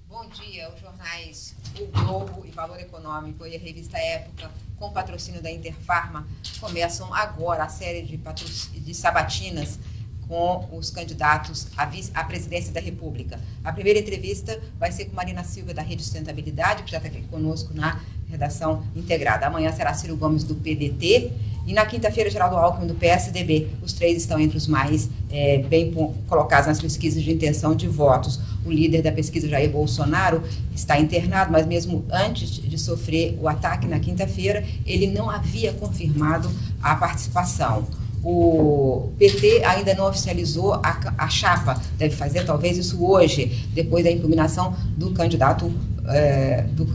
Bom dia, os jornais O Globo e Valor Econômico e a revista Época, com patrocínio da Interfarma, começam agora a série de sabatinas com os candidatos à presidência da República. A primeira entrevista vai ser com Marina Silva, da Rede Sustentabilidade, que já está aqui conosco na redação integrada. Amanhã será Ciro Gomes, do PDT, e na quinta-feira, Geraldo Alckmin, do PSDB. Os três estão entre os mais bem colocados nas pesquisas de intenção de votos. O líder da pesquisa, Jair Bolsonaro, está internado, mas mesmo antes de sofrer o ataque na quinta-feira, ele não havia confirmado a participação. O PT ainda não oficializou a chapa, deve fazer talvez isso hoje, depois da impugnação do candidato,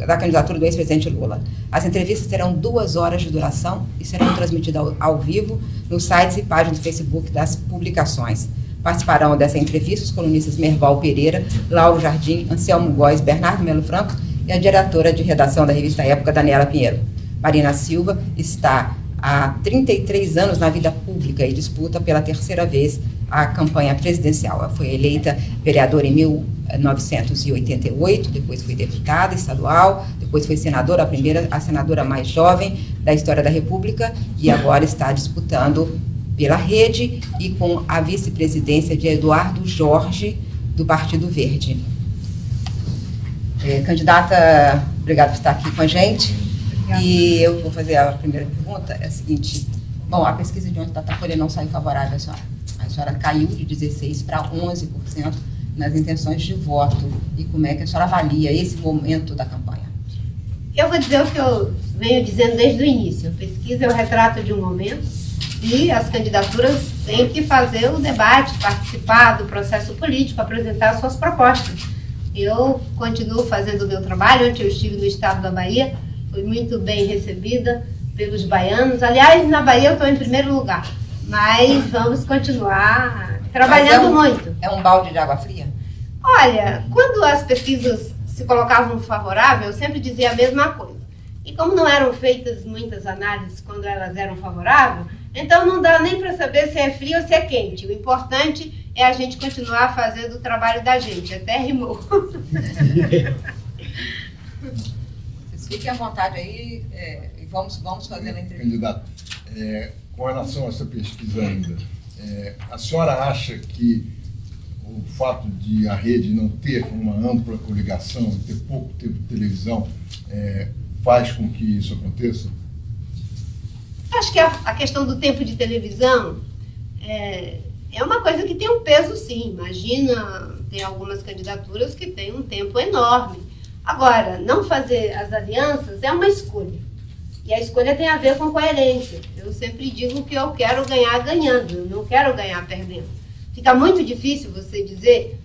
da candidatura do ex-presidente Lula. As entrevistas terão 2 horas de duração e serão transmitidas ao vivo nos sites e páginas do Facebook das publicações. Participarão dessa entrevista os colunistas Merval Pereira, Lauro Jardim, Anselmo Góes, Bernardo Melo Franco e a diretora de redação da revista Época, Daniela Pinheiro. Marina Silva está há 33 anos na vida pública e disputa pela 3ª vez a campanha presidencial. Ela foi eleita vereadora em 1988, depois foi deputada estadual, depois foi senadora, a senadora mais jovem da história da República, e agora está disputando pela Rede e com a vice-presidência de Eduardo Jorge, do Partido Verde. Candidata, obrigada por estar aqui com a gente. E eu vou fazer a primeira pergunta, é a seguinte. Bom, a pesquisa de ontem da Datafolha não saiu favorável à senhora. A senhora caiu de 16% para 11% nas intenções de voto. E como é que a senhora avalia esse momento da campanha? Eu vou dizer o que eu venho dizendo desde o início. A pesquisa é o retrato de um momento e as candidaturas têm que fazer o debate, participar do processo político, apresentar suas propostas. Eu continuo fazendo o meu trabalho. Ontem eu estive no estado da Bahia, fui muito bem recebida pelos baianos. Aliás, na Bahia eu estou em primeiro lugar, mas vamos continuar trabalhando muito. É um balde de água fria? Olha, quando as pesquisas se colocavam favorável, eu sempre dizia a mesma coisa. E como não eram feitas muitas análises quando elas eram favoráveis, então não dá nem para saber se é frio ou se é quente. O importante é a gente continuar fazendo o trabalho da gente. Até rimou. Fiquem à vontade aí e vamos fazendo a entrevista. Candidato, com relação a essa pesquisa ainda, a senhora acha que o fato de a rede não ter uma ampla coligação, ter pouco tempo de televisão, faz com que isso aconteça? Acho que a questão do tempo de televisão é uma coisa que tem um peso, sim. Imagina, tem algumas candidaturas que têm um tempo enorme. Agora, não fazer as alianças é uma escolha. E a escolha tem a ver com coerência. Eu sempre digo que eu quero ganhar ganhando, eu não quero ganhar perdendo. Fica muito difícil você dizer,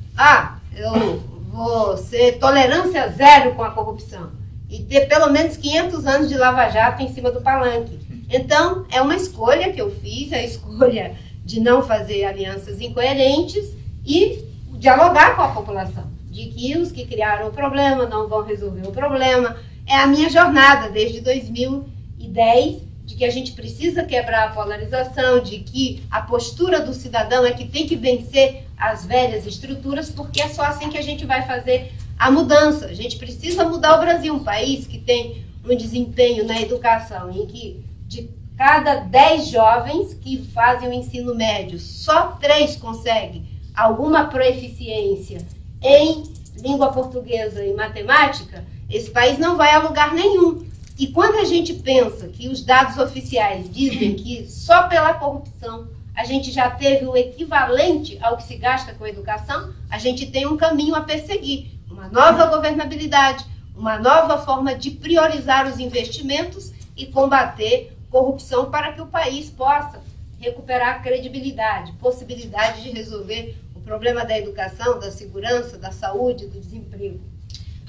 eu vou ser tolerância zero com a corrupção e ter pelo menos 500 anos de lava-jato em cima do palanque. Então, é uma escolha que eu fiz, a escolha de não fazer alianças incoerentes e dialogar com a população, de que os que criaram o problema não vão resolver o problema. É a minha jornada desde 2010, de que a gente precisa quebrar a polarização, de que a postura do cidadão é que tem que vencer as velhas estruturas, porque é só assim que a gente vai fazer a mudança. A gente precisa mudar o Brasil, um país que tem um desempenho na educação, em que de cada 10 jovens que fazem o ensino médio, só 3 conseguem alguma proeficiência em língua portuguesa e matemática, esse país não vai a lugar nenhum. E quando a gente pensa que os dados oficiais dizem que só pela corrupção a gente já teve o equivalente ao que se gasta com a educação, a gente tem um caminho a perseguir. Uma nova governabilidade, uma nova forma de priorizar os investimentos e combater corrupção para que o país possa recuperar a credibilidade, possibilidade de resolver o problema da educação, da segurança, da saúde, do desemprego.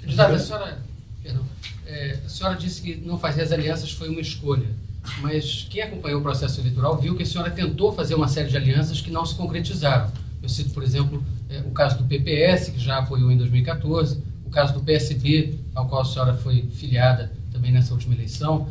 Deputada, a senhora disse que não fazer as alianças foi uma escolha, mas quem acompanhou o processo eleitoral viu que a senhora tentou fazer uma série de alianças que não se concretizaram. Eu cito, por exemplo, o caso do PPS, que já apoiou em 2014, o caso do PSB, ao qual a senhora foi filiada também nessa última eleição.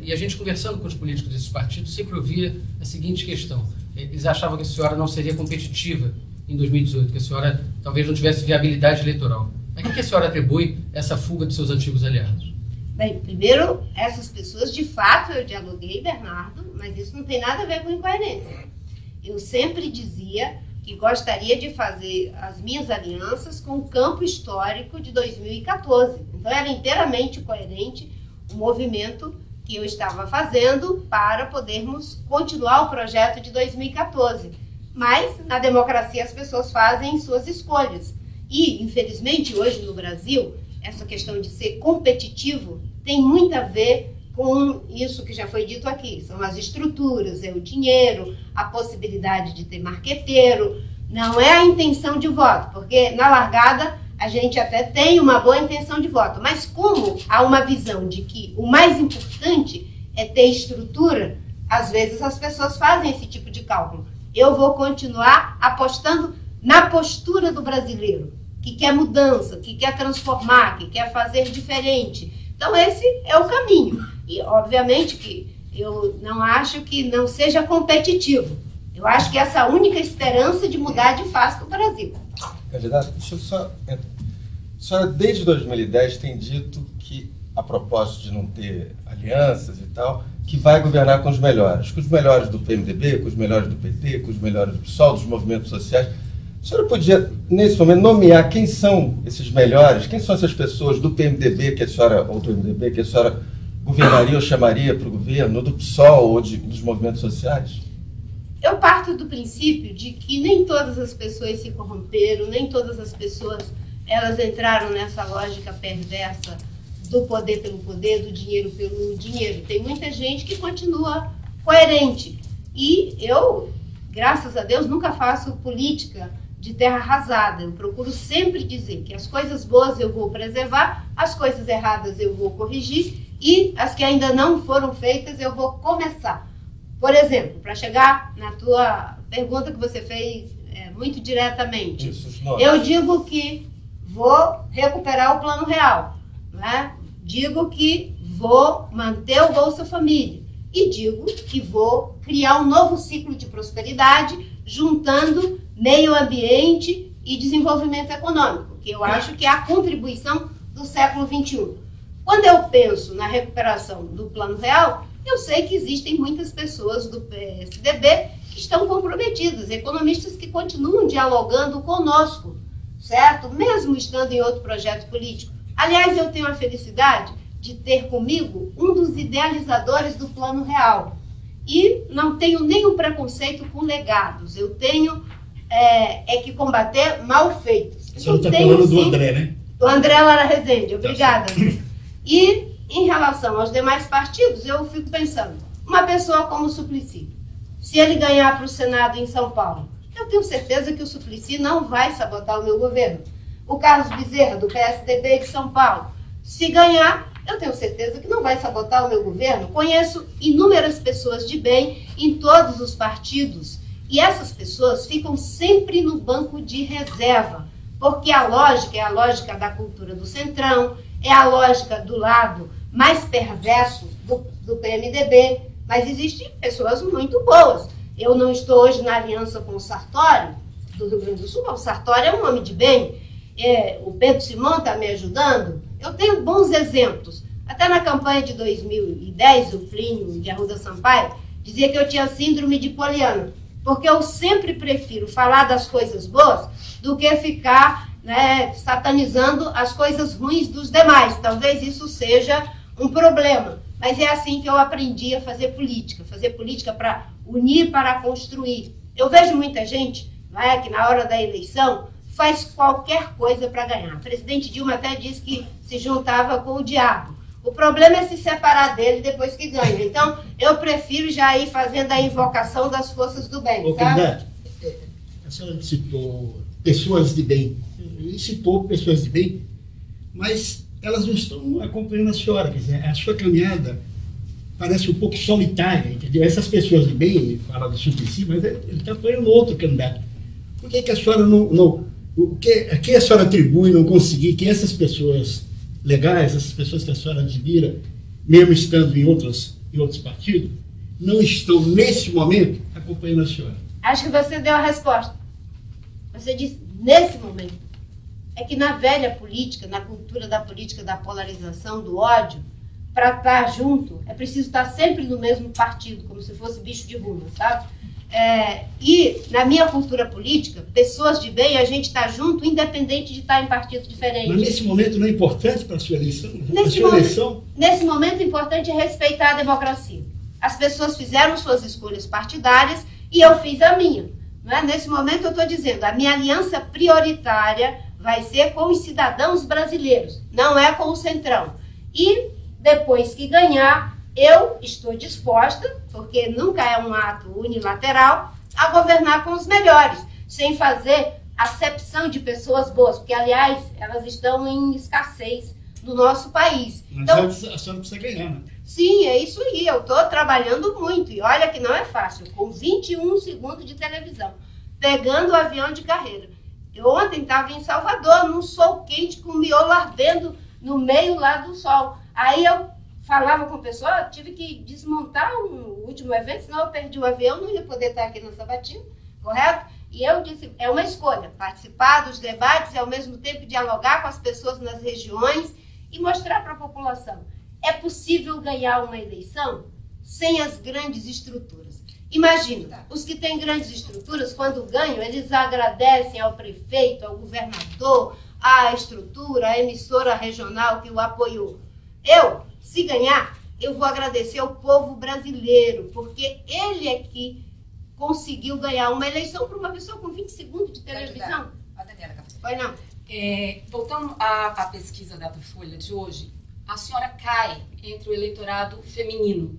E a gente, conversando com os políticos desses partidos, sempre ouvia a seguinte questão: eles achavam que a senhora não seria competitiva em 2018, que a senhora talvez não tivesse viabilidade eleitoral. A que a senhora atribui essa fuga dos seus antigos aliados? Bem, primeiro, essas pessoas, de fato, eu dialoguei, Bernardo, mas isso não tem nada a ver com incoerência. Eu sempre dizia que gostaria de fazer as minhas alianças com o campo histórico de 2014. Então, era inteiramente coerente o movimento que eu estava fazendo para podermos continuar o projeto de 2014. Mas, na democracia, as pessoas fazem suas escolhas. E, infelizmente, hoje no Brasil, essa questão de ser competitivo tem muito a ver com isso que já foi dito aqui. São as estruturas, é o dinheiro, a possibilidade de ter marqueteiro. Não é a intenção de voto, porque na largada a gente até tem uma boa intenção de voto. Mas como há uma visão de que o mais importante é ter estrutura, às vezes as pessoas fazem esse tipo de cálculo. Eu vou continuar apostando na postura do brasileiro, que quer mudança, que quer transformar, que quer fazer diferente. Então, esse é o caminho. E, obviamente, que eu não acho que não seja competitivo. Eu acho que essa é a única esperança de mudar de face do Brasil. Candidato, deixa eu só... A senhora, desde 2010, tem dito que, a propósito de não ter alianças e tal, que vai governar com os melhores do PMDB, com os melhores do PT, com os melhores do PSOL, dos movimentos sociais. A senhora podia, nesse momento, nomear quem são esses melhores, quem são essas pessoas do PMDB que a senhora, ou do MDB, que a senhora governaria ou chamaria para o governo, ou do PSOL, ou dos movimentos sociais? Eu parto do princípio de que nem todas as pessoas se corromperam, nem todas as pessoas elas entraram nessa lógica perversa do poder pelo poder, do dinheiro pelo dinheiro. Tem muita gente que continua coerente. E eu, graças a Deus, nunca faço política de terra arrasada. Eu procuro sempre dizer que as coisas boas eu vou preservar, as coisas erradas eu vou corrigir e as que ainda não foram feitas eu vou começar. Por exemplo, para chegar na tua pergunta que você fez muito diretamente, eu digo que vou recuperar o Plano Real, né? Digo que vou manter o Bolsa Família e digo que vou criar um novo ciclo de prosperidade juntando meio ambiente e desenvolvimento econômico, que eu acho que é a contribuição do século XXI. Quando eu penso na recuperação do Plano Real, eu sei que existem muitas pessoas do PSDB que estão comprometidas, economistas que continuam dialogando conosco, certo? Mesmo estando em outro projeto político. Aliás, eu tenho a felicidade de ter comigo um dos idealizadores do Plano Real. E não tenho nenhum preconceito com legados. Eu tenho que combater mal feitos. A senhora está falando do André, né? Do André Lara Rezende, obrigada. E em relação aos demais partidos, eu fico pensando, uma pessoa como o Suplicy, se ele ganhar para o Senado em São Paulo, eu tenho certeza que o Suplicy não vai sabotar o meu governo. O Carlos Bezerra, do PSDB de São Paulo, se ganhar, eu tenho certeza que não vai sabotar o meu governo. Conheço inúmeras pessoas de bem em todos os partidos e essas pessoas ficam sempre no banco de reserva, porque a lógica é a lógica da cultura do Centrão, é a lógica do lado mais perverso do PMDB, mas existem pessoas muito boas. Eu não estou hoje na aliança com o Sartori, do Rio Grande do Sul, mas o Sartori é um homem de bem, o Pedro Simão está me ajudando. Eu tenho bons exemplos. Até na campanha de 2010, o Plínio de Arruda Sampaio dizia que eu tinha síndrome de Poliana, porque eu sempre prefiro falar das coisas boas do que ficar satanizando as coisas ruins dos demais. Talvez isso seja um problema, mas é assim que eu aprendi a fazer política para unir, para construir. Eu vejo muita gente que na hora da eleição faz qualquer coisa para ganhar. O presidente Dilma até disse que se juntava com o diabo. O problema é se separar dele depois que ganha. Então, eu prefiro já ir fazendo a invocação das forças do bem. Candidato, a senhora citou pessoas de bem. E citou pessoas de bem, mas elas não estão acompanhando a senhora. Quer dizer, a sua caminhada parece um pouco solitária, entendeu? Essas pessoas de bem, ele fala do Suplicy, mas ele está apoiando outro candidato. Por que a senhora a quem a senhora atribui não conseguir que essas pessoas legais, essas pessoas que a senhora admira, mesmo estando em outros partidos, não estão, nesse momento, acompanhando a senhora? Acho que você deu a resposta. Você disse, nesse momento. É que na velha política, na cultura da política da polarização, do ódio, para estar junto, é preciso estar sempre no mesmo partido, como se fosse bicho de rua, sabe? E na minha cultura política, pessoas de bem, a gente está junto, independente de estar em partidos diferentes. Mas nesse momento não é importante para a sua eleição? Nesse momento, o importante é respeitar a democracia. As pessoas fizeram suas escolhas partidárias e eu fiz a minha. Não é? Nesse momento eu estou dizendo, a minha aliança prioritária vai ser com os cidadãos brasileiros, não é com o Centrão. E depois que ganhar, eu estou disposta, porque nunca é um ato unilateral, a governar com os melhores, sem fazer acepção de pessoas boas, porque, aliás, elas estão em escassez no nosso país. Mas então, a senhora precisa ganhar, né? Sim, é isso aí. Eu estou trabalhando muito. E olha que não é fácil. Com 21 segundos de televisão. Pegando o avião de carreira. Eu ontem estava em Salvador, num sol quente, com o miolo ardendo no meio lá do sol. Aí eu falava com o pessoal, tive que desmontar o último evento, senão eu perdi o avião, não ia poder estar aqui na Sabatina, correto? E eu disse, é uma escolha. Participar dos debates e, ao mesmo tempo, dialogar com as pessoas nas regiões e mostrar para a população. É possível ganhar uma eleição sem as grandes estruturas. Imagina, os que têm grandes estruturas, quando ganham, eles agradecem ao prefeito, ao governador, à estrutura, à emissora regional que o apoiou. Eu, se ganhar, eu vou agradecer ao povo brasileiro, porque ele é que conseguiu ganhar uma eleição para uma pessoa com 20 segundos de televisão. Foi não. Voltando à pesquisa Datafolha de hoje, a senhora cai entre o eleitorado feminino.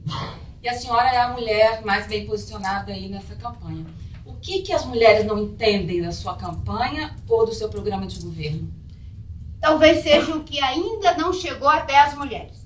E a senhora é a mulher mais bem posicionada aí nessa campanha. O que as mulheres não entendem da sua campanha ou do seu programa de governo? Talvez seja o que ainda não chegou até as mulheres.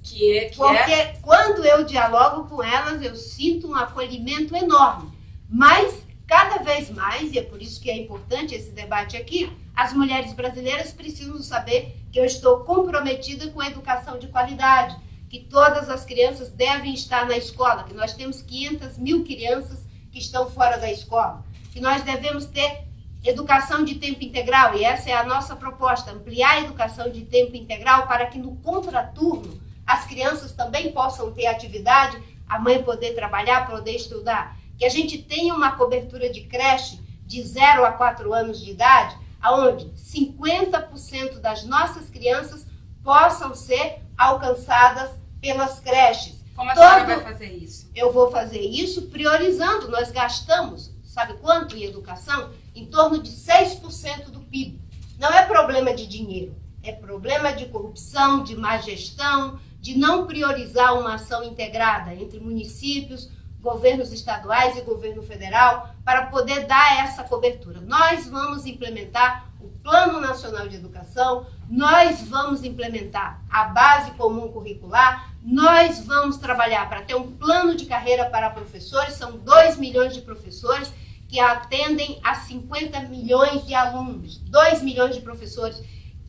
Porque quando eu dialogo com elas, eu sinto um acolhimento enorme. Mas, cada vez mais, e é por isso que é importante esse debate aqui, as mulheres brasileiras precisam saber que eu estou comprometida com a educação de qualidade, que todas as crianças devem estar na escola, que nós temos 500 mil crianças que estão fora da escola, que nós devemos ter educação de tempo integral, e essa é a nossa proposta, ampliar a educação de tempo integral para que no contraturno as crianças também possam ter atividade, a mãe poder trabalhar, poder estudar, que a gente tenha uma cobertura de creche de 0 a 4 anos de idade, onde 50% das nossas crianças possam ser alcançadas pelas creches. Como a senhora vai fazer isso? Eu vou fazer isso priorizando. Nós gastamos, sabe quanto em educação? Em torno de 6% do PIB. Não é problema de dinheiro, é problema de corrupção, de má gestão, de não priorizar uma ação integrada entre municípios, governos estaduais e governo federal, para poder dar essa cobertura. Nós vamos implementar o Plano Nacional de Educação, nós vamos implementar a Base Comum Curricular, nós vamos trabalhar para ter um plano de carreira para professores, são 2 milhões de professores que atendem a 50 milhões de alunos, 2 milhões de professores,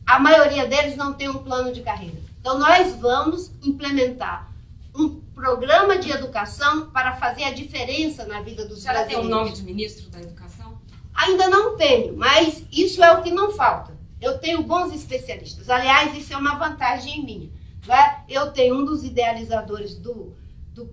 a maioria deles não tem um plano de carreira. Então nós vamos implementar um programa de educação para fazer a diferença na vida dos brasileiros. Tem o nome de ministro da Educação? Ainda não tenho, mas isso é o que não falta. Eu tenho bons especialistas. Aliás, isso é uma vantagem minha. Né? Eu tenho um dos idealizadores do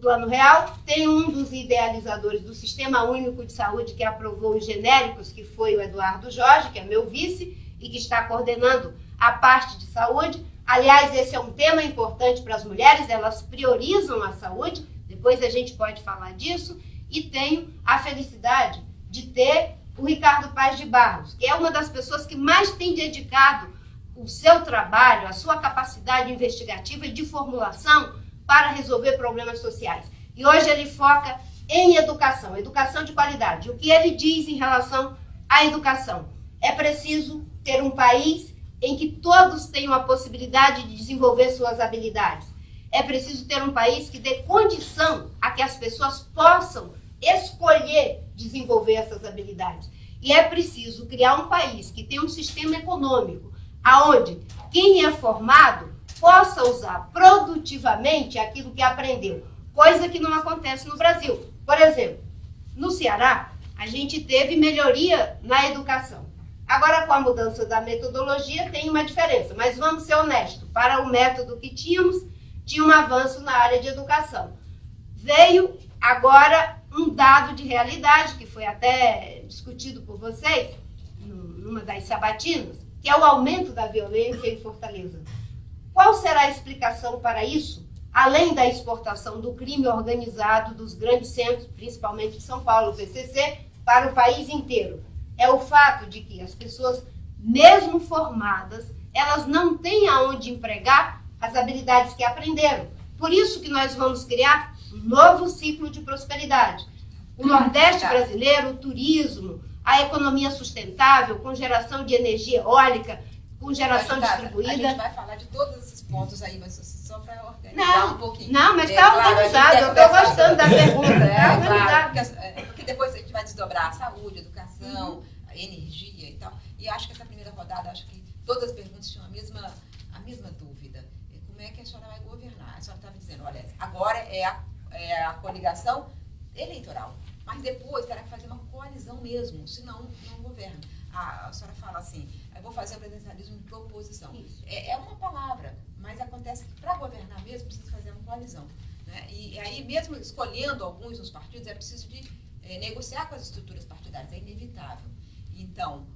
Plano Real, tenho um dos idealizadores do Sistema Único de Saúde que aprovou os genéricos, que foi o Eduardo Jorge, que é meu vice, e que está coordenando a parte de saúde. Aliás, esse é um tema importante para as mulheres, elas priorizam a saúde, depois a gente pode falar disso, e tenho a felicidade de ter o Ricardo Paes de Barros, que é uma das pessoas que mais tem dedicado o seu trabalho, a sua capacidade investigativa e de formulação para resolver problemas sociais. E hoje ele foca em educação, educação de qualidade. O que ele diz em relação à educação? É preciso ter um país em que todos tenham a possibilidade de desenvolver suas habilidades. É preciso ter um país que dê condição a que as pessoas possam escolher desenvolver essas habilidades. E é preciso criar um país que tenha um sistema econômico onde quem é formado possa usar produtivamente aquilo que aprendeu, coisa que não acontece no Brasil. Por exemplo, no Ceará, a gente teve melhoria na educação. Agora, com a mudança da metodologia, tem uma diferença. Mas vamos ser honestos, para o método que tínhamos, tinha um avanço na área de educação. Veio agora um dado de realidade, que foi até discutido por vocês, numa das sabatinas, que é o aumento da violência em Fortaleza. Qual será a explicação para isso, além da exportação do crime organizado dos grandes centros, principalmente de São Paulo, o PCC, para o país inteiro? É o fato de que as pessoas, mesmo formadas, elas não têm aonde empregar as habilidades que aprenderam. Por isso que nós vamos criar um novo ciclo de prosperidade. O Nordeste brasileiro, o turismo, a economia sustentável, com geração de energia eólica, com geração distribuída. A gente vai falar de todos esses pontos aí, mas só para organizar um pouquinho. Não, mas está organizado. Eu estou gostando da pergunta. Porque depois a gente vai desdobrar a saúde, a educação, a energia e tal. E acho que essa primeira rodada, acho que todas as perguntas tinham a mesma dúvida. Como é que a senhora vai governar? A senhora estava dizendo, olha, agora é a coligação eleitoral. Mas depois terá que fazer uma coalizão mesmo, senão não governa. A senhora fala assim, eu vou fazer o presidencialismo de proposição. É uma palavra, mas acontece que para governar mesmo precisa fazer uma coalizão. Né? E aí, mesmo escolhendo alguns nos partidos, é preciso de negociar com as estruturas partidárias, é inevitável. Então,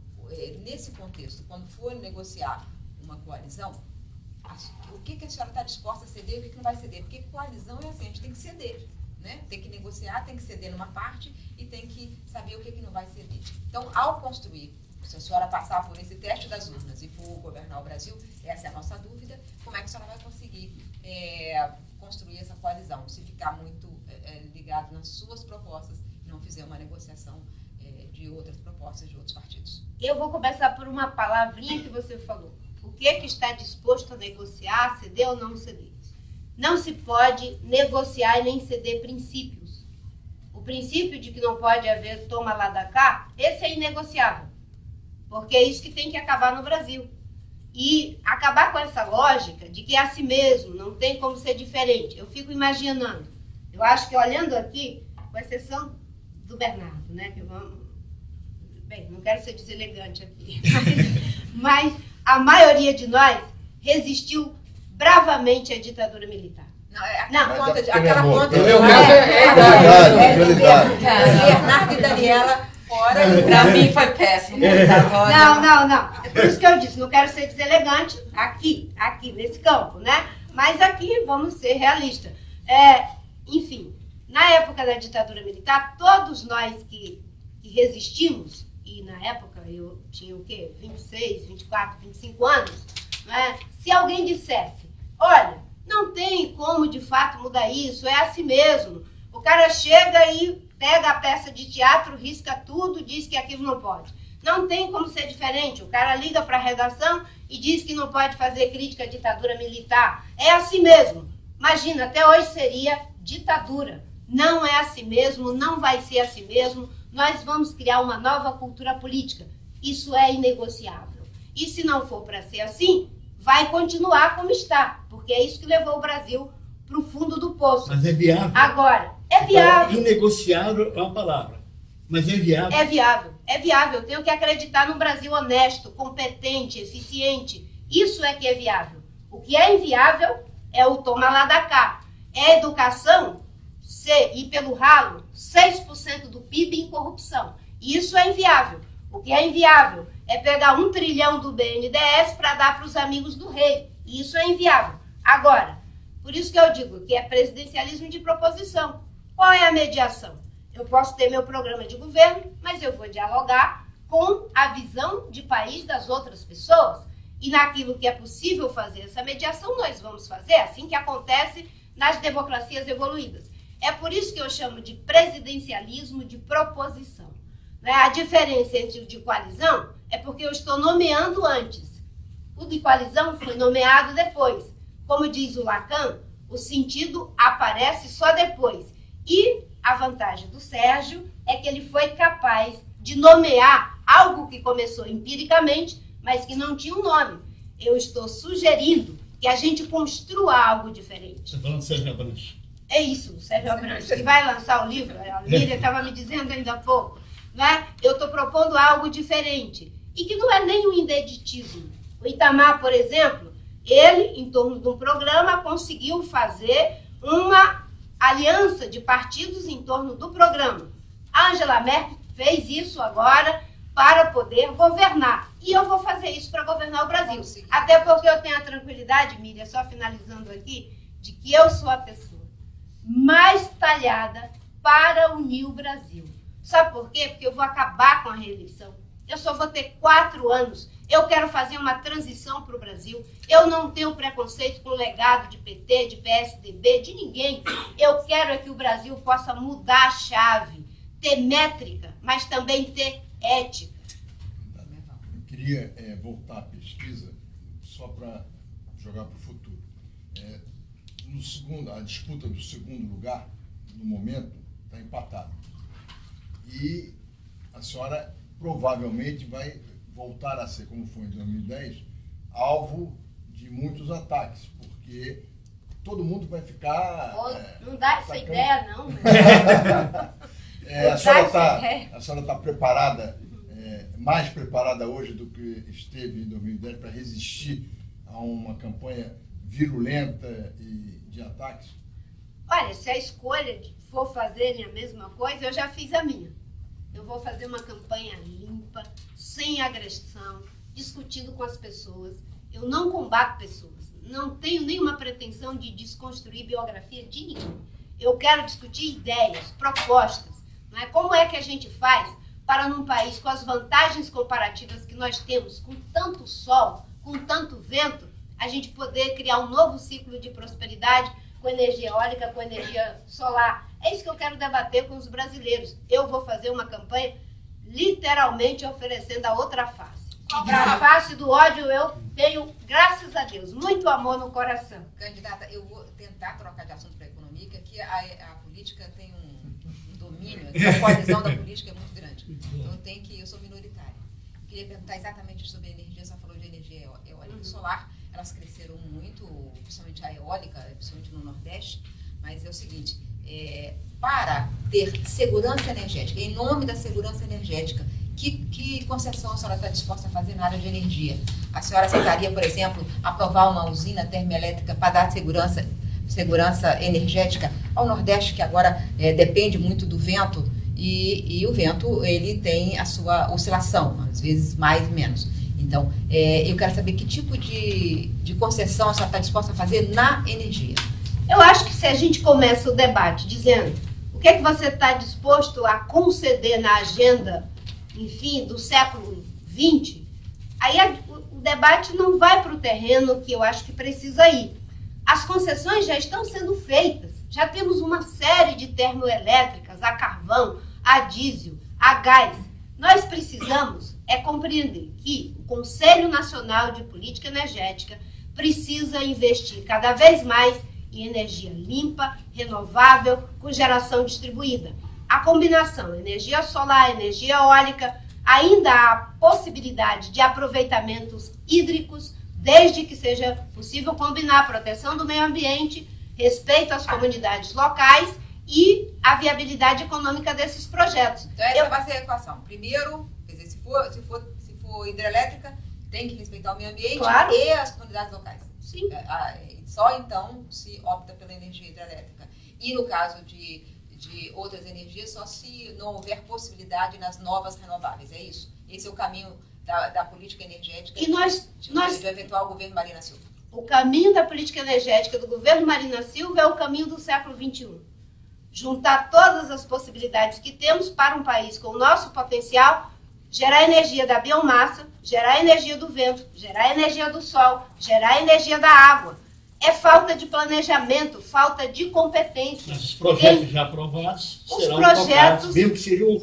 nesse contexto, quando for negociar uma coalizão, o que a senhora está disposta a ceder e o que não vai ceder? Porque coalizão é assim, a gente tem que ceder. Né? Tem que negociar, tem que ceder numa parte e tem que saber o que não vai ceder. Então, ao construir, se a senhora passar por esse teste das urnas e for governar o Brasil, essa é a nossa dúvida, como é que a senhora vai conseguir construir essa coalizão? Se ficar muito ligado nas suas propostas e não fizer uma negociação de outras propostas de outros partidos. Eu vou começar por uma palavrinha que você falou. O que está disposto a negociar, ceder ou não ceder? Não se pode negociar e nem ceder princípios. O princípio de que não pode haver toma lá da cá, esse é inegociável. Porque é isso que tem que acabar no Brasil. E acabar com essa lógica de que é assim mesmo, não tem como ser diferente. Eu fico imaginando. Eu acho que olhando aqui, com exceção do Bernardo, né? Que vamos... Bem, não quero ser deselegante aqui. Mas a maioria de nós resistiu bravamente à ditadura militar. Aquela conta de Bernardo e Daniela fora. Pra mim foi péssimo. Não. É por isso que eu disse, não quero ser deselegante aqui, nesse campo, né? Mas aqui vamos ser realistas. Enfim, na época da ditadura militar, todos nós que resistimos, e na época eu tinha o quê? 26, 24, 25 anos, né? Se alguém dissesse, olha, não tem como de fato mudar isso, é assim mesmo. O cara chega e pega a peça de teatro, risca tudo, diz que aquilo não pode. Não tem como ser diferente. O cara liga para a redação e diz que não pode fazer crítica à ditadura militar. É assim mesmo. Imagina, até hoje seria ditadura. Não é assim mesmo, não vai ser assim mesmo. Nós vamos criar uma nova cultura política. Isso é inegociável. E se não for para ser assim, vai continuar como está, porque é isso que levou o Brasil para o fundo do poço. Mas é viável? Agora, é viável. Inegociável é uma palavra, mas é viável? É viável. Eu tenho que acreditar num Brasil honesto, competente, eficiente. Isso é que é viável. O que é inviável é o toma lá da cá. É a educação ir pelo ralo 6% do PIB em corrupção. Isso é inviável. O que é inviável é pegar 1 trilhão do BNDES para dar para os amigos do rei. E isso é inviável. Agora, por isso que eu digo que é presidencialismo de proposição. Qual é a mediação? Eu posso ter meu programa de governo, mas eu vou dialogar com a visão de país das outras pessoas. E naquilo que é possível fazer essa mediação, nós vamos fazer, assim que acontece nas democracias evoluídas. É por isso que eu chamo de presidencialismo de proposição. A diferença entre o de coalizão é porque eu estou nomeando antes. O de coalizão foi nomeado depois. Como diz o Lacan, o sentido aparece só depois. E a vantagem do Sérgio é que ele foi capaz de nomear algo que começou empiricamente, mas que não tinha um nome. Eu estou sugerindo que a gente construa algo diferente. Você está falando de Sérgio Abranches? É isso, Sérgio Abrantes, que vai lançar o livro, a Lília estava me dizendo ainda há pouco, né? Eu estou propondo algo diferente, e que não é nem um ineditismo. O Itamar, por exemplo, ele, em torno de um programa, conseguiu fazer uma aliança de partidos em torno do programa. A Angela Merkel fez isso agora para poder governar. E eu vou fazer isso para governar o Brasil. Até porque eu tenho a tranquilidade, Miriam, só finalizando aqui, de que eu sou a pessoa mais talhada para unir o Brasil. Sabe por quê? Porque eu vou acabar com a reeleição. Eu só vou ter 4 anos. Eu quero fazer uma transição para o Brasil. Eu não tenho preconceito com o legado de PT, de PSDB, de ninguém. Eu quero é que o Brasil possa mudar a chave, ter métrica, mas também ter ética. Eu queria voltar à pesquisa só para jogar para o futuro. A disputa do segundo lugar, no momento, está empatada. E a senhora provavelmente vai voltar a ser, como foi em 2010, alvo de muitos ataques, porque todo mundo vai ficar... Não dá essa ideia, não. A senhora está preparada, mais preparada hoje do que esteve em 2010 para resistir a uma campanha virulenta e de ataques? Olha, se a escolha for fazerem a mesma coisa, eu já fiz a minha. Eu vou fazer uma campanha limpa, sem agressão, discutindo com as pessoas. Eu não combato pessoas. Não tenho nenhuma pretensão de desconstruir biografia de ninguém. Eu quero discutir ideias, propostas. Não é? Como é que a gente faz para, num país com as vantagens comparativas que nós temos, com tanto sol, com tanto vento, a gente poder criar um novo ciclo de prosperidade com energia eólica, com energia solar. É isso que eu quero debater com os brasileiros. Eu vou fazer uma campanha literalmente oferecendo a outra face. Para a face do ódio eu tenho, graças a Deus, muito amor no coração. Candidata, eu vou tentar trocar de assunto para a economia, que aqui a política tem um domínio, a coalizão da política é muito grande. Então eu sou minoritária. Queria perguntar exatamente sobre a energia, só falou de energia eólica e solar. Elas cresceram muito, principalmente a eólica, principalmente no Nordeste, mas é o seguinte, para ter segurança energética, em nome da segurança energética, que concessão a senhora está disposta a fazer na área de energia? A senhora aceitaria, por exemplo, aprovar uma usina termoelétrica para dar segurança energética ao Nordeste, que agora depende muito do vento, e o vento ele tem a sua oscilação, às vezes mais e menos. Então, eu quero saber que tipo de concessão a senhora está disposta a fazer na energia. Eu acho que se a gente começa o debate dizendo o que é que você está disposto a conceder na agenda, enfim, do século XX, aí o debate não vai para o terreno que eu acho que precisa ir. As concessões já estão sendo feitas. Já temos uma série de termoelétricas a carvão, a diesel, a gás. Nós precisamos compreender que o Conselho Nacional de Política Energética precisa investir cada vez mais em energia limpa, renovável, com geração distribuída. A combinação energia solar, energia eólica, ainda há possibilidade de aproveitamentos hídricos, desde que seja possível combinar a proteção do meio ambiente, respeito às comunidades locais e a viabilidade econômica desses projetos. Então essa vai ser a equação. Primeiro, quer dizer, se for hidrelétrica, tem que respeitar o meio ambiente, claro, e as comunidades locais. Sim. Só então se opta pela energia hidrelétrica. E no caso de outras energias, só se não houver possibilidade nas novas renováveis. É isso? Esse é o caminho da política energética do eventual governo Marina Silva. O caminho da política energética do governo Marina Silva é o caminho do século XXI. Juntar todas as possibilidades que temos para um país com o nosso potencial, gerar energia da biomassa, gerar energia do vento, gerar energia do sol, gerar energia da água. É falta de planejamento, falta de competência. Os projetos já aprovados serão tocados, mesmo que sejam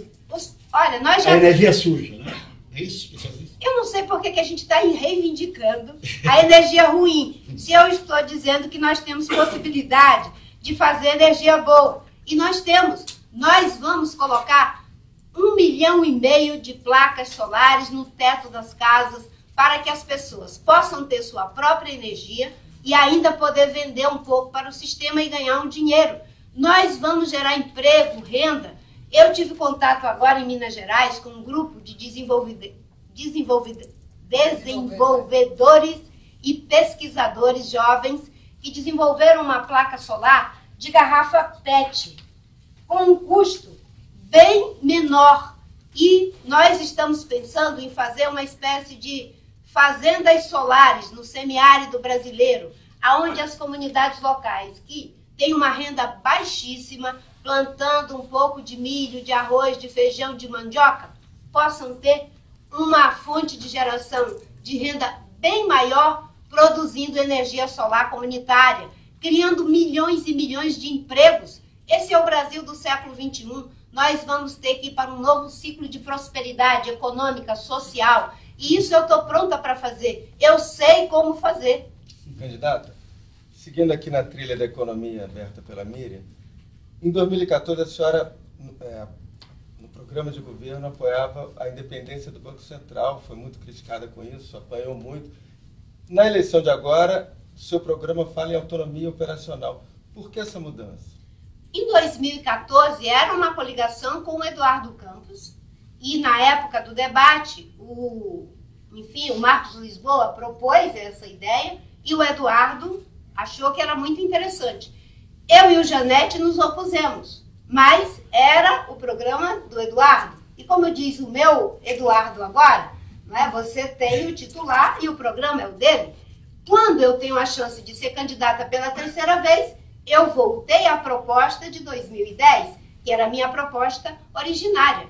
a energia suja, né? É isso? Eu não sei por que a gente está reivindicando a energia ruim, se eu estou dizendo que nós temos possibilidade de fazer energia boa. E nós temos. Nós vamos colocar 1,5 milhão de placas solares no teto das casas para que as pessoas possam ter sua própria energia e ainda poder vender um pouco para o sistema e ganhar um dinheiro. Nós vamos gerar emprego, renda. Eu tive contato agora em Minas Gerais com um grupo de desenvolvedores e pesquisadores jovens que desenvolveram uma placa solar de garrafa PET com um custo bem menor. E nós estamos pensando em fazer uma espécie de fazendas solares no semiárido brasileiro, onde as comunidades locais que têm uma renda baixíssima, plantando um pouco de milho, de arroz, de feijão, de mandioca, possam ter uma fonte de geração de renda bem maior, produzindo energia solar comunitária, criando milhões e milhões de empregos. Esse é o Brasil do século XXI. Nós vamos ter que ir para um novo ciclo de prosperidade econômica, social. E isso eu estou pronta para fazer. Eu sei como fazer. Candidata, seguindo aqui na trilha da economia aberta pela Miriam, em 2014 a senhora, no programa de governo, apoiava a independência do Banco Central, foi muito criticada com isso, apanhou muito. Na eleição de agora, seu programa fala em autonomia operacional. Por que essa mudança? Em 2014, era uma coligação com o Eduardo Campos, e na época do debate, o Marcos Lisboa propôs essa ideia, e o Eduardo achou que era muito interessante. Eu e o Janete nos opusemos, mas era o programa do Eduardo. E como diz o meu Eduardo agora, né, você tem o titular e o programa é o dele. Quando eu tenho a chance de ser candidata pela terceira vez, eu voltei à proposta de 2010, que era a minha proposta originária.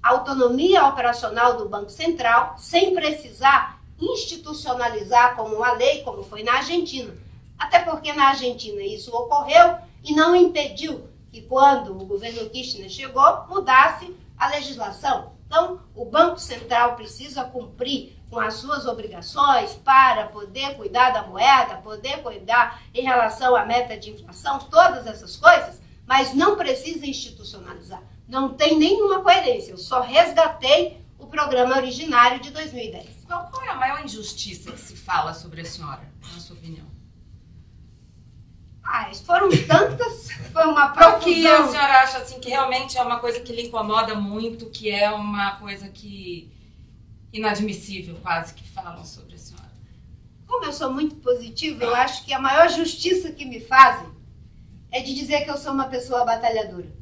A autonomia operacional do Banco Central, sem precisar institucionalizar como uma lei, como foi na Argentina. Até porque na Argentina isso ocorreu e não impediu que, quando o governo Kirchner chegou, mudasse a legislação. Então, o Banco Central precisa cumprir com as suas obrigações para poder cuidar da moeda, poder cuidar em relação à meta de inflação, todas essas coisas, mas não precisa institucionalizar. Não tem nenhuma coerência. Eu só resgatei o programa originário de 2010. Qual é a maior injustiça que se fala sobre a senhora, na sua opinião? Foram tantas, foi uma profusão. O que a senhora acha assim, que realmente é uma coisa que lhe incomoda muito, que é uma coisa que inadmissível, quase, que falam sobre a senhora? Como eu sou muito positiva, eu acho que a maior justiça que me fazem é de dizer que eu sou uma pessoa batalhadora.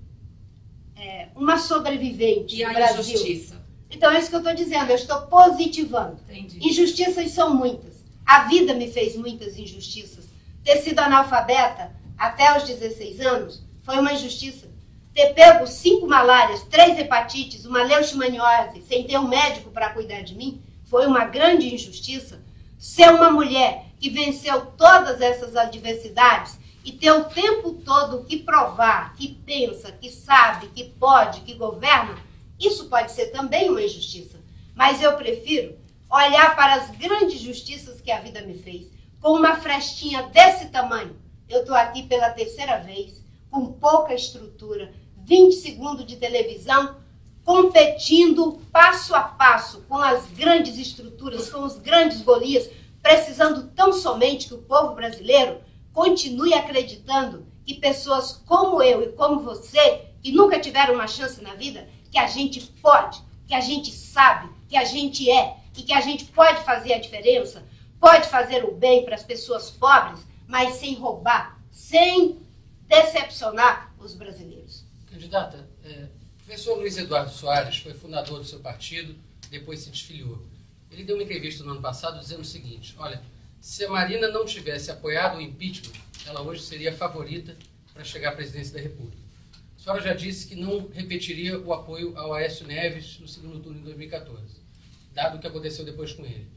Uma sobrevivente do Brasil. E a injustiça? Então, é isso que eu estou dizendo, eu estou positivando. Entendi. Injustiças são muitas. A vida me fez muitas injustiças. Ter sido analfabeta até os 16 anos foi uma injustiça. Ter pego 5 malárias, 3 hepatites, uma leishmaniose, sem ter um médico para cuidar de mim, foi uma grande injustiça. Ser uma mulher que venceu todas essas adversidades e ter o tempo todo que provar, que pensa, que sabe, que pode, que governa, isso pode ser também uma injustiça. Mas eu prefiro olhar para as grandes justiças que a vida me fez. Com uma frestinha desse tamanho, eu estou aqui pela terceira vez, com pouca estrutura, 20 segundos de televisão, competindo passo a passo com as grandes estruturas, com os grandes Golias, precisando tão somente que o povo brasileiro continue acreditando que pessoas como eu e como você, que nunca tiveram uma chance na vida, que a gente pode, que a gente sabe, que a gente é e que a gente pode fazer a diferença, pode fazer o bem para as pessoas pobres, mas sem roubar, sem decepcionar os brasileiros. Candidata, o professor Luiz Eduardo Soares foi fundador do seu partido, depois se desfiliou. Ele deu uma entrevista no ano passado dizendo o seguinte: olha, se a Marina não tivesse apoiado o impeachment, ela hoje seria a favorita para chegar à presidência da República. A senhora já disse que não repetiria o apoio ao Aécio Neves no segundo turno de 2014, dado o que aconteceu depois com ele.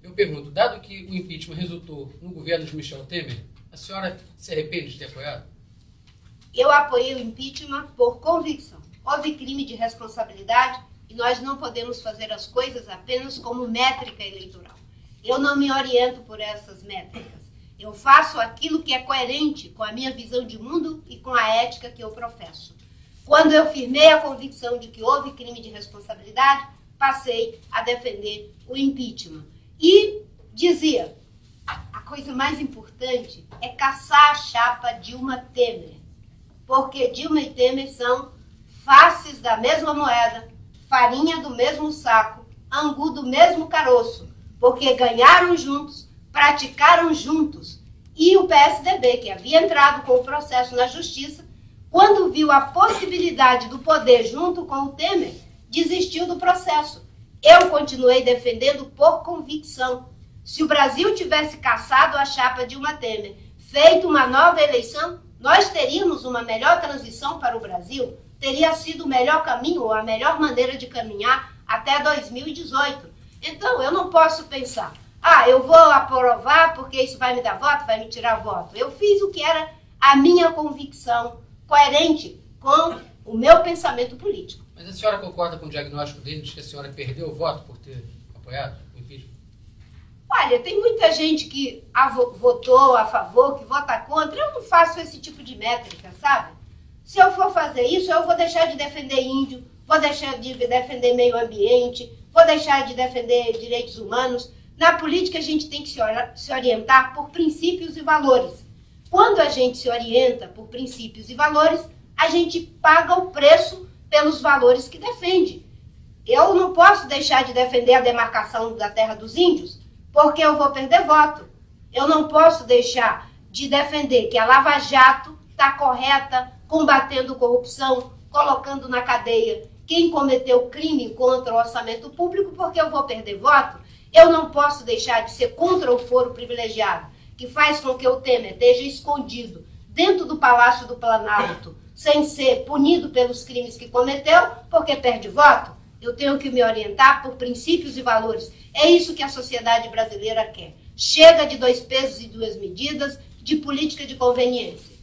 Eu pergunto, dado que o impeachment resultou no governo de Michel Temer, a senhora se arrepende de ter apoiado? Eu apoiei o impeachment por convicção. Houve crime de responsabilidade e nós não podemos fazer as coisas apenas como métrica eleitoral. Eu não me oriento por essas métricas. Eu faço aquilo que é coerente com a minha visão de mundo e com a ética que eu professo. Quando eu firmei a convicção de que houve crime de responsabilidade, passei a defender o impeachment. E dizia, a coisa mais importante é caçar a chapa Dilma Temer. porque Dilma e Temer são faces da mesma moeda, farinha do mesmo saco, angu do mesmo caroço, porque ganharam juntos, praticaram juntos. E o PSDB, que havia entrado com o processo na justiça, quando viu a possibilidade do poder junto com o Temer, desistiu do processo. Eu continuei defendendo por convicção. Se o Brasil tivesse cassado a chapa Dilma Temer, feito uma nova eleição, nós teríamos uma melhor transição para o Brasil, teria sido o melhor caminho, ou a melhor maneira de caminhar até 2018. Então, eu não posso pensar, eu vou aprovar porque isso vai me dar voto, vai me tirar voto. Eu fiz o que era a minha convicção, coerente com o meu pensamento político. Mas a senhora concorda com o diagnóstico dele de que a senhora perdeu o voto por ter apoiado o impeachment? Olha, tem muita gente que votou a favor, que vota contra. Eu não faço esse tipo de métrica, sabe? Se eu for fazer isso, eu vou deixar de defender índio, vou deixar de defender meio ambiente, vou deixar de defender direitos humanos. Na política, a gente tem que se orientar por princípios e valores. Quando a gente se orienta por princípios e valores, a gente paga o preço pelos valores que defende. Eu não posso deixar de defender a demarcação da terra dos índios, porque eu vou perder voto. Eu não posso deixar de defender que a Lava Jato está correta, combatendo corrupção, colocando na cadeia quem cometeu crime contra o orçamento público, porque eu vou perder voto. Eu não posso deixar de ser contra o foro privilegiado, que faz com que o Temer esteja escondido dentro do Palácio do Planalto, sem ser punido pelos crimes que cometeu, porque perde voto. Eu tenho que me orientar por princípios e valores. É isso que a sociedade brasileira quer. Chega de 2 pesos e 2 medidas, de política de conveniência.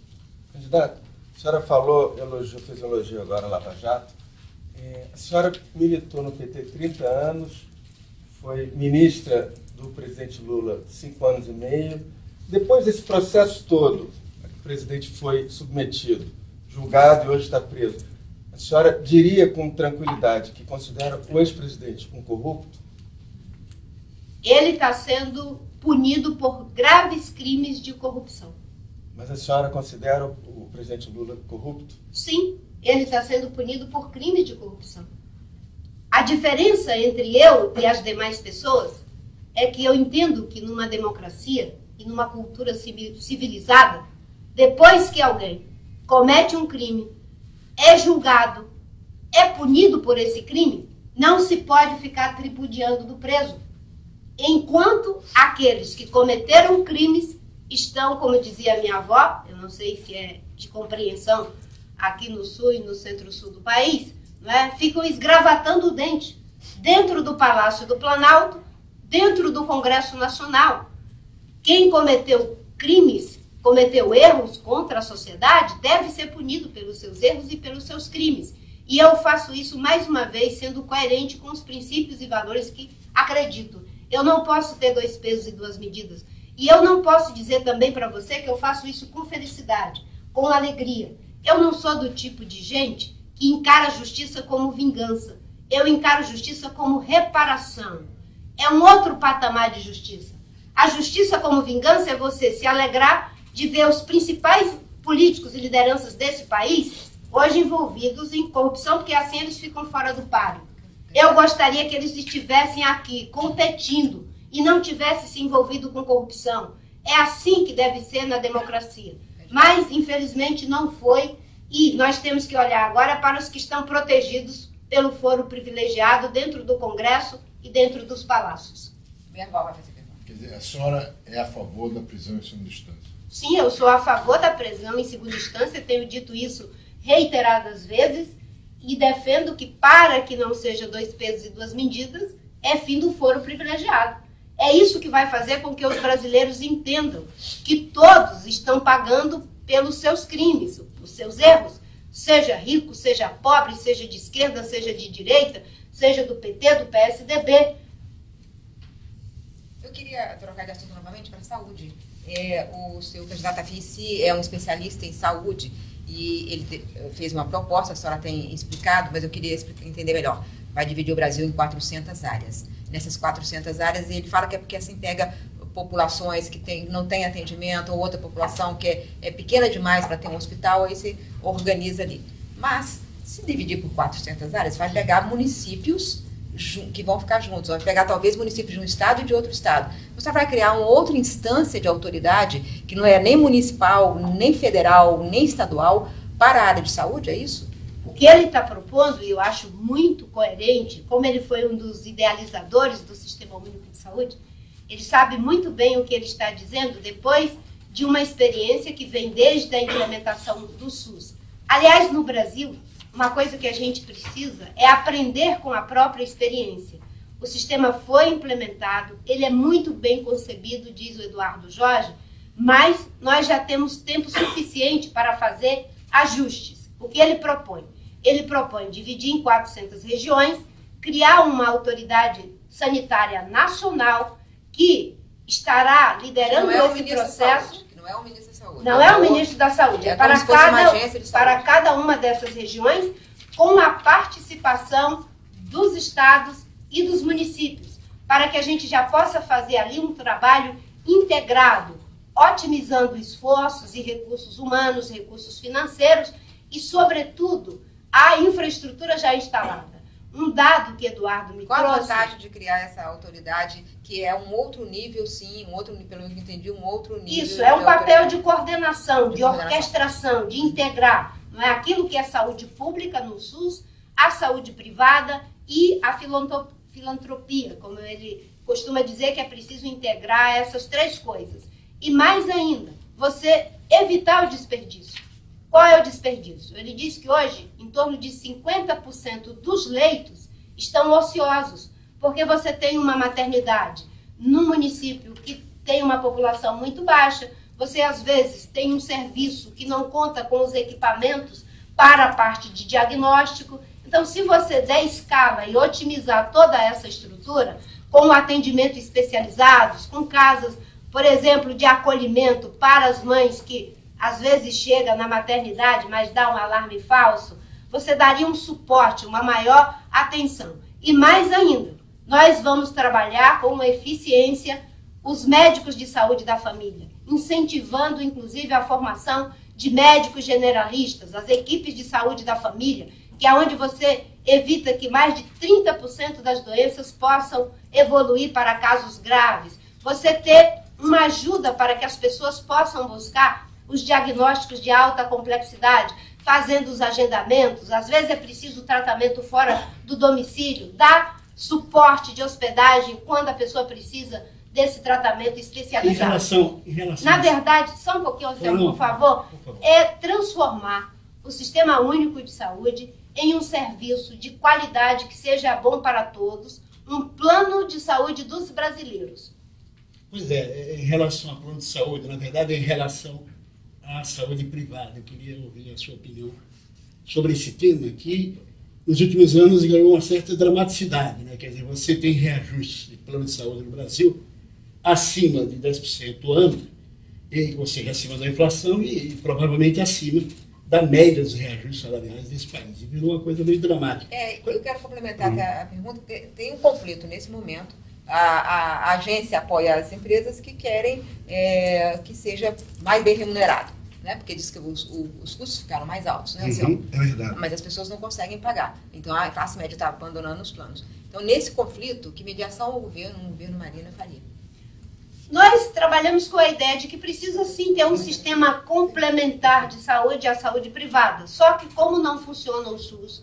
Candidato, a senhora falou, fez elogio agora à Lava Jato. A senhora militou no PT 30 anos, foi ministra do presidente Lula 5 anos e meio. Depois desse processo todo, o presidente foi submetido, julgado e hoje está preso. A senhora diria com tranquilidade que considera o ex-presidente um corrupto? Ele está sendo punido por graves crimes de corrupção. Mas a senhora considera o presidente Lula corrupto? Sim, ele está sendo punido por crimes de corrupção. A diferença entre eu e as demais pessoas é que eu entendo que numa democracia e numa cultura civilizada, depois que alguém comete um crime, é julgado, é punido por esse crime, não se pode ficar tripudiando do preso. Enquanto aqueles que cometeram crimes estão, como dizia a minha avó, eu não sei se é de compreensão aqui no sul e no centro-sul do país, ficam esgravatando o dente dentro do Palácio do Planalto, dentro do Congresso Nacional. Quem cometeu crimes, cometeu erros contra a sociedade, deve ser punido pelos seus erros e pelos seus crimes. E eu faço isso, mais uma vez, sendo coerente com os princípios e valores que acredito. Eu não posso ter 2 pesos e 2 medidas. E eu não posso dizer também para você que eu faço isso com felicidade, com alegria. Eu não sou do tipo de gente que encara a justiça como vingança. Eu encaro a justiça como reparação. É um outro patamar de justiça. A justiça como vingança é você se alegrar de ver os principais políticos e lideranças desse país hoje envolvidos em corrupção, porque assim eles ficam fora do páreo. Eu gostaria que eles estivessem aqui competindo e não tivessem se envolvido com corrupção. É assim que deve ser na democracia. Mas, infelizmente, não foi. E nós temos que olhar agora para os que estão protegidos pelo foro privilegiado dentro do Congresso e dentro dos palácios. Quer dizer, a senhora é a favor da prisão em segunda instância? Sim, eu sou a favor da prisão em segunda instância, tenho dito isso reiteradas vezes e defendo que, para que não seja 2 pesos e 2 medidas, é fim do foro privilegiado. É isso que vai fazer com que os brasileiros entendam que todos estão pagando pelos seus crimes, os seus erros, seja rico, seja pobre, seja de esquerda, seja de direita, seja do PT, do PSDB. Eu queria trocar de assunto novamente para a saúde. O seu candidato a vice é um especialista em saúde e ele fez uma proposta, a senhora tem explicado, mas eu queria entender melhor. Vai dividir o Brasil em 400 áreas. Nessas 400 áreas, ele fala que é porque assim pega populações que não tem atendimento, ou outra população que é pequena demais para ter um hospital, aí você organiza ali. Mas, se dividir por 400 áreas, vai pegar municípios que vão ficar juntos, vai pegar talvez municípios de um estado e de outro estado. Você vai criar uma outra instância de autoridade, que não é nem municipal, nem federal, nem estadual, para a área de saúde, é isso? O que ele está propondo, e eu acho muito coerente, como ele foi um dos idealizadores do Sistema Único de Saúde, ele sabe muito bem o que ele está dizendo depois de uma experiência que vem desde a implementação do SUS. Aliás, no Brasil, uma coisa que a gente precisa é aprender com a própria experiência. O sistema foi implementado, ele é muito bem concebido, diz o Eduardo Jorge, mas nós já temos tempo suficiente para fazer ajustes. O que ele propõe? Ele propõe dividir em 400 regiões, criar uma autoridade sanitária nacional que estará liderando esse processo. Que não é o ministro da Saúde. Não é o ministro da Saúde, é para cada uma dessas regiões, com a participação dos estados e dos municípios, para que a gente já possa fazer ali um trabalho integrado, otimizando esforços e recursos humanos, recursos financeiros e, sobretudo, a infraestrutura já instalada. Um dado que Eduardo me trouxe... Qual a vantagem de criar essa autoridade, que é um outro nível, sim, pelo que eu entendi, um outro nível... Isso, é um papel de coordenação, de orquestração, de integrar, não é? Aquilo que é saúde pública no SUS, a saúde privada e a filantropia, como ele costuma dizer, que é preciso integrar essas três coisas. E mais ainda, você evitar o desperdício. Qual é o desperdício? Ele diz que hoje, em torno de 50% dos leitos estão ociosos, porque você tem uma maternidade no município que tem uma população muito baixa, você às vezes tem um serviço que não conta com os equipamentos para a parte de diagnóstico. Então, se você der escala e otimizar toda essa estrutura, com atendimento especializados, com casas, por exemplo, de acolhimento para as mães que às vezes chega na maternidade, mas dá um alarme falso, você daria um suporte, uma maior atenção. E mais ainda, nós vamos trabalhar com uma eficiência os médicos de saúde da família, incentivando inclusive a formação de médicos generalistas, as equipes de saúde da família, que é onde você evita que mais de 30% das doenças possam evoluir para casos graves. Você ter uma ajuda para que as pessoas possam buscar os diagnósticos de alta complexidade, fazendo os agendamentos, às vezes é preciso tratamento fora do domicílio, dar suporte de hospedagem quando a pessoa precisa desse tratamento especializado. Na verdade, só um pouquinho, Anselmo, por favor, é transformar o Sistema Único de Saúde em um serviço de qualidade que seja bom para todos, um plano de saúde dos brasileiros. Pois é, em relação ao plano de saúde, na verdade, em relação à saúde privada. Eu queria ouvir a sua opinião sobre esse tema, que nos últimos anos ganhou uma certa dramaticidade, né? Quer dizer, você tem reajustes de plano de saúde no Brasil acima de 10% ano, ou seja, acima da inflação e provavelmente acima da média dos reajustes salariais desse país. E virou uma coisa meio dramática. Eu quero complementar a pergunta, porque tem um conflito nesse momento. A agência apoia as empresas que querem que seja mais bem remunerado, né? Porque diz que os custos ficaram mais altos, né? É verdade. Mas as pessoas não conseguem pagar. Então a classe média está abandonando os planos. Então, nesse conflito, que mediação o governo Marina faria? Nós trabalhamos com a ideia de que precisa sim ter um sistema complementar de saúde à saúde privada. Só que como não funciona o SUS,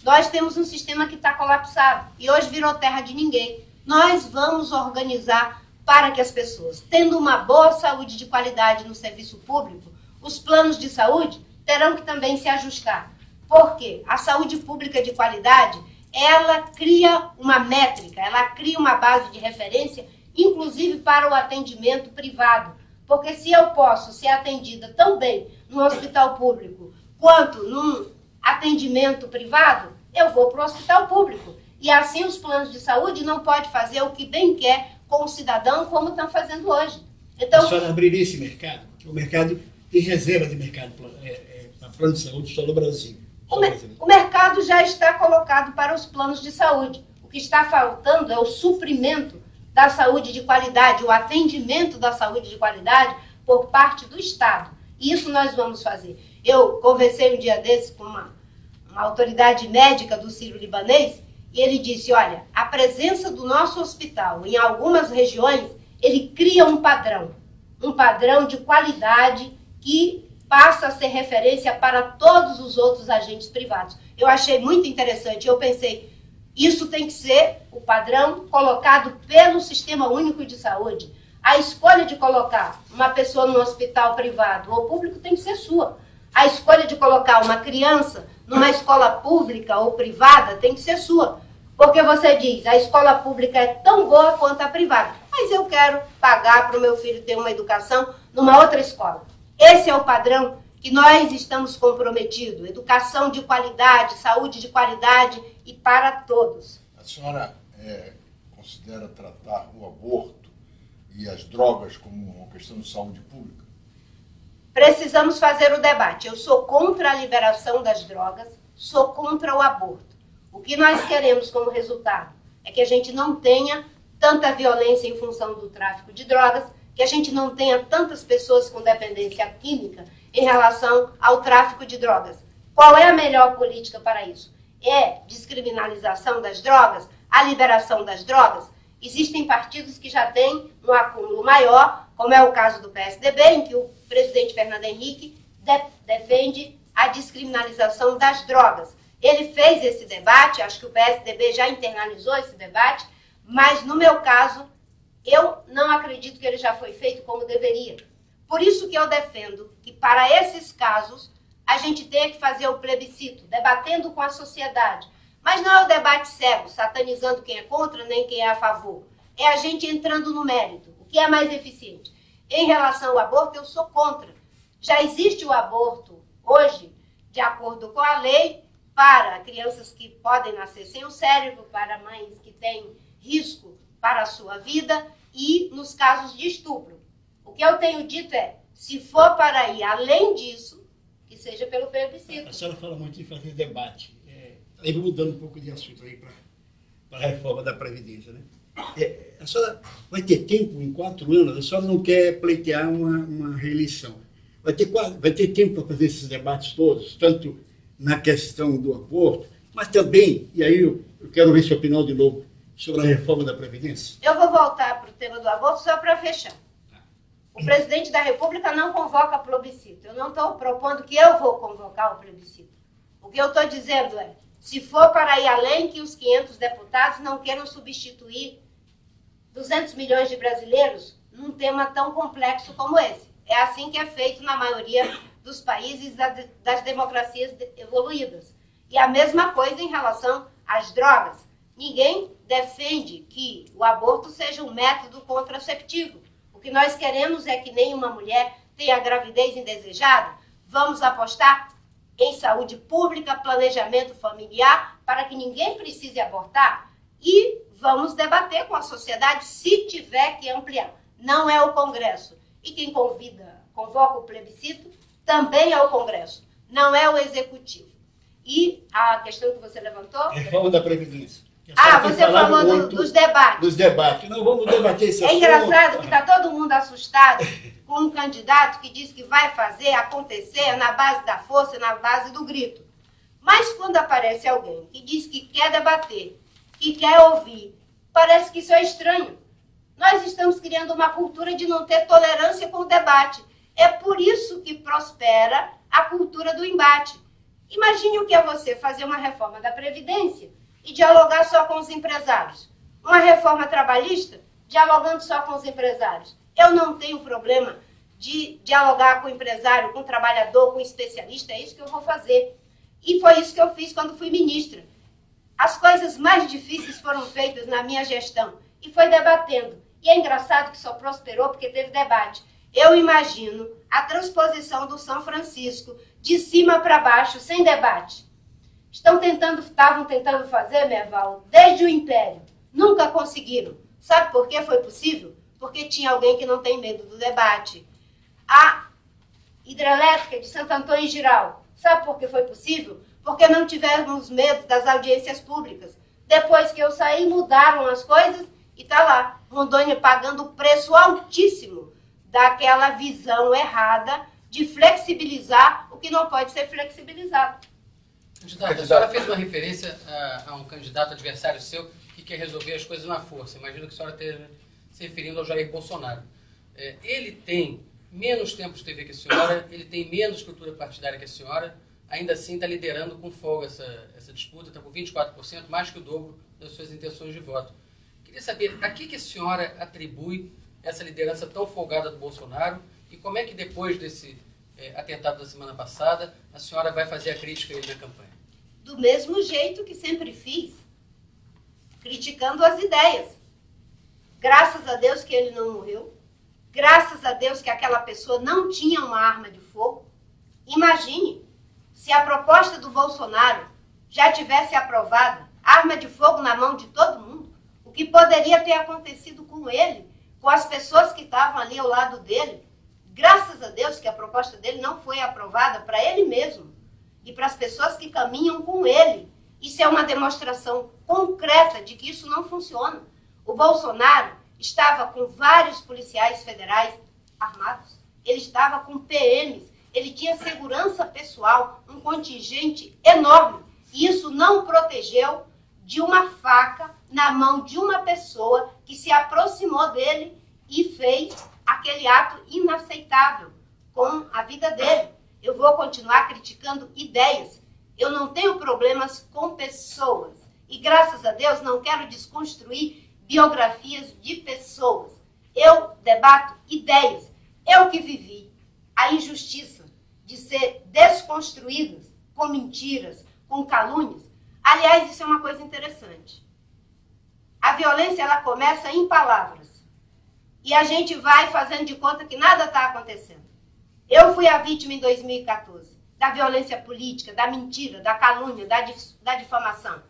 nós temos um sistema que está colapsado e hoje virou terra de ninguém. Nós vamos organizar para que as pessoas, tendo uma boa saúde de qualidade no serviço público, os planos de saúde terão que também se ajustar. Por quê? A saúde pública de qualidade, ela cria uma métrica, ela cria uma base de referência, inclusive para o atendimento privado. Porque se eu posso ser atendida tão bem no hospital público quanto num atendimento privado, eu vou para o hospital público. E assim os planos de saúde não podem fazer o que bem quer com o cidadão, como estão fazendo hoje. Então, a senhora abriria esse mercado? Porque o mercado tem reserva de mercado para plano de saúde só no Brasil. O mercado já está colocado para os planos de saúde. O que está faltando é o suprimento da saúde de qualidade, o atendimento da saúde de qualidade por parte do Estado. E isso nós vamos fazer. Eu conversei um dia desses com uma autoridade médica do Sírio-Libanês e ele disse, olha, a presença do nosso hospital em algumas regiões, ele cria um padrão de qualidade que passa a ser referência para todos os outros agentes privados. Eu achei muito interessante, eu pensei, isso tem que ser o padrão colocado pelo Sistema Único de Saúde. A escolha de colocar uma pessoa num hospital privado ou público tem que ser sua. A escolha de colocar uma criança numa escola pública ou privada tem que ser sua. Porque você diz, a escola pública é tão boa quanto a privada, mas eu quero pagar para o meu filho ter uma educação numa outra escola. Esse é o padrão que nós estamos comprometidos. Educação de qualidade, saúde de qualidade e para todos. A senhora considera tratar o aborto e as drogas como uma questão de saúde pública? Precisamos fazer o debate. Eu sou contra a liberação das drogas, sou contra o aborto. O que nós queremos como resultado é que a gente não tenha tanta violência em função do tráfico de drogas, que a gente não tenha tantas pessoas com dependência química em relação ao tráfico de drogas. Qual é a melhor política para isso? É descriminalização das drogas, a liberação das drogas? Existem partidos que já têm um acúmulo maior, como é o caso do PSDB, em que o presidente Fernando Henrique defende a descriminalização das drogas. Ele fez esse debate, acho que o PSDB já internalizou esse debate, mas no meu caso, eu não acredito que ele já foi feito como deveria. Por isso que eu defendo que para esses casos, a gente tenha que fazer o plebiscito, debatendo com a sociedade. Mas não é o debate cego, satanizando quem é contra, nem quem é a favor. É a gente entrando no mérito, o que é mais eficiente. Em relação ao aborto, eu sou contra. Já existe o aborto hoje, de acordo com a lei, para crianças que podem nascer sem o cérebro, para mães que têm risco para a sua vida e nos casos de estupro. O que eu tenho dito é, se for para ir além disso, que seja pelo plebiscito. A senhora fala muito em fazer debate. Aí vou mudando um pouco de assunto aí para a reforma da Previdência, né? A senhora vai ter tempo, em 4 anos, a senhora não quer pleitear uma reeleição. Vai ter tempo para fazer esses debates todos, tanto na questão do aborto, mas também, e aí eu quero ver sua opinião de novo, sobre a reforma da Previdência. Eu vou voltar para o tema do aborto só para fechar. O presidente da República não convoca plebiscito. Eu não estou propondo que eu vou convocar o plebiscito. O que eu estou dizendo é, se for para ir além que os 500 deputados não queiram substituir 200 milhões de brasileiros num tema tão complexo como esse. É assim que é feito na maioria dos países das democracias evoluídas. E a mesma coisa em relação às drogas. Ninguém defende que o aborto seja um método contraceptivo. O que nós queremos é que nenhuma mulher tenha gravidez indesejada. Vamos apostar em saúde pública, planejamento familiar, para que ninguém precise abortar. E vamos debater com a sociedade se tiver que ampliar. Não é o Congresso. E quem convoca o plebiscito também é o Congresso, não é o Executivo. E a questão que você levantou? Reforma da Previdência. Você falou dos debates. Dos debates. Não vamos debater esse assunto. É engraçado que está todo mundo assustado com um candidato que diz que vai fazer acontecer na base da força, na base do grito. Mas quando aparece alguém que diz que quer debater, que quer ouvir, parece que isso é estranho. Nós estamos criando uma cultura de não ter tolerância com o debate. É por isso que prospera a cultura do embate. Imagine o que é você fazer uma reforma da Previdência e dialogar só com os empresários. Uma reforma trabalhista, dialogando só com os empresários. Eu não tenho problema de dialogar com o empresário, com o trabalhador, com o especialista, é isso que eu vou fazer. E foi isso que eu fiz quando fui ministra. As coisas mais difíceis foram feitas na minha gestão e foi debatendo. E é engraçado que só prosperou porque teve debate. Eu imagino a transposição do São Francisco de cima para baixo, sem debate. Estavam tentando fazer, Merval, desde o Império. Nunca conseguiram. Sabe por que foi possível? Porque tinha alguém que não tem medo do debate. A hidrelétrica de Santo Antônio e Giral. Sabe por que foi possível? Porque não tivemos medo das audiências públicas. Depois que eu saí, mudaram as coisas E está lá, Rondônia pagando o preço altíssimo daquela visão errada de flexibilizar o que não pode ser flexibilizado. Candidata, a senhora fez uma referência a um candidato adversário seu que quer resolver as coisas na força. Imagino que a senhora esteja se referindo ao Jair Bolsonaro. Ele tem menos tempo de TV que a senhora, ele tem menos estrutura partidária que a senhora, ainda assim está liderando com folga essa disputa, está com 24%, mais que o dobro das suas intenções de voto. Queria saber a que a senhora atribui essa liderança tão folgada do Bolsonaro e como é que depois desse atentado da semana passada a senhora vai fazer a crítica a ele na campanha? Do mesmo jeito que sempre fiz, criticando as ideias. Graças a Deus que ele não morreu, graças a Deus que aquela pessoa não tinha uma arma de fogo. Imagine, se a proposta do Bolsonaro já tivesse aprovada, arma de fogo na mão de todo mundo, o que poderia ter acontecido com ele, com as pessoas que estavam ali ao lado dele. Graças a Deus que a proposta dele não foi aprovada para ele mesmo e para as pessoas que caminham com ele. Isso é uma demonstração concreta de que isso não funciona. O Bolsonaro estava com vários policiais federais armados, ele estava com PMs, ele tinha segurança pessoal, um contingente enorme. E isso não protegeu de uma faca na mão de uma pessoa que se aproximou dele e fez aquele ato inaceitável com a vida dele. Eu vou continuar criticando ideias. Eu não tenho problemas com pessoas. E, graças a Deus, não quero desconstruir biografias de pessoas. Eu debato ideias. Eu que vivi a injustiça de ser desconstruídas com mentiras, com calúnias. Aliás, isso é uma coisa interessante. A violência, ela começa em palavras. E a gente vai fazendo de conta que nada está acontecendo. Eu fui a vítima em 2014 da violência política, da mentira, da calúnia, da difamação.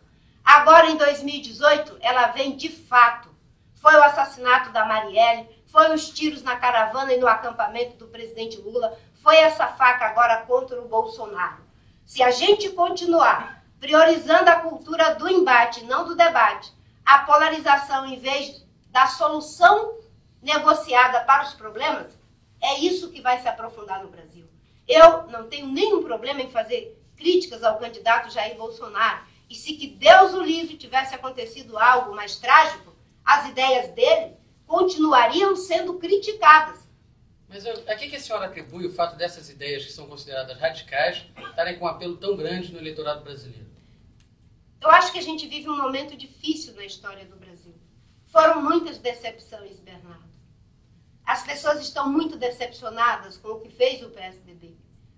Agora, em 2018, ela vem de fato. Foi o assassinato da Marielle, foi os tiros na caravana e no acampamento do presidente Lula, foi essa faca agora contra o Bolsonaro. Se a gente continuar priorizando a cultura do embate, não do debate, a polarização em vez da solução negociada para os problemas, é isso que vai se aprofundar no Brasil. Eu não tenho nenhum problema em fazer críticas ao candidato Jair Bolsonaro. E se que Deus o livre tivesse acontecido algo mais trágico, as ideias dele continuariam sendo criticadas. Mas a que a senhora atribui o fato dessas ideias que são consideradas radicais estarem com um apelo tão grande no eleitorado brasileiro? Eu acho que a gente vive um momento difícil na história do Brasil. Foram muitas decepções, Bernardo. As pessoas estão muito decepcionadas com o que fez o PSDB.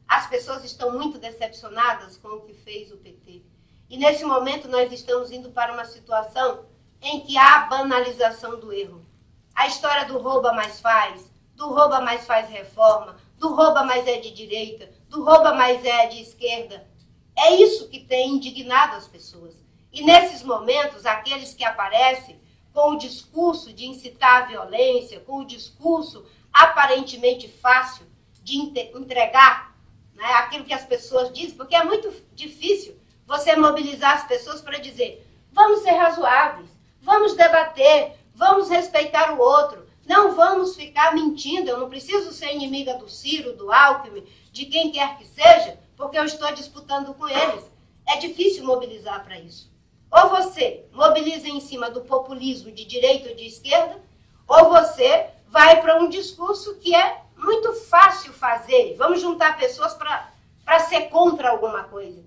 As pessoas estão muito decepcionadas com o que fez o PT. E nesse momento nós estamos indo para uma situação em que há a banalização do erro. A história do rouba mais faz, do rouba mais faz reforma, do rouba mais é de direita, do rouba mais é de esquerda. É isso que tem indignado as pessoas. E nesses momentos, aqueles que aparecem com o discurso de incitar a violência, com o discurso aparentemente fácil de entregar, né, aquilo que as pessoas dizem, porque é muito difícil você mobilizar as pessoas para dizer: vamos ser razoáveis, vamos debater, vamos respeitar o outro, não vamos ficar mentindo. Eu não preciso ser inimiga do Ciro, do Alckmin, de quem quer que seja, porque eu estou disputando com eles. É difícil mobilizar para isso. Ou você mobiliza em cima do populismo de direita ou de esquerda, ou você vai para um discurso que é muito fácil fazer. Vamos juntar pessoas para ser contra alguma coisa.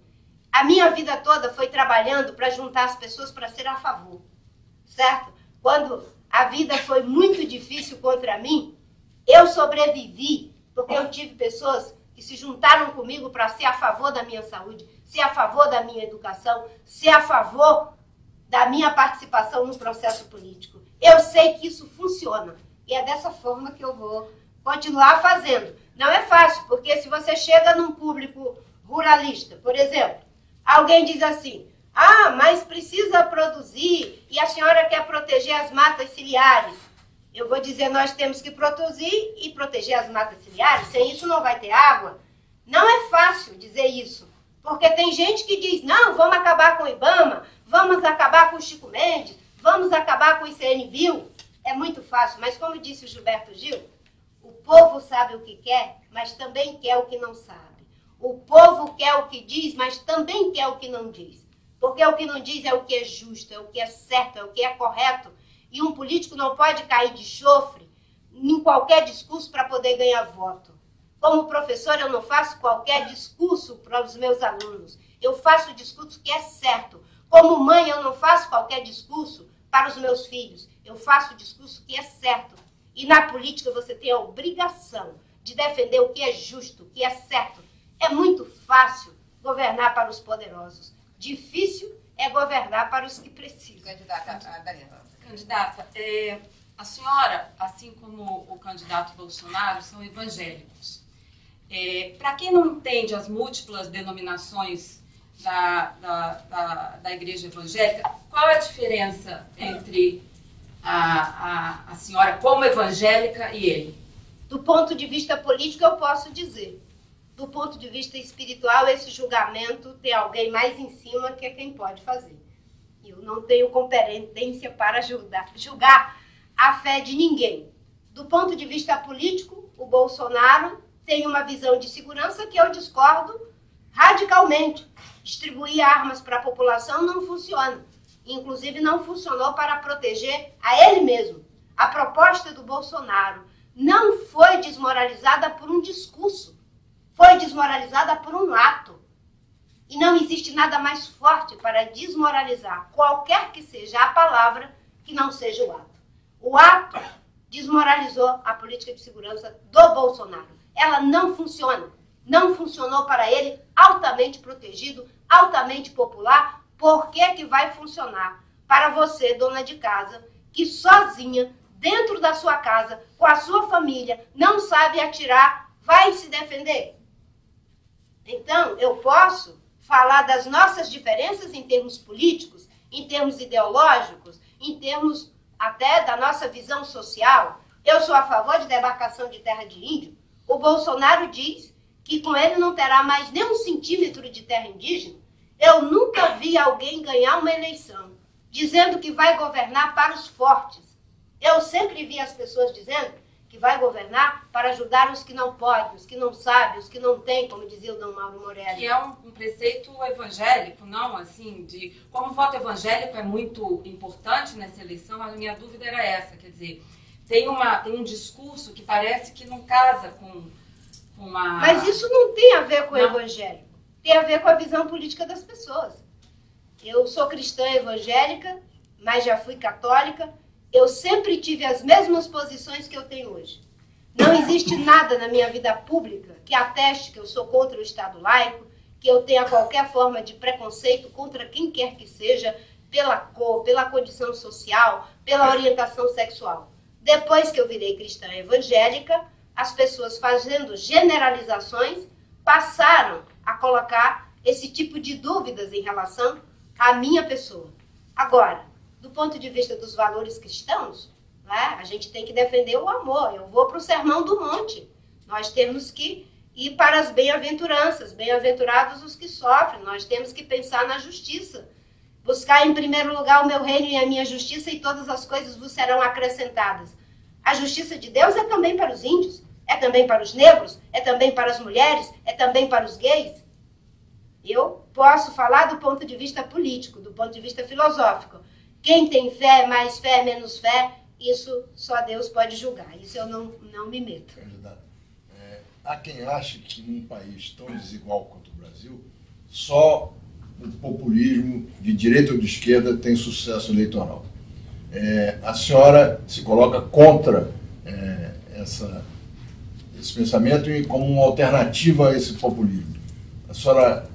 A minha vida toda foi trabalhando para juntar as pessoas para ser a favor, certo? Quando a vida foi muito difícil contra mim, eu sobrevivi, porque eu tive pessoas que se juntaram comigo para ser a favor da minha saúde, ser a favor da minha educação, ser a favor da minha participação no processo político. Eu sei que isso funciona. E é dessa forma que eu vou continuar fazendo. Não é fácil, porque se você chega num público ruralista, por exemplo, alguém diz assim: ah, mas precisa produzir e a senhora quer proteger as matas ciliares. Eu vou dizer: nós temos que produzir e proteger as matas ciliares, sem isso não vai ter água. Não é fácil dizer isso, porque tem gente que diz: não, vamos acabar com o IBAMA, vamos acabar com o Chico Mendes, Vamos acabar com o ICMBio? É muito fácil, mas como disse o Gilberto Gil, o povo sabe o que quer, mas também quer o que não sabe. O povo quer o que diz, mas também quer o que não diz. Porque o que não diz é o que é justo, é o que é certo, é o que é correto. E um político não pode cair de chofre em qualquer discurso para poder ganhar voto. Como professor, eu não faço qualquer discurso para os meus alunos. Eu faço o discurso que é certo. Como mãe, eu não faço qualquer discurso para os meus filhos. Eu faço o discurso que é certo. E na política você tem a obrigação de defender o que é justo, o que é certo. É muito fácil governar para os poderosos. Difícil é governar para os que precisam. Candidata, a senhora, assim como o candidato Bolsonaro, são evangélicos. Para quem não entende as múltiplas denominações da igreja evangélica, qual é a diferença entre a senhora como evangélica e ele? Do ponto de vista político, eu posso dizer. Do ponto de vista espiritual, esse julgamento tem alguém mais em cima que é quem pode fazer. Eu não tenho competência para julgar a fé de ninguém. Do ponto de vista político, o Bolsonaro tem uma visão de segurança que eu discordo radicalmente. Distribuir armas para a população não funciona. Inclusive, não funcionou para proteger a ele mesmo. A proposta do Bolsonaro não foi desmoralizada por um discurso. Foi desmoralizada por um ato. E não existe nada mais forte para desmoralizar qualquer que seja a palavra que não seja o ato. O ato desmoralizou a política de segurança do Bolsonaro. Ela não funciona. Não funcionou para ele, altamente protegido, altamente popular. Por que que vai funcionar para você, dona de casa, que sozinha, dentro da sua casa, com a sua família, não sabe atirar, vai se defender? Então, eu posso falar das nossas diferenças em termos políticos, em termos ideológicos, em termos até da nossa visão social. Eu sou a favor de demarcação de terra de índio. O Bolsonaro diz que com ele não terá mais nem 1 centímetro de terra indígena. Eu nunca vi alguém ganhar uma eleição dizendo que vai governar para os fortes. Eu sempre vi as pessoas dizendo que vai governar para ajudar os que não podem, os que não sabem, os que não têm, como dizia o Dom Mauro Morelli. Que é um preceito evangélico, não? Assim, como o voto evangélico é muito importante nessa eleição, a minha dúvida era essa, quer dizer, tem um discurso que parece que não casa com uma... Mas isso não tem a ver com o evangélico, tem a ver com a visão política das pessoas. Eu sou cristã evangélica, mas já fui católica. Eu sempre tive as mesmas posições que eu tenho hoje. Não existe nada na minha vida pública que ateste que eu sou contra o Estado laico, que eu tenha qualquer forma de preconceito contra quem quer que seja, pela cor, pela condição social, pela orientação sexual. Depois que eu virei cristã evangélica, as pessoas fazendo generalizações passaram a colocar esse tipo de dúvidas em relação à minha pessoa. Agora, do ponto de vista dos valores cristãos, né, a gente tem que defender o amor. Eu vou para o Sermão do Monte. Nós temos que ir para as bem-aventuranças. Bem-aventurados os que sofrem. Nós temos que pensar na justiça. Buscar em primeiro lugar o meu reino e a minha justiça, e todas as coisas vos serão acrescentadas. A justiça de Deus é também para os índios, é também para os negros, é também para as mulheres, é também para os gays. Eu posso falar do ponto de vista político, do ponto de vista filosófico. Quem tem fé, mais fé, menos fé, isso só Deus pode julgar. Isso eu não me meto. Candidato, há quem ache que num país tão desigual quanto o Brasil, só o populismo de direita ou de esquerda tem sucesso eleitoral. A senhora se coloca contra esse pensamento e como uma alternativa a esse populismo. A senhora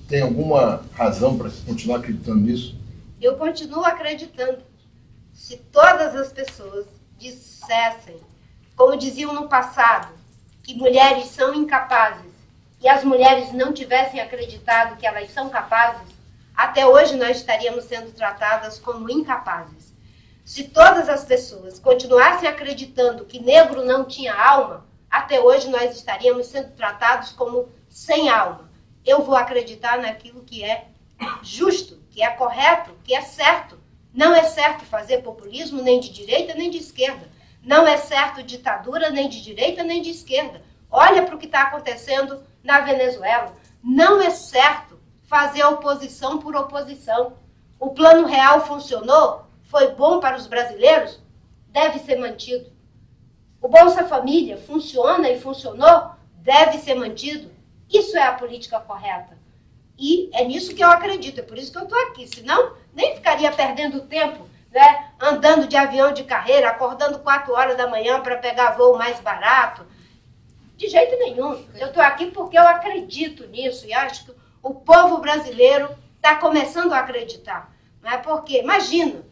tem alguma razão para continuar acreditando nisso? Eu continuo acreditando. Se todas as pessoas dissessem, como diziam no passado, que mulheres são incapazes, e as mulheres não tivessem acreditado que elas são capazes, até hoje nós estaríamos sendo tratadas como incapazes. Se todas as pessoas continuassem acreditando que negro não tinha alma, até hoje nós estaríamos sendo tratados como sem alma. Eu vou acreditar naquilo que é justo, que é correto, que é certo. Não é certo fazer populismo nem de direita nem de esquerda. Não é certo ditadura nem de direita nem de esquerda. Olha para o que está acontecendo na Venezuela. Não é certo fazer oposição por oposição. O Plano Real funcionou? Foi bom para os brasileiros? Deve ser mantido. O Bolsa Família funciona e funcionou? Deve ser mantido. Isso é a política correta. E é nisso que eu acredito, é por isso que eu estou aqui. Senão, nem ficaria perdendo tempo, né, andando de avião de carreira, acordando 4 horas da manhã para pegar voo mais barato. De jeito nenhum. Eu estou aqui porque eu acredito nisso e acho que o povo brasileiro está começando a acreditar. Não é porque, imagina,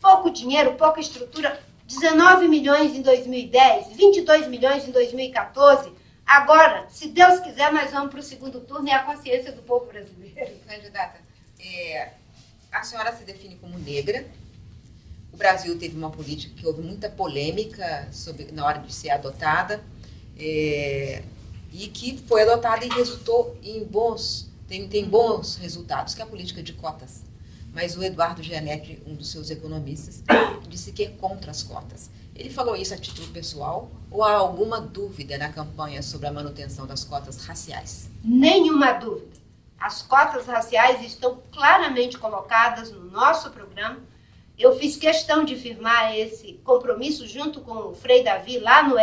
pouco dinheiro, pouca estrutura, 19 milhões em 2010, 22 milhões em 2014. Agora, se Deus quiser, nós vamos para o segundo turno e a consciência do povo brasileiro. Candidata, a senhora se define como negra. O Brasil teve uma política que houve muita polêmica na hora de ser adotada, e que foi adotada e resultou em tem bons resultados, que é a política de cotas. Mas o Eduardo Gianetti, um dos seus economistas, disse que é contra as cotas. Ele falou isso a título pessoal ou há alguma dúvida na campanha sobre a manutenção das cotas raciais? Nenhuma dúvida. As cotas raciais estão claramente colocadas no nosso programa. Eu fiz questão de firmar esse compromisso junto com o Frei Davi lá no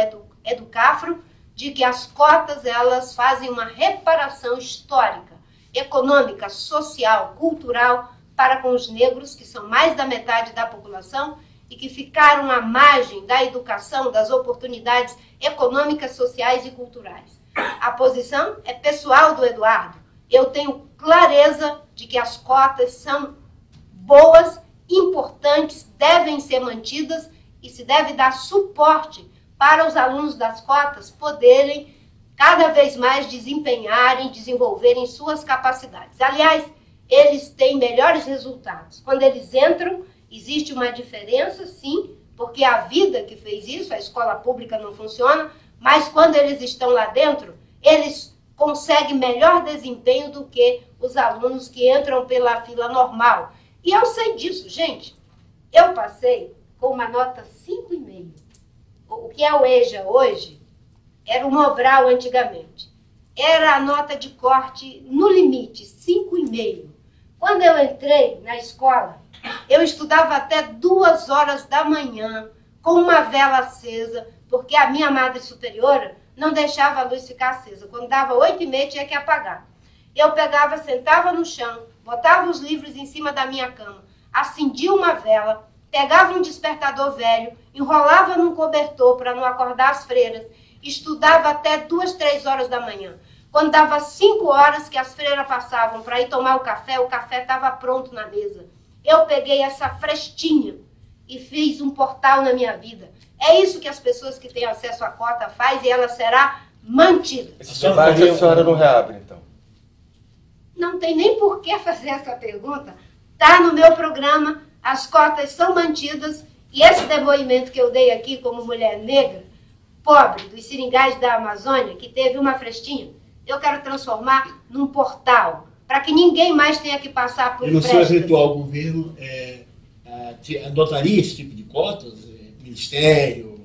Educafro, de que as cotas elas fazem uma reparação histórica, econômica, social, cultural para com os negros, que são mais da metade da população, e que ficaram à margem da educação, das oportunidades econômicas, sociais e culturais. A posição é pessoal do Eduardo. Eu tenho clareza de que as cotas são boas, importantes, devem ser mantidas e se deve dar suporte para os alunos das cotas poderem cada vez mais desempenharem, desenvolverem suas capacidades. Aliás, eles têm melhores resultados. Quando eles entram, existe uma diferença, sim, porque a vida que fez isso, a escola pública não funciona, mas quando eles estão lá dentro, eles conseguem melhor desempenho do que os alunos que entram pela fila normal. E eu sei disso, gente. Eu passei com uma nota 5,5. O que é o EJA hoje era o Mobral antigamente. Era a nota de corte no limite, 5,5. Quando eu entrei na escola, eu estudava até 2 horas da manhã, com uma vela acesa, porque a minha madre superiora não deixava a luz ficar acesa. Quando dava 8h30, tinha que apagar. Eu pegava, sentava no chão, botava os livros em cima da minha cama, acendia uma vela, pegava um despertador velho, enrolava num cobertor para não acordar as freiras, estudava até 2, 3 horas da manhã. Quando dava 5 horas que as freiras passavam para ir tomar o café estava pronto na mesa. Eu peguei essa frestinha e fiz um portal na minha vida. É isso que as pessoas que têm acesso à cota fazem e ela será mantida. Esse debate a senhora não reabre, então? Não tem nem por que fazer essa pergunta. Está no meu programa, as cotas são mantidas e esse depoimento que eu dei aqui como mulher negra, pobre, dos seringais da Amazônia, que teve uma frestinha, eu quero transformar num portal, para que ninguém mais tenha que passar por no seu eventual governo, adotaria esse tipo de cotas? Ministério,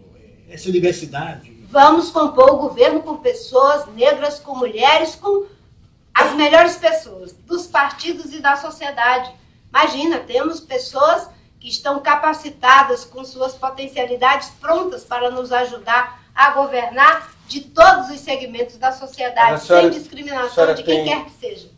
essa diversidade? Vamos compor o governo com pessoas negras, com mulheres, com as melhores pessoas dos partidos e da sociedade. Imagina, temos pessoas que estão capacitadas com suas potencialidades prontas para nos ajudar a governar de todos os segmentos da sociedade, sem discriminação de quem quer que seja.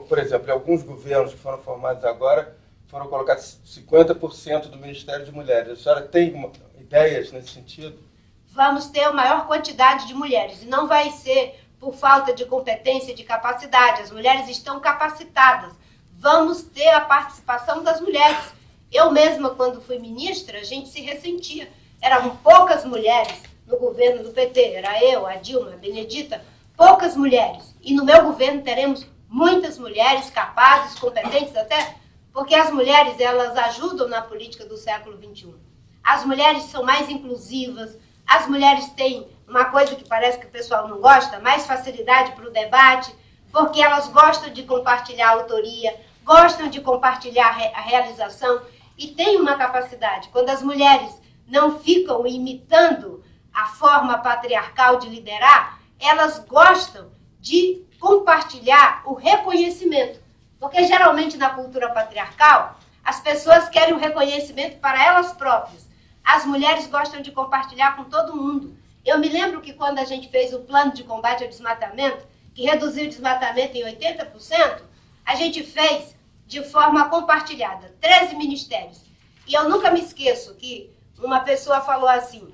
Por exemplo, alguns governos que foram formados agora foram colocados 50% do Ministério de Mulheres. A senhora tem ideias nesse sentido? Vamos ter a maior quantidade de mulheres. E não vai ser por falta de competência e de capacidade. As mulheres estão capacitadas. Vamos ter a participação das mulheres. Eu mesma, quando fui ministra, a gente se ressentia. Eram poucas mulheres no governo do PT. Era eu, a Dilma, a Benedita. Poucas mulheres. E no meu governo teremos muitas mulheres capazes, competentes até, porque as mulheres, elas ajudam na política do século XXI. As mulheres são mais inclusivas, as mulheres têm uma coisa que parece que o pessoal não gosta, mais facilidade para o debate, porque elas gostam de compartilhar a autoria, gostam de compartilhar a realização. e têm uma capacidade. Quando as mulheres não ficam imitando a forma patriarcal de liderar, elas gostam de compartilhar o reconhecimento. Porque geralmente na cultura patriarcal, as pessoas querem o reconhecimento para elas próprias. As mulheres gostam de compartilhar com todo mundo. Eu me lembro que quando a gente fez o plano de combate ao desmatamento, que reduziu o desmatamento em 80%, a gente fez de forma compartilhada, 13 ministérios. E eu nunca me esqueço que uma pessoa falou assim,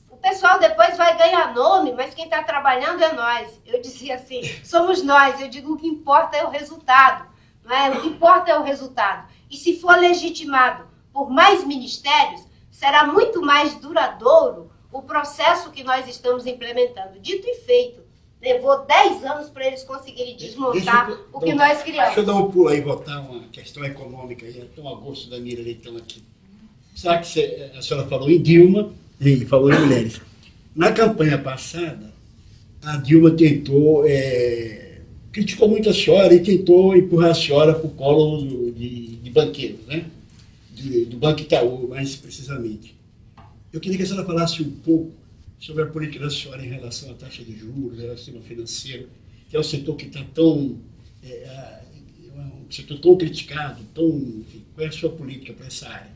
o pessoal depois vai ganhar nome, mas quem está trabalhando é nós. Eu dizia assim, somos nós. Eu digo, o que importa é o resultado. Não é? O que importa é o resultado. E se for legitimado por mais ministérios, será muito mais duradouro o processo que nós estamos implementando. Dito e feito. Levou 10 anos para eles conseguirem desmontar o que nós criamos. Deixa eu dar um pulo aí e botar uma questão econômica aí. É tão a gosto da Mira Leitão aqui. Sabe que a senhora falou em Dilma e falou em mulheres. Na campanha passada, a Dilma tentou, criticou muito a senhora e tentou empurrar a senhora para o colo de banqueiros, né? Do Banco Itaú, mais precisamente. Eu queria que a senhora falasse um pouco sobre a política da senhora em relação à taxa de juros, ao sistema financeiro, que é um setor que está tão, um setor tão criticado, enfim, qual é a sua política para essa área?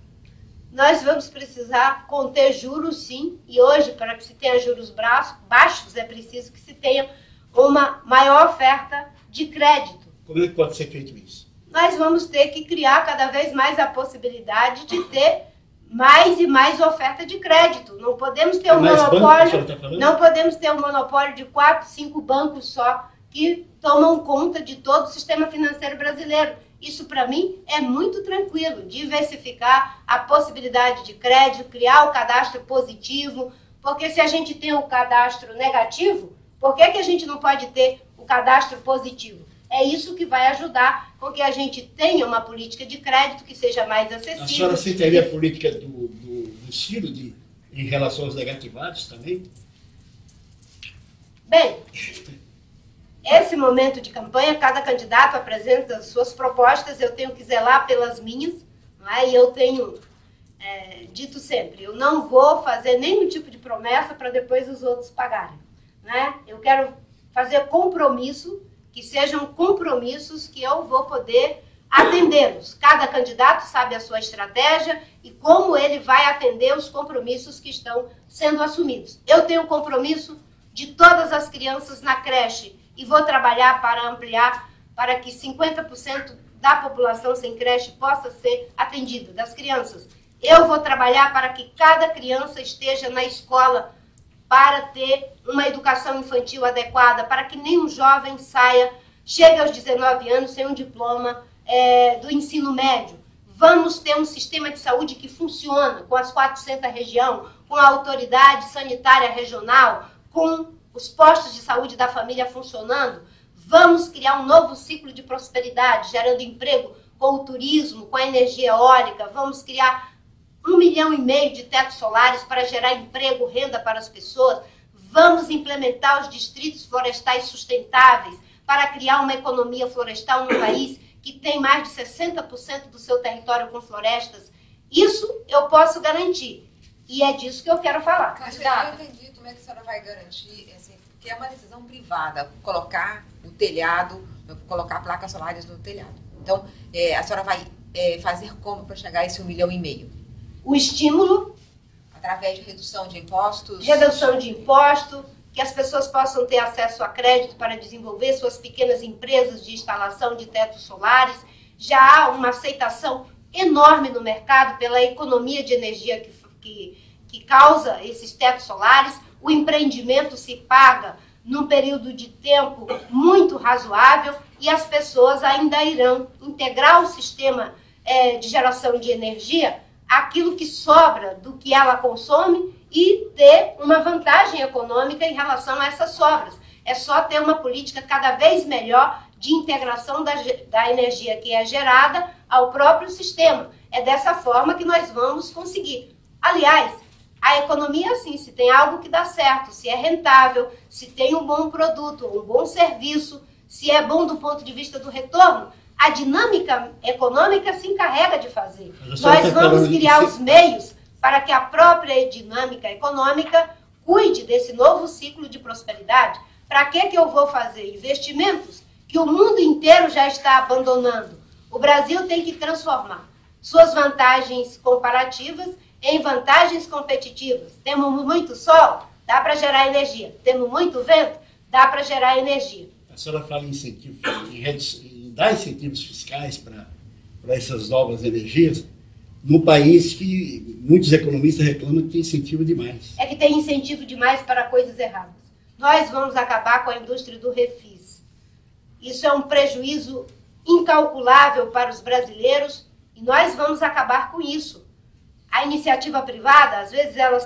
Nós vamos precisar conter juros, sim, e hoje, para que se tenha juros baixos, é preciso que se tenha uma maior oferta de crédito. Como é que pode ser feito isso? Nós vamos ter que criar cada vez mais a possibilidade de ter mais e mais oferta de crédito. Não podemos ter um monopólio, não podemos ter um monopólio de 4, 5 bancos só que tomam conta de todo o sistema financeiro brasileiro. Isso, para mim, é muito tranquilo. Diversificar a possibilidade de crédito, criar o cadastro positivo, porque se a gente tem o cadastro negativo, por que a gente não pode ter o cadastro positivo? É isso que vai ajudar com que a gente tenha uma política de crédito que seja mais acessível. A senhora aceitaria a política do Ciro em relação aos negativados também? Bem, esse momento de campanha, cada candidato apresenta suas propostas, eu tenho que zelar pelas minhas, não é? E eu tenho dito sempre, eu não vou fazer nenhum tipo de promessa para depois os outros pagarem. Né? Eu quero fazer compromisso, que sejam compromissos que eu vou poder atendê-los. Cada candidato sabe a sua estratégia e como ele vai atender os compromissos que estão sendo assumidos. Eu tenho o compromisso de todas as crianças na creche e vou trabalhar para ampliar para que 50% da população sem creche possa ser atendida, das crianças. Eu vou trabalhar para que cada criança esteja na escola para ter uma educação infantil adequada, para que nenhum jovem chegue aos 19 anos sem um diploma do ensino médio. Vamos ter um sistema de saúde que funciona, com as 400 regiões, com a autoridade sanitária regional, com os postos de saúde da família funcionando. Vamos criar um novo ciclo de prosperidade, gerando emprego com o turismo, com a energia eólica. Vamos criar 1,5 milhão de tetos solares para gerar emprego, renda para as pessoas. Vamos implementar os distritos florestais sustentáveis para criar uma economia florestal no país que tem mais de 60% do seu território com florestas. Isso eu posso garantir. E é disso que eu quero falar. Mas eu não entendi como é que a senhora vai garantir, assim, porque é uma decisão privada, colocar o telhado, colocar placas solares no telhado. Então, a senhora vai fazer como para chegar a esse 1,5 milhão? O estímulo. Através de redução de impostos? Redução de imposto, que as pessoas possam ter acesso a crédito para desenvolver suas pequenas empresas de instalação de tetos solares. Já há uma aceitação enorme no mercado pela economia de energia que causa esses tetos solares. O empreendimento se paga num período de tempo muito razoável e as pessoas ainda irão integrar o sistema de geração de energia, aquilo que sobra do que ela consome e ter uma vantagem econômica em relação a essas sobras. É só ter uma política cada vez melhor de integração da energia que é gerada ao próprio sistema. É dessa forma que nós vamos conseguir. Aliás, a economia, assim, se tem algo que dá certo, se é rentável, se tem um bom produto, um bom serviço, se é bom do ponto de vista do retorno, A dinâmica econômica se encarrega de fazer. Nós vamos criar os meios para que a própria dinâmica econômica cuide desse novo ciclo de prosperidade. Para que eu vou fazer investimentos que o mundo inteiro já está abandonando? O Brasil tem que transformar suas vantagens comparativas em vantagens competitivas. Temos muito sol, dá para gerar energia. Temos muito vento, dá para gerar energia. A senhora fala em incentivo, em dar incentivos fiscais para essas novas energias, num país que muitos economistas reclamam que tem incentivo demais. É que tem incentivo demais para coisas erradas. Nós vamos acabar com a indústria do refis. Isso é um prejuízo incalculável para os brasileiros e nós vamos acabar com isso. A iniciativa privada, às vezes, ela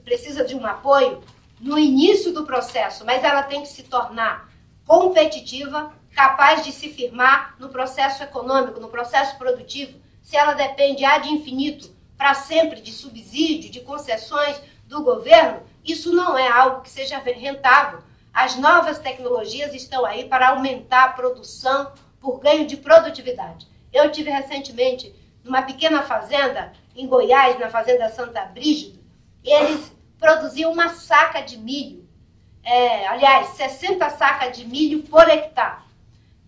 precisa de um apoio no início do processo, mas ela tem que se tornar competitiva, capaz de se firmar no processo econômico, no processo produtivo. Se ela depende ad infinito, para sempre, de subsídio, de concessões do governo, isso não é algo que seja rentável. As novas tecnologias estão aí para aumentar a produção por ganho de produtividade. Eu tive recentemente numa pequena fazenda em Goiás, na fazenda Santa Brígida, eles produziam uma saca de milho, 60 sacas de milho por hectare.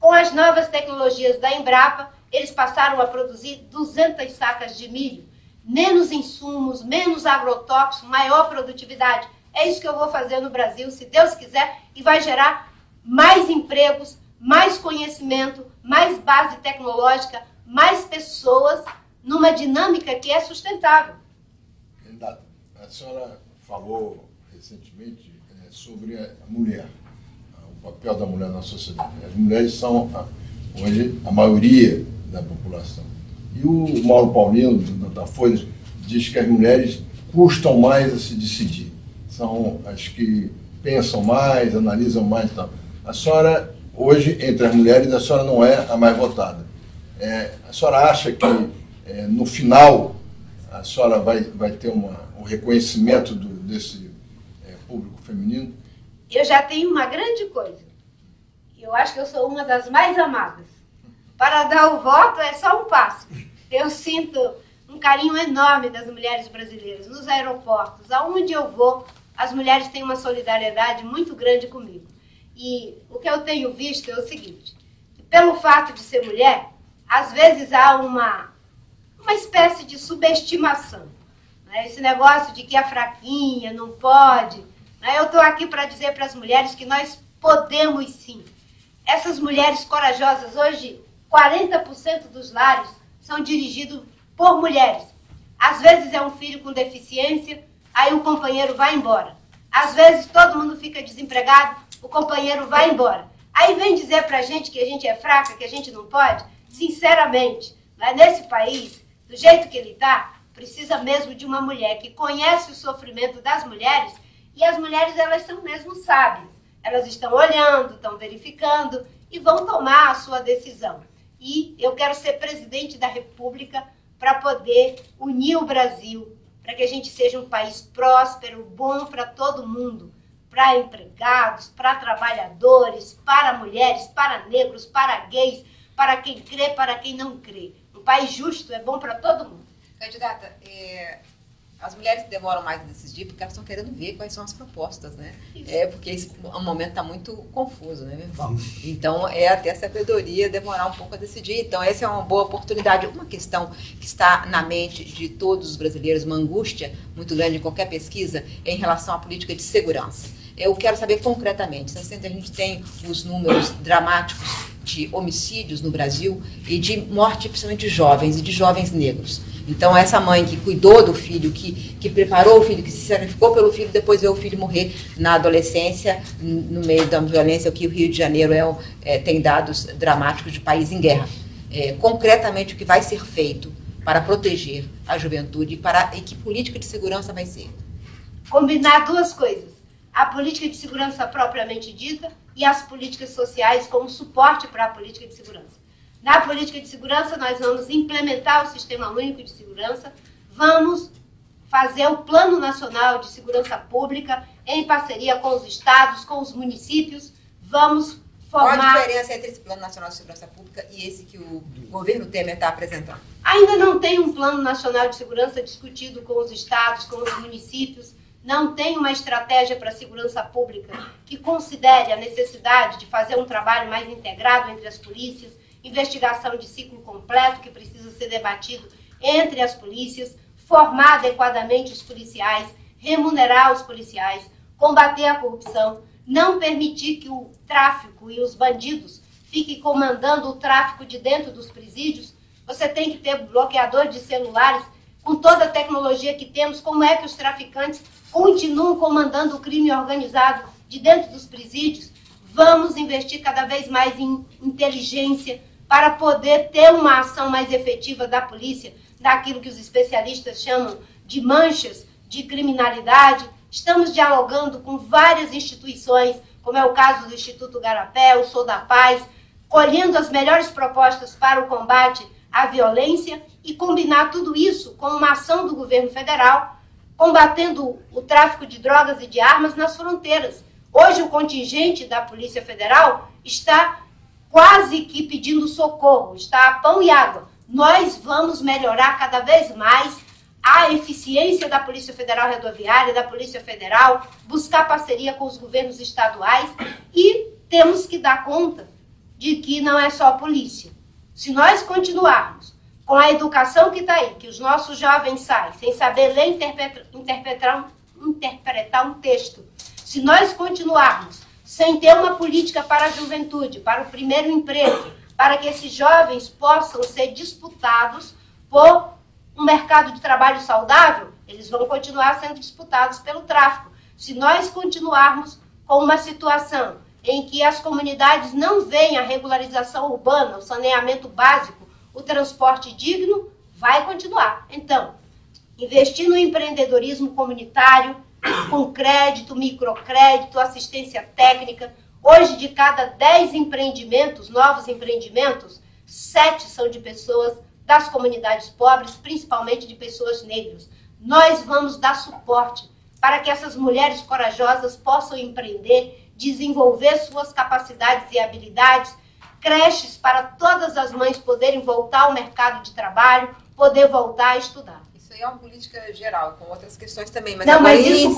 Com as novas tecnologias da Embrapa, eles passaram a produzir 200 sacas de milho. Menos insumos, menos agrotóxicos, maior produtividade. É isso que eu vou fazer no Brasil, se Deus quiser, e vai gerar mais empregos, mais conhecimento, mais base tecnológica, mais pessoas, numa dinâmica que é sustentável. Candidata, a senhora falou recentemente sobre a mulher, o papel da mulher na sociedade. As mulheres são, hoje, a maioria da população. E o Mauro Paulino, da Folha, diz que as mulheres custam mais a se decidir. São as que pensam mais, analisam mais e tal. A senhora, hoje, entre as mulheres, a senhora não é a mais votada. A senhora acha que, no final, a senhora vai ter um reconhecimento desse público feminino? Eu já tenho uma grande coisa. Eu acho que eu sou uma das mais amadas. Para dar o voto é só um passo. Eu sinto um carinho enorme das mulheres brasileiras, nos aeroportos, aonde eu vou, as mulheres têm uma solidariedade muito grande comigo. E o que eu tenho visto é o seguinte, pelo fato de ser mulher, às vezes há uma espécie de subestimação. Né? Esse negócio de que é fraquinha, não pode. Né? Eu estou aqui para dizer para as mulheres que nós podemos sim. Essas mulheres corajosas, hoje, 40% dos lares são dirigidos por mulheres. Às vezes é um filho com deficiência, aí o companheiro vai embora. Às vezes todo mundo fica desempregado, o companheiro vai embora. Aí vem dizer pra gente que a gente é fraca, que a gente não pode. Sinceramente, né, nesse país, do jeito que ele está, precisa mesmo de uma mulher que conhece o sofrimento das mulheres, e as mulheres, elas são mesmo sábias. Elas estão olhando, estão verificando e vão tomar a sua decisão. E eu quero ser presidente da República para poder unir o Brasil, para que a gente seja um país próspero, bom para todo mundo, para empregados, para trabalhadores, para mulheres, para negros, para gays, para quem crê, para quem não crê. Um país justo é bom para todo mundo. Candidata, as mulheres demoram mais a decidir porque elas estão querendo ver quais são as propostas, né? Porque o momento está muito confuso, né? Então, é até a sabedoria demorar um pouco a decidir. Então, essa é uma boa oportunidade. Uma questão que está na mente de todos os brasileiros, uma angústia muito grande em qualquer pesquisa, é em relação à política de segurança. Eu quero saber concretamente, a gente tem os números dramáticos de homicídios no Brasil e de morte, principalmente de jovens e de jovens negros. Então, essa mãe que cuidou do filho, que preparou o filho, que se sacrificou pelo filho, depois vê o filho morrer na adolescência, no meio da violência, que o Rio de Janeiro tem dados dramáticos de país em guerra. Concretamente, o que vai ser feito para proteger a juventude e que política de segurança vai ser? Combinar duas coisas. A política de segurança propriamente dita e as políticas sociais como suporte para a política de segurança. Na política de segurança, nós vamos implementar o Sistema Único de Segurança, vamos fazer o Plano Nacional de Segurança Pública em parceria com os estados, com os municípios, vamos Qual a diferença entre esse Plano Nacional de Segurança Pública e esse que o governo Temer está apresentando? Ainda não tem um Plano Nacional de Segurança discutido com os estados, com os municípios. Não tem uma estratégia para a segurança pública que considere a necessidade de fazer um trabalho mais integrado entre as polícias, investigação de ciclo completo que precisa ser debatido entre as polícias, formar adequadamente os policiais, remunerar os policiais, combater a corrupção, não permitir que o tráfico e os bandidos fiquem comandando o tráfico de dentro dos presídios. Você tem que ter bloqueador de celulares com toda a tecnologia que temos. Como é que os traficantes continuam comandando o crime organizado de dentro dos presídios? Vamos investir cada vez mais em inteligência para poder ter uma ação mais efetiva da polícia, daquilo que os especialistas chamam de manchas de criminalidade. Estamos dialogando com várias instituições, como é o caso do Instituto Garapé, o Sou da Paz, colhendo as melhores propostas para o combate à violência e combinar tudo isso com uma ação do governo federal, combatendo o tráfico de drogas e de armas nas fronteiras. Hoje o contingente da Polícia Federal está quase que pedindo socorro, está a pão e água. Nós vamos melhorar cada vez mais a eficiência da Polícia Federal Rodoviária, da Polícia Federal, buscar parceria com os governos estaduais e temos que dar conta de que não é só a polícia. Se nós continuarmos com a educação que está aí, que os nossos jovens saem sem saber ler e interpretar um texto, se nós continuarmos sem ter uma política para a juventude, para o primeiro emprego, para que esses jovens possam ser disputados por um mercado de trabalho saudável, eles vão continuar sendo disputados pelo tráfico. Se nós continuarmos com uma situação em que as comunidades não veem a regularização urbana, o saneamento básico, o transporte digno, vai continuar. Então, investir no empreendedorismo comunitário, com crédito, microcrédito, assistência técnica. Hoje, de cada 10 empreendimentos, novos empreendimentos, 7 são de pessoas das comunidades pobres, principalmente de pessoas negras. Nós vamos dar suporte para que essas mulheres corajosas possam empreender, desenvolver suas capacidades e habilidades, creches para todas as mães poderem voltar ao mercado de trabalho, poder voltar a estudar. Isso aí é uma política geral, com outras questões também. Mas não, mas isso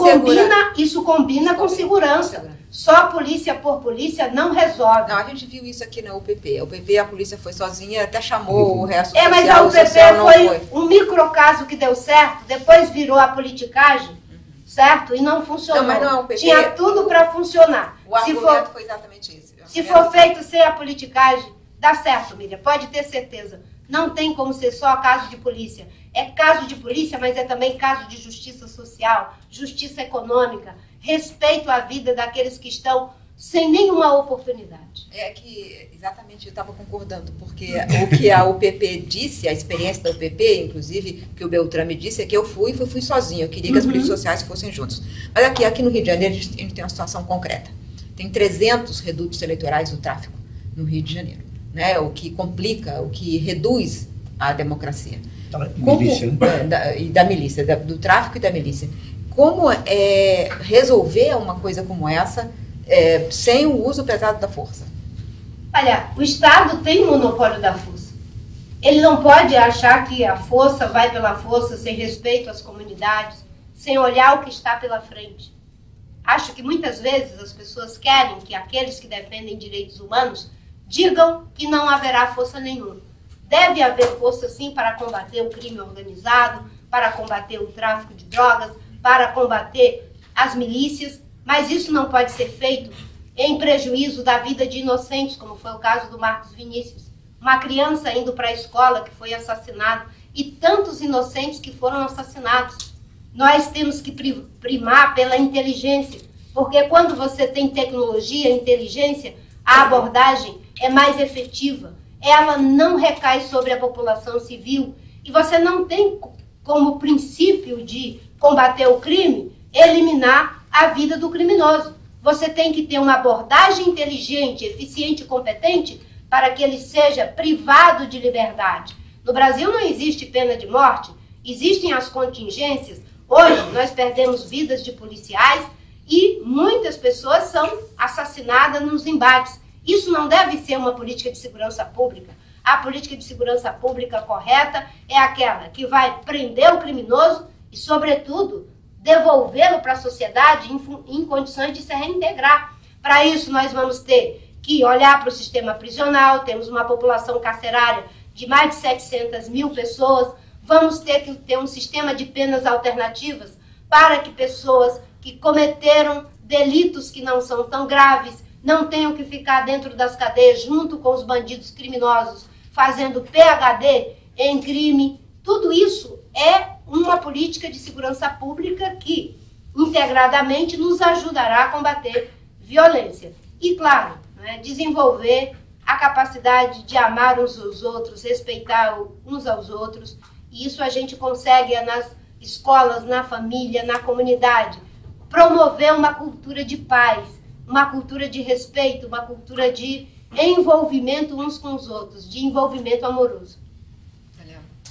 combina com segurança. Só polícia por polícia não resolve. Não, a gente viu isso aqui na UPP. A UPP, a polícia foi sozinha, até chamou o resto social. Mas a UPP foi um microcaso que deu certo, depois virou a politicagem, certo? E não funcionou. Não, mas não, a UPP, tinha tudo para funcionar. O argumento foi exatamente esse. Se for feito sem a politicagem, dá certo, Miriam, pode ter certeza. Não tem como ser só caso de polícia. É caso de polícia, mas é também caso de justiça social, justiça econômica, respeito à vida daqueles que estão sem nenhuma oportunidade. É que, exatamente, eu estava concordando, porque o que a UPP disse, a experiência da UPP, inclusive, que o Beltrame disse, é que eu fui sozinho, eu queria que as polícias sociais fossem juntos. Mas aqui no Rio de Janeiro, a gente tem uma situação concreta. Tem 300 redutos eleitorais do tráfico no Rio de Janeiro, né? O que complica, o que reduz a democracia. Da milícia, do tráfico e da milícia. Como resolver uma coisa como essa sem o uso pesado da força? Olha, o Estado tem o monopólio da força. Ele não pode achar que a força vai pela força sem respeito às comunidades, sem olhar o que está pela frente. Acho que muitas vezes as pessoas querem que aqueles que defendem direitos humanos digam que não haverá força nenhuma. Deve haver força, sim, para combater o crime organizado, para combater o tráfico de drogas, para combater as milícias, mas isso não pode ser feito em prejuízo da vida de inocentes, como foi o caso do Marcos Vinícius. Uma criança indo para a escola que foi assassinada e tantos inocentes que foram assassinados. Nós temos que primar pela inteligência, porque quando você tem tecnologia, inteligência, a abordagem é mais efetiva. Ela não recai sobre a população civil e você não tem como princípio de combater o crime eliminar a vida do criminoso. Você tem que ter uma abordagem inteligente, eficiente e competente para que ele seja privado de liberdade. No Brasil não existe pena de morte, existem as contingências. Hoje nós perdemos vidas de policiais e muitas pessoas são assassinadas nos embates. Isso não deve ser uma política de segurança pública. A política de segurança pública correta é aquela que vai prender o criminoso e, sobretudo, devolvê-lo para a sociedade em condições de se reintegrar. Para isso, nós vamos ter que olhar para o sistema prisional, temos uma população carcerária de mais de 700 mil pessoas, vamos ter que ter um sistema de penas alternativas para que pessoas que cometeram delitos que não são tão graves não tenham que ficar dentro das cadeias junto com os bandidos criminosos, fazendo PhD em crime. Tudo isso é uma política de segurança pública que, integradamente, nos ajudará a combater violência. E, claro, desenvolver a capacidade de amar uns aos outros, respeitar uns aos outros. E isso a gente consegue nas escolas, na família, na comunidade. Promover uma cultura de paz, uma cultura de respeito, uma cultura de envolvimento uns com os outros, de envolvimento amoroso.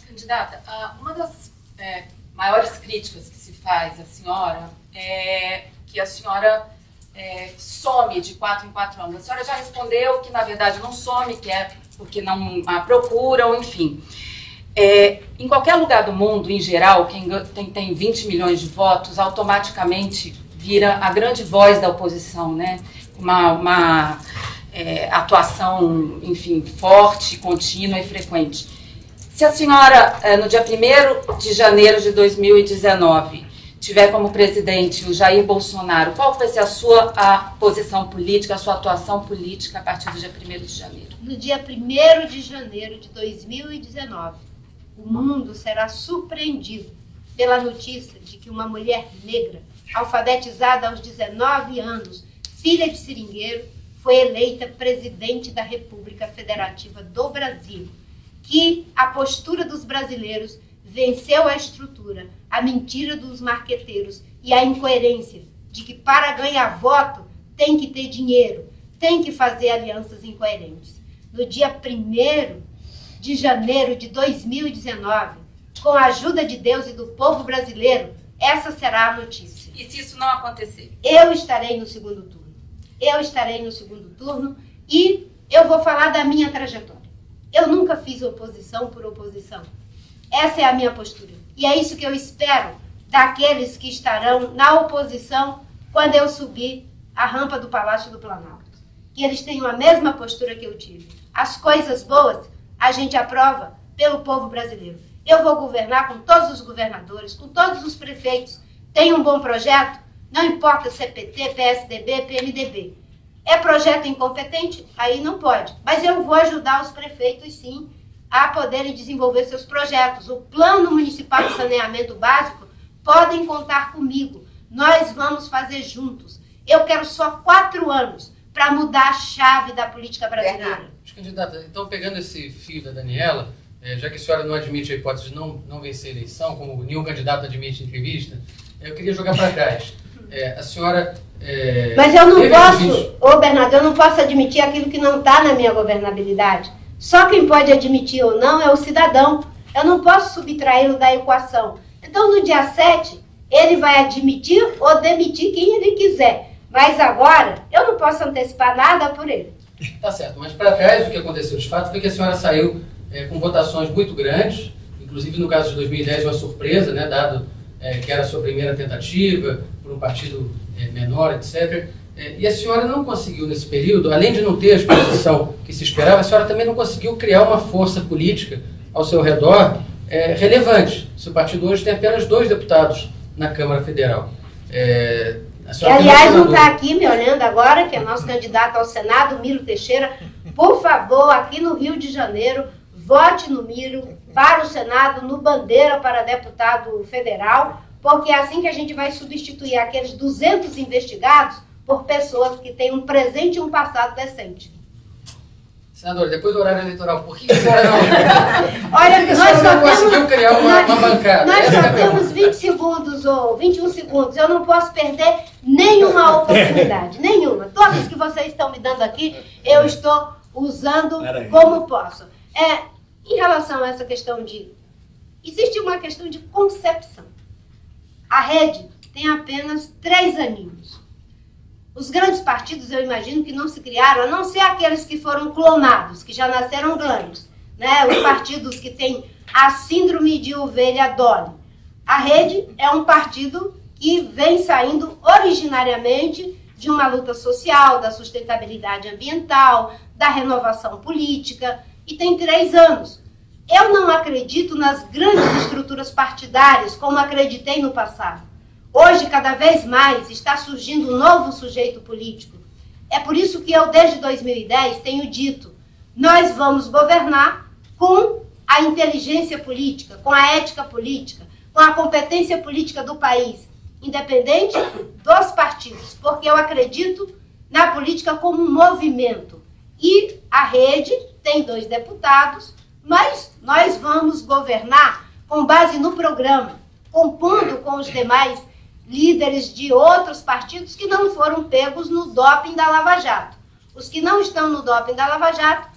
Candidata, uma das maiores críticas que se faz à senhora é que a senhora some de 4 em 4 anos. A senhora já respondeu que, na verdade, não some, que é porque não a procuram, enfim. Em qualquer lugar do mundo, em geral, quem tem 20 milhões de votos, automaticamente vira a grande voz da oposição, né? Uma atuação, enfim, forte, contínua e frequente. Se a senhora, no dia 1º de janeiro de 2019, tiver como presidente o Jair Bolsonaro, qual vai ser a sua posição política, a sua atuação política a partir do dia 1º de janeiro? No dia 1º de janeiro de 2019, o mundo será surpreendido pela notícia de que uma mulher negra, alfabetizada aos 19 anos, filha de seringueiro, foi eleita presidente da República Federativa do Brasil, que a postura dos brasileiros venceu a estrutura, a mentira dos marqueteiros e a incoerência de que para ganhar voto tem que ter dinheiro, tem que fazer alianças incoerentes. No dia 1º de janeiro de 2019, com a ajuda de Deus e do povo brasileiro, essa será a notícia. E se isso não acontecer? Eu estarei no segundo turno. Eu estarei no segundo turno e eu vou falar da minha trajetória. Eu nunca fiz oposição por oposição. Essa é a minha postura. E é isso que eu espero daqueles que estarão na oposição quando eu subir a rampa do Palácio do Planalto. Que eles tenham a mesma postura que eu tive. As coisas boas a gente aprova pelo povo brasileiro. Eu vou governar com todos os governadores, com todos os prefeitos. Tem um bom projeto? Não importa se é PT, PSDB, PMDB. É projeto incompetente? Aí não pode. Mas eu vou ajudar os prefeitos, sim, a poderem desenvolver seus projetos. O Plano Municipal de Saneamento Básico, podem contar comigo. Nós vamos fazer juntos. Eu quero só 4 anos para mudar a chave da política brasileira. Candidata, então, pegando esse fio da Daniela, já que a senhora não admite a hipótese de não vencer a eleição, como nenhum candidato admite em entrevista, eu queria jogar para trás. A senhora... Mas eu não posso, Bernardo, eu não posso admitir aquilo que não está na minha governabilidade. Só quem pode admitir ou não é o cidadão. Eu não posso subtraí-lo da equação. Então, no dia 7, ele vai admitir ou demitir quem ele quiser. Mas agora, eu não posso antecipar nada por ele. Tá certo, mas para trás o que aconteceu de fato foi que a senhora saiu com votações muito grandes, inclusive no caso de 2010 uma surpresa, né, dado que era a sua primeira tentativa, por um partido menor, etc. E a senhora não conseguiu nesse período, além de não ter a exposição que se esperava, a senhora também não conseguiu criar uma força política ao seu redor relevante. Seu partido hoje tem apenas 2 deputados na Câmara Federal. Que, aliás, não está aqui me olhando agora, que é nosso candidato ao Senado, Miro Teixeira. Por favor, aqui no Rio de Janeiro, vote no Miro para o Senado, no Bandeira para deputado federal, porque é assim que a gente vai substituir aqueles 200 investigados por pessoas que têm um presente e um passado decente. Senadora, depois do horário eleitoral, por que a senhora não... Olha, nós só conseguiu criar uma bancada? Nós só temos 20 segundos ou 21 segundos. Eu não posso perder nenhuma oportunidade, nenhuma. Todas que vocês estão me dando aqui, eu estou usando como posso. Em relação a essa questão de... Existe uma questão de concepção. A rede tem apenas 3 aninhos. Os grandes partidos, eu imagino que não se criaram, a não ser aqueles que foram clonados, que já nasceram grandes, né? Os partidos que têm a síndrome de ovelha Dolly. A Rede é um partido que vem saindo originariamente de uma luta social, da sustentabilidade ambiental, da renovação política, e tem 3 anos. Eu não acredito nas grandes estruturas partidárias, como acreditei no passado. Hoje, cada vez mais, está surgindo um novo sujeito político. É por isso que eu, desde 2010, tenho dito, nós vamos governar com a inteligência política, com a ética política, com a competência política do país, independente dos partidos, porque eu acredito na política como um movimento. E a Rede tem 2 deputados, mas nós vamos governar com base no programa, compondo com os demais líderes de outros partidos que não foram pegos no doping da Lava Jato. Os que não estão no doping da Lava Jato,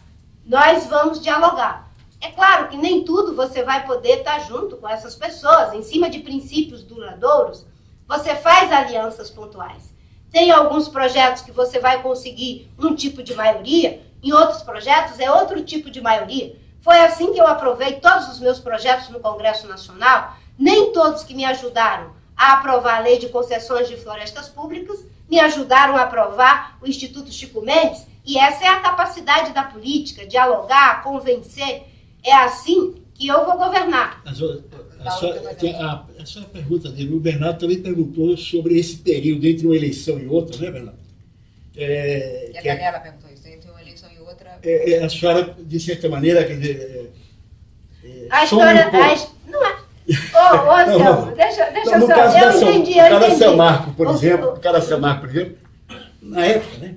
nós vamos dialogar. É claro que nem tudo você vai poder estar junto com essas pessoas, em cima de princípios duradouros, você faz alianças pontuais. Tem alguns projetos que você vai conseguir um tipo de maioria, em outros projetos é outro tipo de maioria. Foi assim que eu aprovei todos os meus projetos no Congresso Nacional. Nem todos que me ajudaram a aprovar a Lei de Concessões de Florestas Públicas me ajudaram a aprovar o Instituto Chico Mendes, e essa é a capacidade da política, dialogar, convencer. É assim que eu vou governar. A sua pergunta dele, o Bernardo também perguntou sobre esse período entre uma eleição e outra, né, Bernardo? E a Daniela perguntou isso, entre uma eleição e outra. A senhora, de certa maneira, quer dizer... A história... Não é. Selma, deixa no só. Caso Eu entendi. O cara Samarco, por exemplo, na época,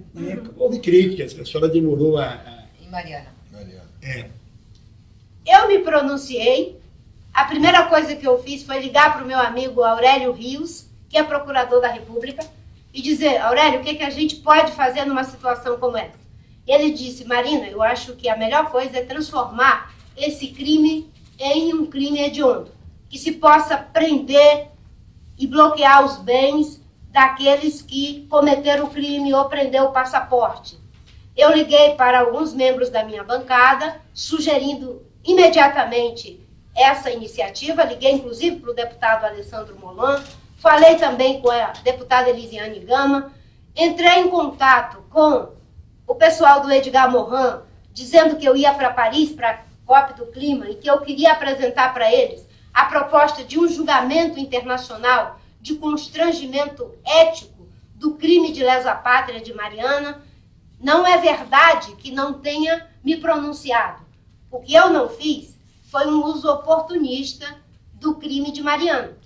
houve críticas, a senhora demorou Em Mariana. Eu me pronunciei. A primeira coisa que eu fiz foi ligar para o meu amigo Aurélio Rios, que é procurador da República, e dizer, Aurélio, o que a gente pode fazer numa situação como essa? E ele disse, Marina, eu acho que a melhor coisa é transformar esse crime em um crime hediondo, que se possa prender e bloquear os bens daqueles que cometeram o crime ou prender o passaporte. Eu liguei para alguns membros da minha bancada, sugerindo imediatamente essa iniciativa, liguei inclusive para o deputado Alessandro Molon, falei também com a deputada Elisiane Gama, entrei em contato com o pessoal do Edgar Morin, dizendo que eu ia para Paris, para a COP do Clima, e que eu queria apresentar para eles a proposta de um julgamento internacional de constrangimento ético do crime de lesa pátria de Mariana. Não é verdade que não tenha me pronunciado. O que eu não fiz foi um uso oportunista do crime de Mariana.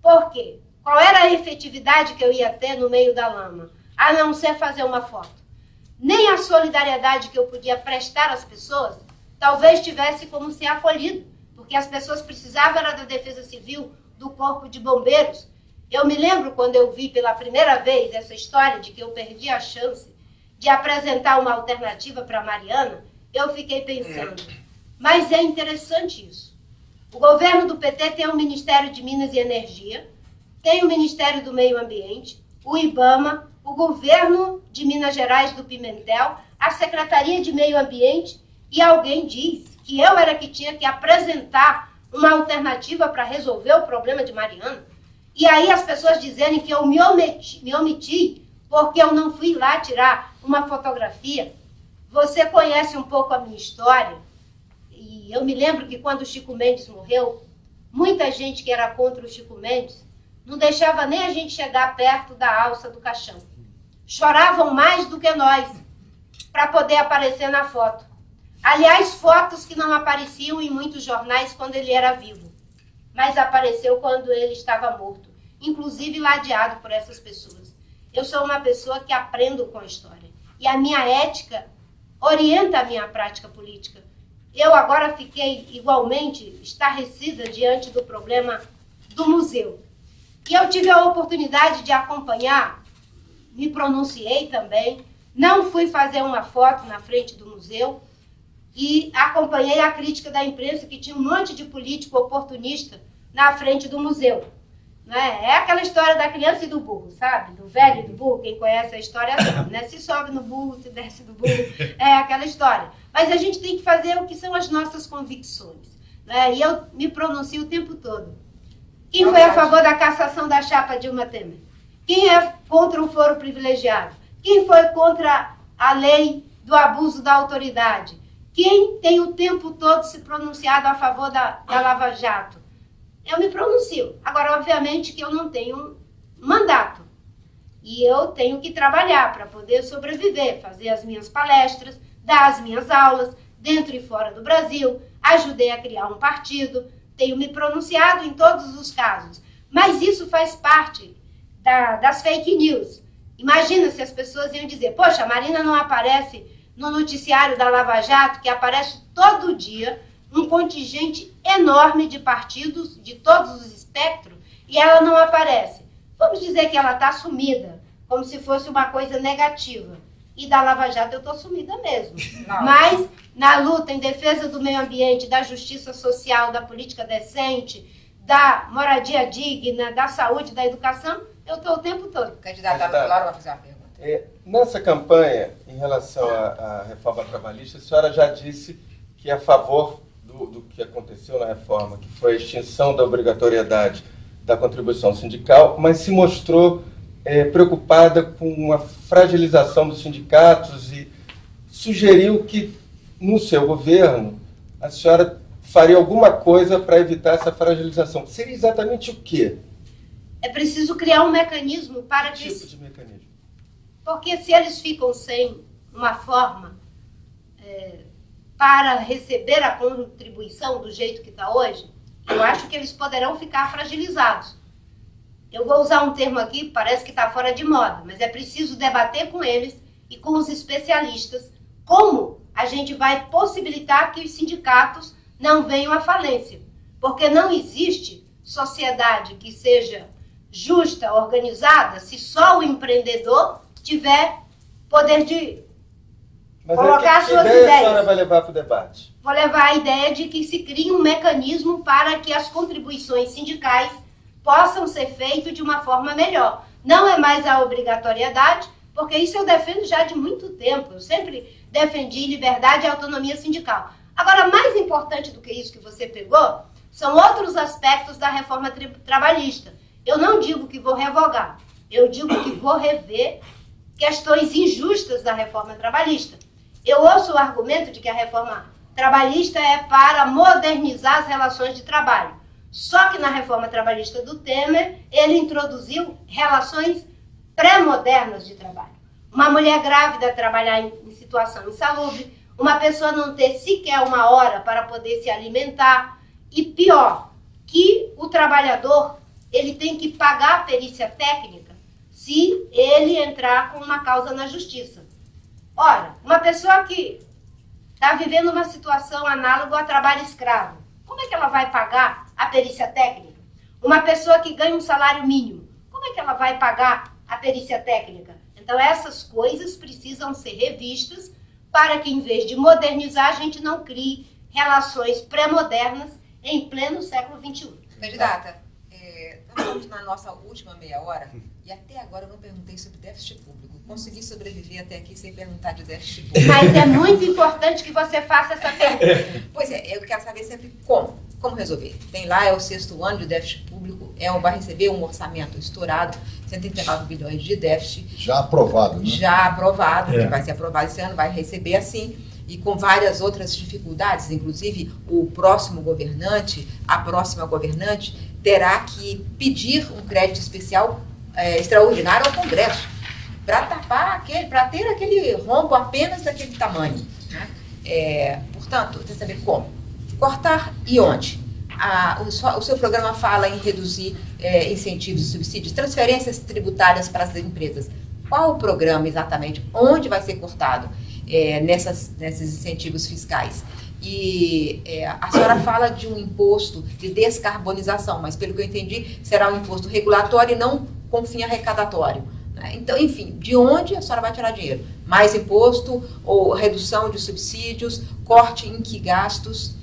Por quê? Qual era a efetividade que eu ia ter no meio da lama? A não ser fazer uma foto. Nem a solidariedade que eu podia prestar às pessoas talvez tivesse como ser acolhido, porque as pessoas precisavam era da defesa civil, do corpo de bombeiros. Eu me lembro quando eu vi pela primeira vez essa história de que eu perdi a chance de apresentar uma alternativa para Mariana, eu fiquei pensando, mas é interessante isso. O governo do PT tem o Ministério de Minas e Energia, tem o Ministério do Meio Ambiente, o IBAMA, o governo de Minas Gerais do Pimentel, a Secretaria de Meio Ambiente, e alguém diz que eu era que tinha que apresentar uma alternativa para resolver o problema de Mariana. E aí as pessoas dizerem que eu me omiti porque eu não fui lá tirar uma fotografia. Você conhece um pouco a minha história, e eu me lembro que quando o Chico Mendes morreu, muita gente que era contra o Chico Mendes não deixava nem a gente chegar perto da alça do caixão. Choravam mais do que nós para poder aparecer na foto. Aliás, fotos que não apareciam em muitos jornais quando ele era vivo, mas apareceu quando ele estava morto, inclusive ladeado por essas pessoas. Eu sou uma pessoa que aprendo com a história, e a minha ética orienta a minha prática política. Eu agora fiquei igualmente estarrecida diante do problema do museu. E eu tive a oportunidade de acompanhar, me pronunciei também, não fui fazer uma foto na frente do museu, e acompanhei a crítica da imprensa que tinha um monte de político oportunista na frente do museu. Né? É aquela história da criança e do burro, sabe? Do velho e do burro, quem conhece a história sabe, né? Se sobe no burro, se desce do burro, é aquela história. Mas a gente tem que fazer o que são as nossas convicções, né? E eu me pronuncio o tempo todo. Quem foi a favor da cassação da chapa Dilma Temer? Quem é contra o foro privilegiado? Quem foi contra a lei do abuso da autoridade? Quem tem o tempo todo se pronunciado a favor da Lava Jato? Eu me pronuncio. Agora, obviamente, que eu não tenho mandato. E eu tenho que trabalhar para poder sobreviver, fazer as minhas palestras, dar as minhas aulas, dentro e fora do Brasil. Ajudei a criar um partido, tenho me pronunciado em todos os casos. Mas isso faz parte das fake news. Imagina se as pessoas iam dizer, poxa, a Marina não aparece no noticiário da Lava Jato, que aparece todo dia, um contingente enorme de partidos, de todos os espectros, e ela não aparece. Vamos dizer que ela está sumida, como se fosse uma coisa negativa. E da Lava Jato eu estou sumida mesmo. Não. Mas na luta em defesa do meio ambiente, da justiça social, da política decente, da moradia digna, da saúde, da educação, eu estou o tempo todo. Candidata Laura vai fazer uma pergunta. Nessa campanha, em relação à reforma trabalhista, a senhora já disse que é a favor do que aconteceu na reforma, que foi a extinção da obrigatoriedade da contribuição sindical, mas se mostrou preocupada com a fragilização dos sindicatos e sugeriu que, no seu governo, a senhora faria alguma coisa para evitar essa fragilização. Seria exatamente o quê? É preciso criar um mecanismo para que... Que tipo de mecanismo? Porque se eles ficam sem uma forma para receber a contribuição do jeito que está hoje, eu acho que eles poderão ficar fragilizados. Eu vou usar um termo aqui, parece que está fora de moda, mas é preciso debater com eles e com os especialistas como a gente vai possibilitar que os sindicatos não venham à falência. Porque não existe sociedade que seja justa, organizada, se só o empreendedor tiver poder de colocar suas ideias. Que ideia a senhora vai levar para o debate? Vou levar a ideia de que se crie um mecanismo para que as contribuições sindicais possam ser feitas de uma forma melhor. Não é mais a obrigatoriedade, porque isso eu defendo já de muito tempo. Eu sempre defendi liberdade e autonomia sindical. Agora, mais importante do que isso que você pegou, são outros aspectos da reforma trabalhista. Eu não digo que vou revogar, eu digo que vou rever questões injustas da reforma trabalhista. Eu ouço o argumento de que a reforma trabalhista é para modernizar as relações de trabalho. Só que na reforma trabalhista do Temer, ele introduziu relações pré-modernas de trabalho. Uma mulher grávida trabalhar em situação insalubre, uma pessoa não ter sequer uma hora para poder se alimentar, e pior, que o trabalhador ele tem que pagar a perícia técnica se ele entrar com uma causa na justiça. Ora, uma pessoa que está vivendo uma situação análoga a trabalho escravo, como é que ela vai pagar a perícia técnica? Uma pessoa que ganha um salário mínimo, como é que ela vai pagar a perícia técnica? Então, essas coisas precisam ser revistas para que, em vez de modernizar, a gente não crie relações pré-modernas em pleno século XXI. Candidata, nós estamos na nossa última meia hora e até agora eu não perguntei sobre déficit público. Consegui sobreviver até aqui sem perguntar de déficit público. Mas é muito importante que você faça essa pergunta. Pois é, eu quero saber sempre como resolver. Tem lá, é o 6º ano de déficit público, vai receber um orçamento estourado, 139 bilhões de déficit. Já aprovado, né? Já aprovado, que vai ser aprovado esse ano, vai receber assim, e com várias outras dificuldades, inclusive o próximo governante, a próxima governante, terá que pedir um crédito especial extraordinário ao Congresso para tapar para ter aquele rombo apenas daquele tamanho. Né? Portanto, quer saber como? Cortar e onde? O seu programa fala em reduzir incentivos e subsídios, transferências tributárias para as empresas. Qual o programa exatamente? Onde vai ser cortado nesses incentivos fiscais? E a senhora fala de um imposto de descarbonização, mas pelo que eu entendi, será um imposto regulatório e não com fim arrecadatório. Né? Então, enfim, de onde a senhora vai tirar dinheiro? Mais imposto ou redução de subsídios, corte em que gastos?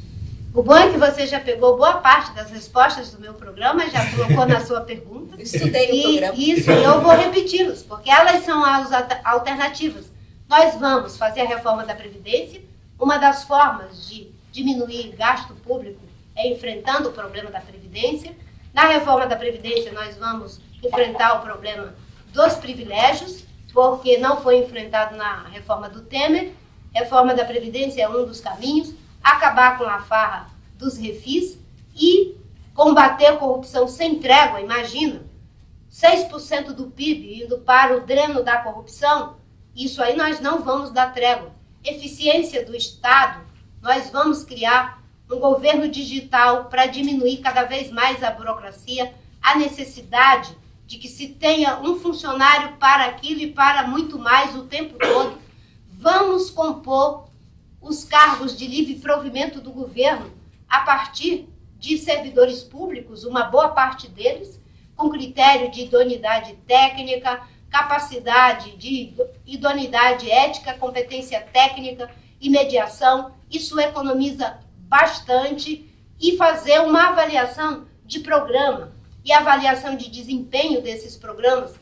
O bom é que você já pegou boa parte das respostas do meu programa, já colocou na sua pergunta. Eu estudei o programa. Isso, e eu vou repeti-los, porque elas são as alternativas. Nós vamos fazer a reforma da Previdência. Uma das formas de diminuir gasto público é enfrentando o problema da Previdência. Na reforma da Previdência, nós vamos enfrentar o problema dos privilégios, porque não foi enfrentado na reforma do Temer. Reforma da Previdência é um dos caminhos. Acabar com a farra dos refis e combater a corrupção sem trégua. Imagina, 6% do PIB indo para o dreno da corrupção, isso aí nós não vamos dar trégua. Eficiência do Estado, nós vamos criar um governo digital para diminuir cada vez mais a burocracia, a necessidade de que se tenha um funcionário para aquilo e para muito mais o tempo todo. Vamos compor os cargos de livre provimento do governo a partir de servidores públicos, uma boa parte deles, com critério de idoneidade técnica, capacidade de idoneidade ética, competência técnica e mediação. Isso economiza bastante, e fazer uma avaliação de programa e avaliação de desempenho desses programas.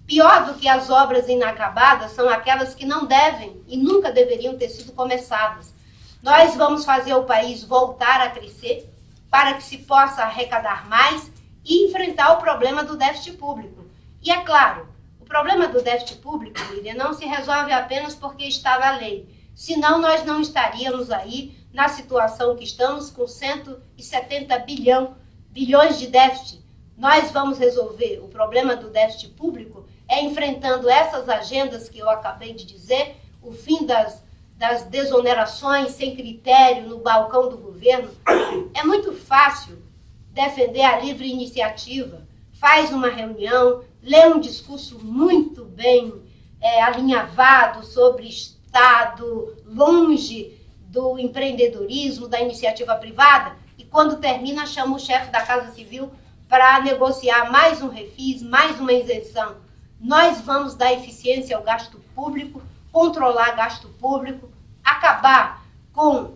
Pior do que as obras inacabadas são aquelas que não devem e nunca deveriam ter sido começadas. Nós vamos fazer o país voltar a crescer para que se possa arrecadar mais e enfrentar o problema do déficit público. E é claro, o problema do déficit público, Miriam, não se resolve apenas porque está na lei. Senão nós não estaríamos aí na situação que estamos, com 170 bilhões de déficit. Nós vamos resolver o problema do déficit público enfrentando essas agendas que eu acabei de dizer, o fim das desonerações sem critério no balcão do governo. É muito fácil defender a livre iniciativa, faz uma reunião, lê um discurso muito bem alinhavado sobre Estado, longe do empreendedorismo, da iniciativa privada, e quando termina chama o chefe da Casa Civil para negociar mais um refis, mais uma isenção. Nós vamos dar eficiência ao gasto público, controlar gasto público, acabar com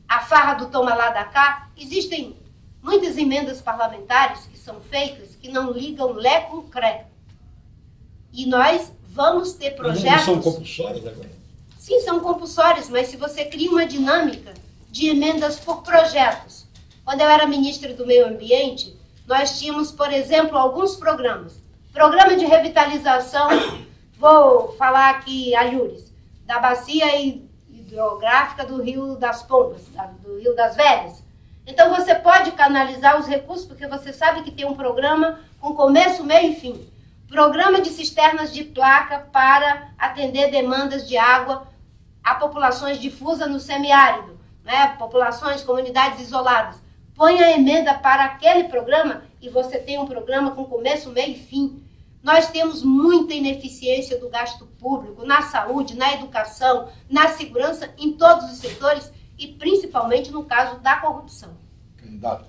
a farra do toma lá da cá. Existem muitas emendas parlamentares que são feitas que não ligam lé com cré. E nós vamos ter projetos... Não são compulsórias agora? Sim, são compulsórias, mas se você cria uma dinâmica de emendas por projetos. Quando eu era ministra do Meio Ambiente, nós tínhamos, por exemplo, alguns programas. Programa de revitalização, vou falar aqui, Alhures, da bacia hidrográfica do Rio das Pombas, do Rio das Velhas. Então você pode canalizar os recursos, porque você sabe que tem um programa com começo, meio e fim. Programa de cisternas de placa para atender demandas de água a populações difusas no semiárido, né? Populações, comunidades isoladas. Põe a emenda para aquele programa e você tem um programa com começo, meio e fim. Nós temos muita ineficiência do gasto público na saúde, na educação, na segurança, em todos os setores e principalmente no caso da corrupção. Candidato,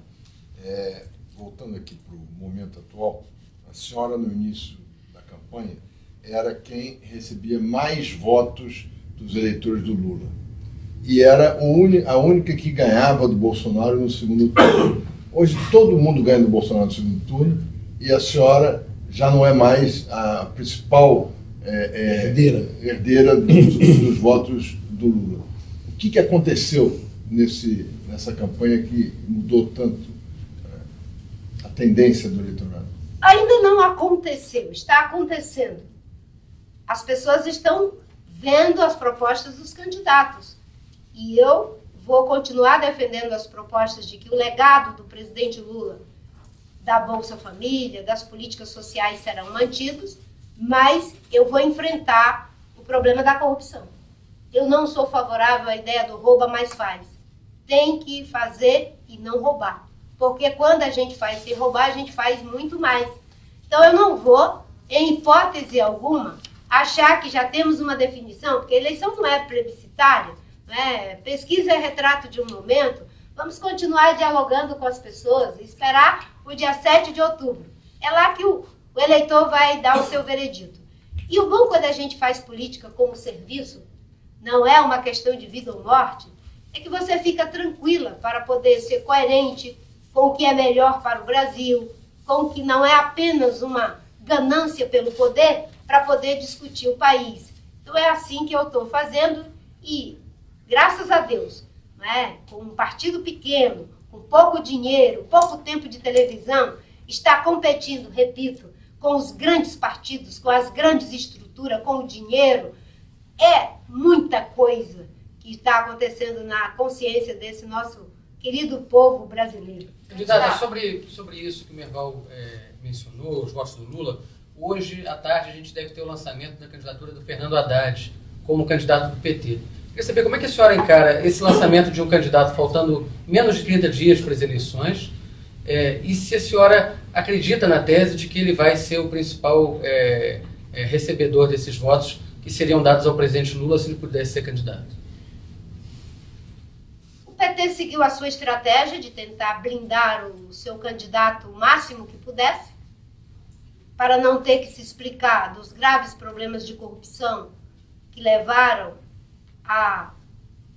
voltando aqui para o momento atual, a senhora no início da campanha era quem recebia mais votos dos eleitores do Lula. E era a única que ganhava do Bolsonaro no segundo turno. Hoje todo mundo ganha do Bolsonaro no segundo turno e a senhora já não é mais a principal herdeira dos votos do Lula. O que aconteceu nessa campanha que mudou tanto a tendência do eleitorado? Ainda não aconteceu, está acontecendo. As pessoas estão vendo as propostas dos candidatos. E eu vou continuar defendendo as propostas de que o legado do presidente Lula, da Bolsa Família, das políticas sociais serão mantidos, mas eu vou enfrentar o problema da corrupção. Eu não sou favorável à ideia do rouba, mas faz. Tem que fazer e não roubar. Porque quando a gente faz sem roubar, a gente faz muito mais. Então eu não vou, em hipótese alguma, achar que já temos uma definição, porque a eleição não é plebiscitária, pesquisa é retrato de um momento. Vamos continuar dialogando com as pessoas e esperar o dia 7 de outubro. É lá que o eleitor vai dar o seu veredito. E o bom quando a gente faz política como serviço, não é uma questão de vida ou morte, é que você fica tranquila para poder ser coerente com o que é melhor para o Brasil, com o que não é apenas uma ganância pelo poder para poder discutir o país. Então é assim que eu estou fazendo e, graças a Deus, né, com um partido pequeno, com pouco dinheiro, pouco tempo de televisão, está competindo, repito, com os grandes partidos, com as grandes estruturas, com o dinheiro. É muita coisa que está acontecendo na consciência desse nosso querido povo brasileiro. Candidata, sobre isso que o Merval mencionou, os votos do Lula, hoje à tarde a gente deve ter o lançamento da candidatura do Fernando Haddad como candidato do PT. Queria saber como é que a senhora encara esse lançamento de um candidato faltando menos de 30 dias para as eleições, e se a senhora acredita na tese de que ele vai ser o principal recebedor desses votos que seriam dados ao presidente Lula se ele pudesse ser candidato. O PT seguiu a sua estratégia de tentar blindar o seu candidato o máximo que pudesse, para não ter que se explicar dos graves problemas de corrupção que levaram a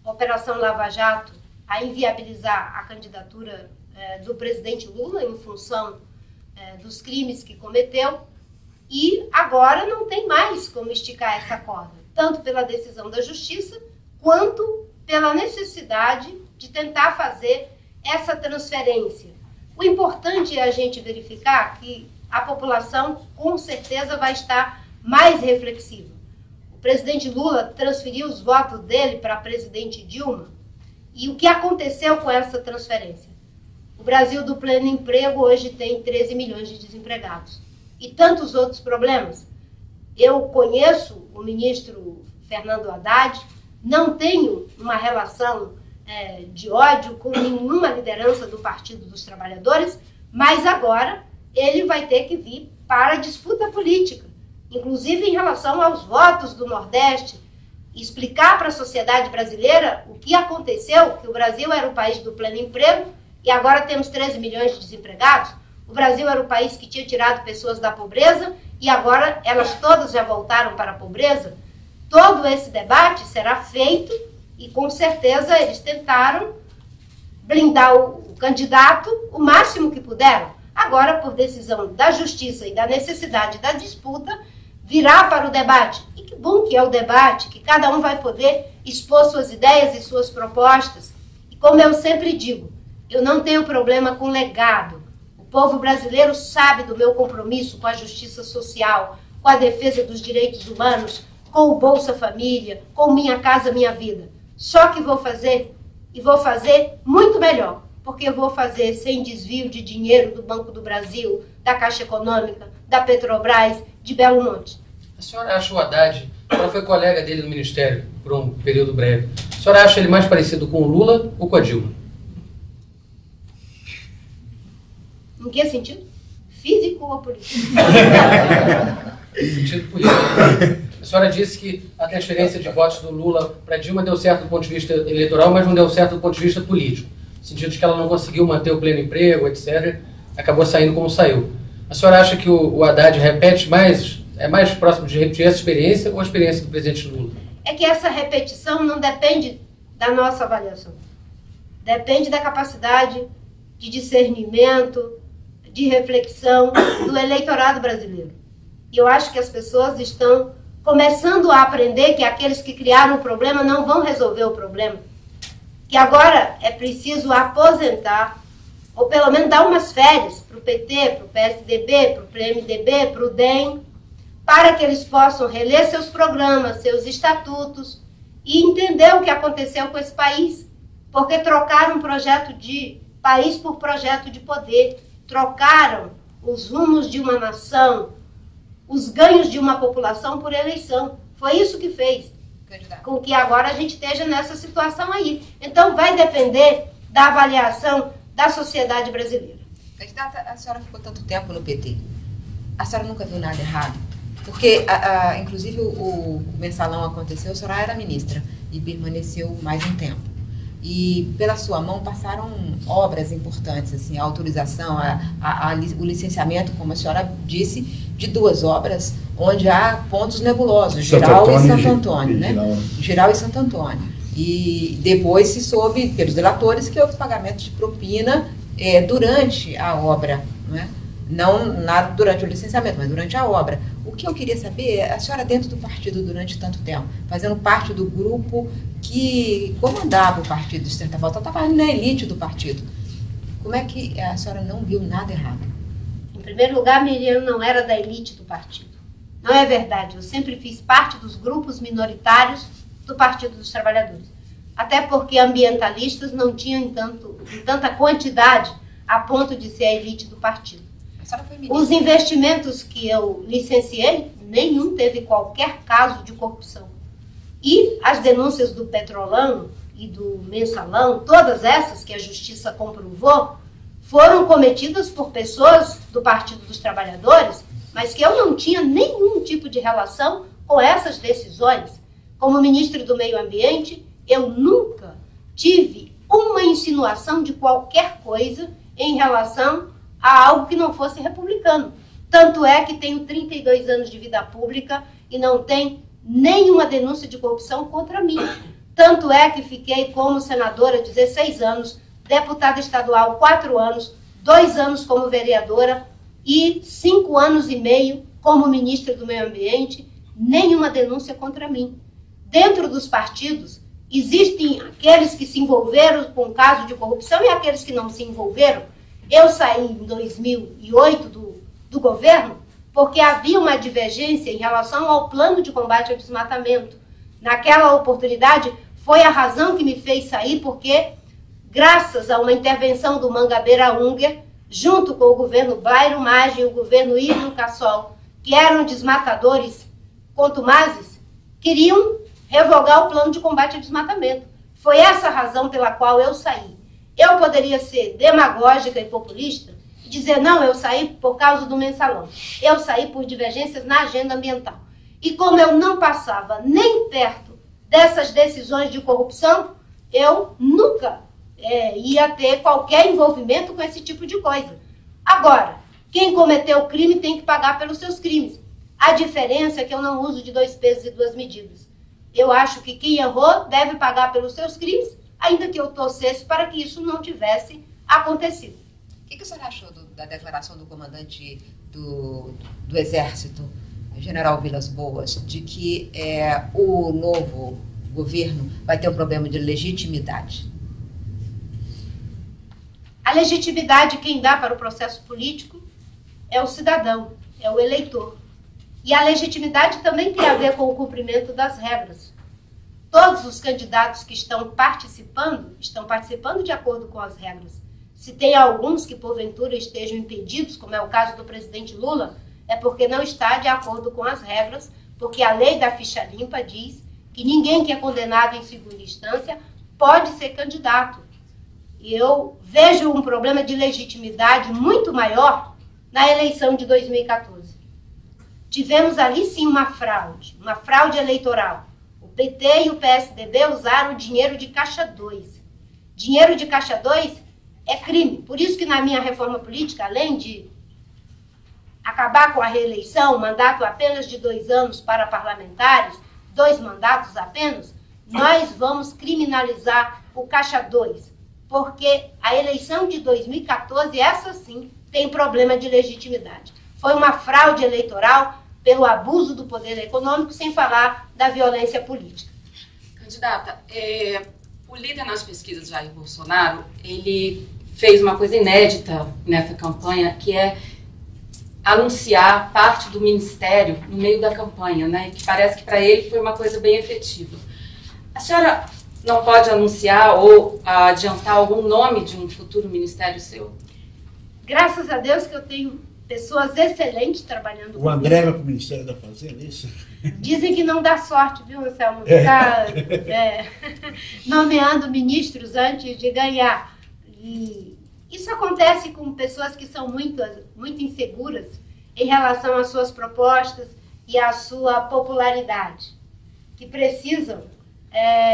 Operação Lava Jato a inviabilizar a candidatura do presidente Lula em função dos crimes que cometeu. E agora não tem mais como esticar essa corda, tanto pela decisão da Justiça, quanto pela necessidade de tentar fazer essa transferência. O importante é a gente verificar que a população, com certeza, vai estar mais reflexiva. O presidente Lula transferiu os votos dele para a presidente Dilma. E o que aconteceu com essa transferência? O Brasil do pleno emprego hoje tem 13 milhões de desempregados. E tantos outros problemas. Eu conheço o ministro Fernando Haddad, não tenho uma relação de ódio com nenhuma liderança do Partido dos Trabalhadores, mas agora ele vai ter que vir para a disputa política, inclusive em relação aos votos do Nordeste, explicar para a sociedade brasileira o que aconteceu, que o Brasil era o país do pleno emprego e agora temos 13 milhões de desempregados. O Brasil era o país que tinha tirado pessoas da pobreza e agora elas todas já voltaram para a pobreza. Todo esse debate será feito e, com certeza, eles tentaram blindar o candidato o máximo que puderam. Agora, por decisão da Justiça e da necessidade da disputa, virá para o debate. E que bom que é o debate, que cada um vai poder expor suas ideias e suas propostas. E como eu sempre digo, eu não tenho problema com legado. O povo brasileiro sabe do meu compromisso com a justiça social, com a defesa dos direitos humanos, com o Bolsa Família, com Minha Casa Minha Vida. Só que vou fazer, e vou fazer muito melhor, porque eu vou fazer sem desvio de dinheiro do Banco do Brasil, da Caixa Econômica, da Petrobras, de Belo Monte. A senhora acha o Haddad, ela foi colega dele no Ministério por um período breve, a senhora acha ele mais parecido com o Lula ou com a Dilma? Em que sentido? Físico ou político? Sentido político. A senhora disse que a transferência de votos do Lula para Dilma deu certo do ponto de vista eleitoral, mas não deu certo do ponto de vista político. No sentido de que ela não conseguiu manter o pleno emprego, etc. Acabou saindo como saiu. A senhora acha que o Haddad repete mais, é mais próximo de repetir essa experiência ou a experiência do presidente Lula? É que essa repetição não depende da nossa avaliação. Depende da capacidade de discernimento, de reflexão do eleitorado brasileiro. E eu acho que as pessoas estão começando a aprender que aqueles que criaram o problema não vão resolver o problema. Que agora é preciso aposentar, ou pelo menos dar umas férias para o PT, para o PSDB, para o PMDB, para o DEM, para que eles possam reler seus programas, seus estatutos e entender o que aconteceu com esse país. Porque trocaram um projeto de país por projeto de poder. Trocaram os rumos de uma nação, os ganhos de uma população por eleição. Foi isso que fez com que agora a gente esteja nessa situação aí. Então vai depender da avaliação da sociedade brasileira. Candidata, a senhora ficou tanto tempo no PT. A senhora nunca viu nada errado? Porque, inclusive, o mensalão aconteceu, a senhora era ministra e permaneceu mais um tempo. E pela sua mão passaram obras importantes, assim, a autorização, o licenciamento, como a senhora disse, de 2 obras, onde há pontos nebulosos, Geral e Santo Antônio, né? Geral e Santo Antônio. E depois se soube, pelos delatores, que houve pagamento de propina durante a obra, não é? Não nada durante o licenciamento, mas durante a obra. O que eu queria saber é a senhora dentro do partido durante tanto tempo, fazendo parte do grupo que comandava o partido, de certa forma, estava na elite do partido. Como é que a senhora não viu nada errado? Em primeiro lugar, Miriam não era da elite do partido. Não é verdade. Eu sempre fiz parte dos grupos minoritários do Partido dos Trabalhadores. Até porque ambientalistas não tinham em tanta quantidade a ponto de ser a elite do partido. Os investimentos que eu licenciei, nenhum teve qualquer caso de corrupção. E as denúncias do Petrolão e do Mensalão, todas essas que a Justiça comprovou, foram cometidas por pessoas do Partido dos Trabalhadores, mas que eu não tinha nenhum tipo de relação com essas decisões. Como ministro do Meio Ambiente, eu nunca tive uma insinuação de qualquer coisa em relação a algo que não fosse republicano. Tanto é que tenho 32 anos de vida pública e não tem nenhuma denúncia de corrupção contra mim. Tanto é que fiquei como senadora 16 anos, deputada estadual 4 anos, 2 anos como vereadora e 5 anos e meio como ministra do Meio Ambiente, nenhuma denúncia contra mim. Dentro dos partidos, existem aqueles que se envolveram com o caso de corrupção e aqueles que não se envolveram. Eu saí em 2008 do governo porque havia uma divergência em relação ao plano de combate ao desmatamento. Naquela oportunidade, foi a razão que me fez sair, porque, graças a uma intervenção do Mangabeira Unger, junto com o governo Blairo Maggi e o governo Ivo Cassol, que eram desmatadores contumazes, queriam revogar o plano de combate ao desmatamento. Foi essa a razão pela qual eu saí. Eu poderia ser demagógica e populista e dizer, não, eu saí por causa do Mensalão. Eu saí por divergências na agenda ambiental. E como eu não passava nem perto dessas decisões de corrupção, eu nunca ia ter qualquer envolvimento com esse tipo de coisa. Agora, quem cometeu crime tem que pagar pelos seus crimes. A diferença é que eu não uso de 2 pesos e 2 medidas. Eu acho que quem errou deve pagar pelos seus crimes, ainda que eu torcesse para que isso não tivesse acontecido. O que a senhora achou da declaração do comandante do Exército, General Vilas Boas, de que o novo governo vai ter um problema de legitimidade? A legitimidade quem dá para o processo político é o cidadão, é o eleitor. E a legitimidade também tem a ver com o cumprimento das regras. Todos os candidatos que estão participando de acordo com as regras. Se tem alguns que, porventura, estejam impedidos, como é o caso do presidente Lula, é porque não está de acordo com as regras, porque a lei da ficha limpa diz que ninguém que é condenado em segunda instância pode ser candidato. E eu vejo um problema de legitimidade muito maior na eleição de 2014. Tivemos ali, sim, uma fraude eleitoral. O PT e o PSDB usaram o dinheiro de Caixa 2. Dinheiro de Caixa 2 é crime. Por isso que na minha reforma política, além de acabar com a reeleição, mandato apenas de 2 anos para parlamentares, 2 mandatos apenas, nós vamos criminalizar o Caixa 2. Porque a eleição de 2014, essa sim, tem problema de legitimidade. Foi uma fraude eleitoral pelo abuso do poder econômico, sem falar da violência política. Candidata, o líder nas pesquisas, Jair Bolsonaro, ele fez uma coisa inédita nessa campanha, que é anunciar parte do ministério no meio da campanha, né? Que parece que para ele foi uma coisa bem efetiva. A senhora não pode anunciar ou adiantar algum nome de um futuro ministério seu? Graças a Deus que eu tenho pessoas excelentes trabalhando comigo. O André vai para o Ministério da Fazenda, é isso? Dizem que não dá sorte, viu, Anselmo? Ficar nomeando ministros antes de ganhar. E isso acontece com pessoas que são muito inseguras em relação às suas propostas e à sua popularidade, que precisam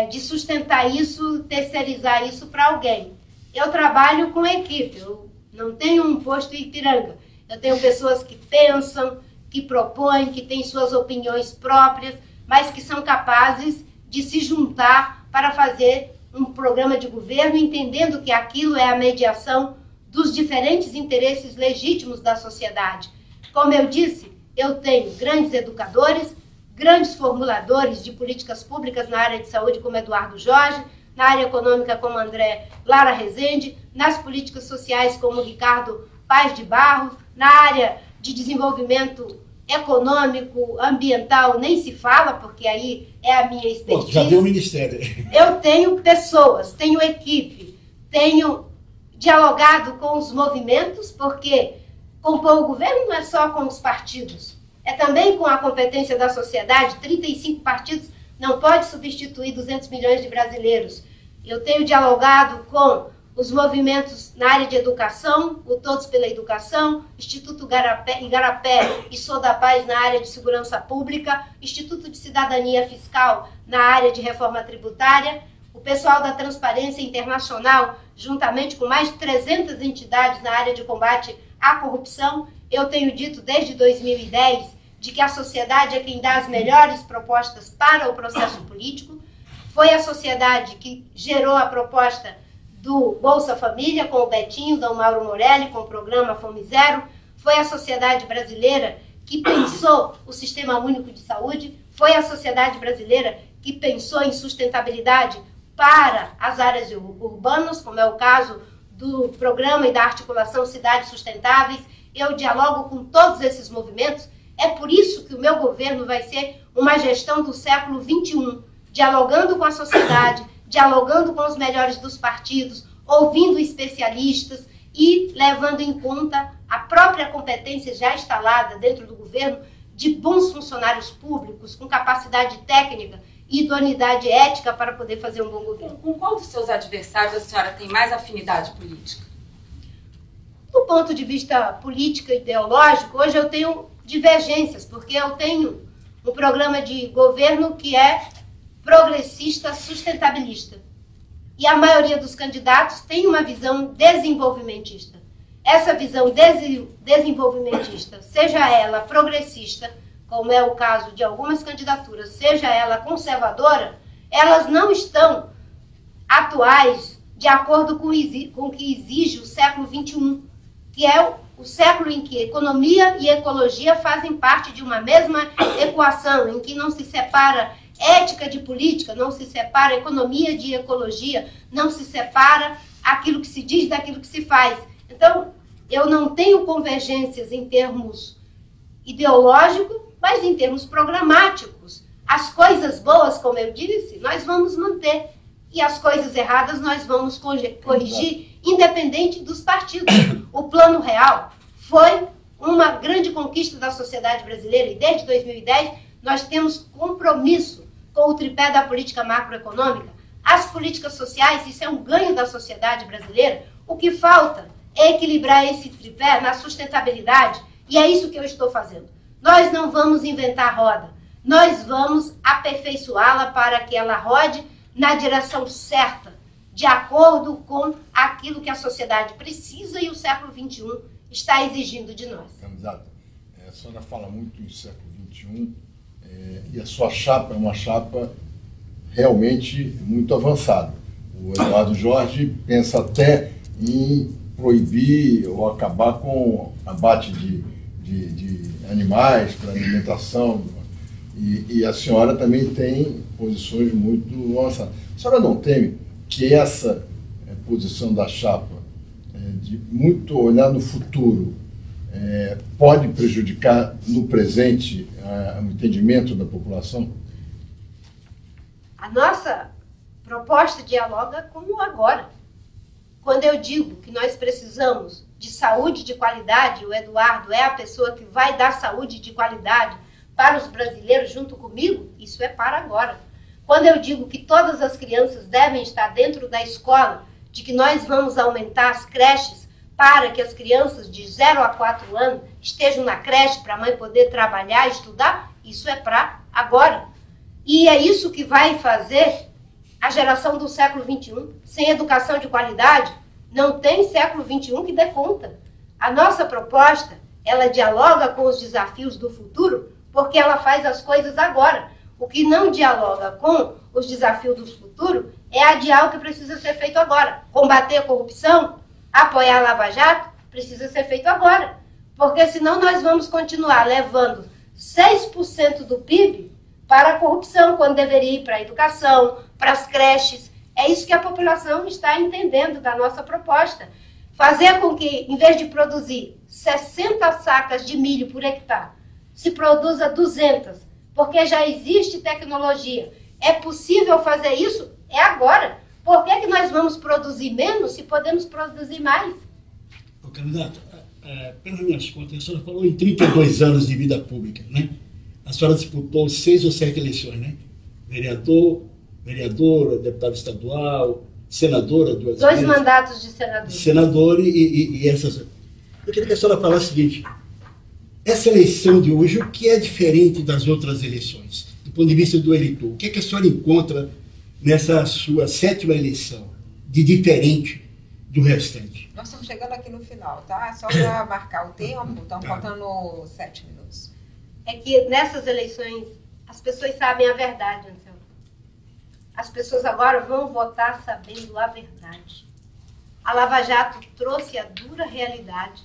de sustentar isso, terceirizar isso para alguém. Eu trabalho com equipe, eu não tenho um posto em Ipiranga. Eu tenho pessoas que pensam, que propõem, que têm suas opiniões próprias, mas que são capazes de se juntar para fazer um programa de governo, entendendo que aquilo é a mediação dos diferentes interesses legítimos da sociedade. Como eu disse, eu tenho grandes educadores, grandes formuladores de políticas públicas na área de saúde, como Eduardo Jorge, na área econômica, como André Lara Rezende, nas políticas sociais, como Ricardo Paz de Barros, na área de desenvolvimento econômico, ambiental, nem se fala, porque aí é a minha expertise. Bom, já deu o ministério. Eu tenho pessoas, tenho equipe, tenho dialogado com os movimentos, porque compor o governo não é só com os partidos, é também com a competência da sociedade. 35 partidos não pode substituir 200 milhões de brasileiros. Eu tenho dialogado com os movimentos na área de educação, o Todos pela Educação, Instituto Igarapé e Sou da Paz na área de segurança pública, Instituto de Cidadania Fiscal na área de reforma tributária, o pessoal da Transparência Internacional, juntamente com mais de 300 entidades na área de combate à corrupção. Eu tenho dito desde 2010 de que a sociedade é quem dá as melhores propostas para o processo político. Foi a sociedade que gerou a proposta do Bolsa Família, com o Betinho, Dom Mauro Morelli, com o programa Fome Zero. Foi a sociedade brasileira que pensou o Sistema Único de Saúde. Foi a sociedade brasileira que pensou em sustentabilidade para as áreas urbanas, como é o caso do programa e da articulação Cidades Sustentáveis. Eu dialogo com todos esses movimentos. É por isso que o meu governo vai ser uma gestão do século XXI, dialogando com a sociedade, dialogando com os melhores dos partidos, ouvindo especialistas e levando em conta a própria competência já instalada dentro do governo de bons funcionários públicos, com capacidade técnica e idoneidade ética para poder fazer um bom governo. Com qual dos seus adversários a senhora tem mais afinidade política? Do ponto de vista político e ideológico, hoje eu tenho divergências, porque eu tenho um programa de governo que é progressista, sustentabilista. E a maioria dos candidatos tem uma visão desenvolvimentista. Essa visão desenvolvimentista, seja ela progressista, como é o caso de algumas candidaturas, seja ela conservadora, elas não estão atuais de acordo com o que exige o século XXI, que é o século em que economia e ecologia fazem parte de uma mesma equação, em que não se separa ética de política, não se separa economia de ecologia, não se separa aquilo que se diz daquilo que se faz. Então, eu não tenho convergências em termos ideológicos, mas em termos programáticos. As coisas boas, como eu disse, nós vamos manter. E as coisas erradas nós vamos corrigir, independente dos partidos. O Plano Real foi uma grande conquista da sociedade brasileira e desde 2010 nós temos compromisso com o tripé da política macroeconômica. As políticas sociais, isso é um ganho da sociedade brasileira. O que falta é equilibrar esse tripé na sustentabilidade e é isso que eu estou fazendo. Nós não vamos inventar roda, nós vamos aperfeiçoá-la para que ela rode na direção certa, de acordo com aquilo que a sociedade precisa e o século XXI está exigindo de nós. Candidata, a senhora fala muito em século XXI e a sua chapa é uma chapa realmente muito avançada. O Eduardo Jorge pensa até em proibir ou acabar com o abate de animais para alimentação. E a senhora também tem posições muito avançadas. A senhora não teme que essa posição da chapa, de muito olhar no futuro, pode prejudicar no presente o entendimento da população? A nossa proposta dialoga com o agora. Quando eu digo que nós precisamos de saúde de qualidade, o Eduardo é a pessoa que vai dar saúde de qualidade para os brasileiros junto comigo, isso é para agora. Quando eu digo que todas as crianças devem estar dentro da escola, de que nós vamos aumentar as creches para que as crianças de 0 a 4 anos estejam na creche para a mãe poder trabalhar e estudar, isso é para agora. E é isso que vai fazer a geração do século XXI. Sem educação de qualidade, não tem século XXI que dê conta. A nossa proposta, ela dialoga com os desafios do futuro, porque ela faz as coisas agora. o que não dialoga com os desafios do futuro é adiar o que precisa ser feito agora. Combater a corrupção, apoiar a Lava Jato, precisa ser feito agora. Porque senão nós vamos continuar levando 6% do PIB para a corrupção, quando deveria ir para a educação, para as creches. É isso que a população está entendendo da nossa proposta. Fazer com que, em vez de produzir 60 sacas de milho por hectare, se produza 200, porque já existe tecnologia. É possível fazer isso? É agora. Por que nós vamos produzir menos se podemos produzir mais? Ô, candidato, pelas minhas contas, a senhora falou em 32 anos de vida pública, né? A senhora disputou 6 ou 7 eleições, né? Vereadora, deputada estadual, senadora, 2 vezes. 2 mandatos de senador. Senador e essas... Eu queria que a senhora falasse o seguinte, essa eleição de hoje, o que é diferente das outras eleições? Do ponto de vista do eleitor, o que é que a senhora encontra nessa sua 7ª eleição de diferente do restante? Nós estamos chegando aqui no final, tá? Só para marcar o tempo, estão faltando 7 minutos. É que nessas eleições as pessoas sabem a verdade, Anselmo. As pessoas agora vão votar sabendo a verdade. A Lava Jato trouxe a dura realidade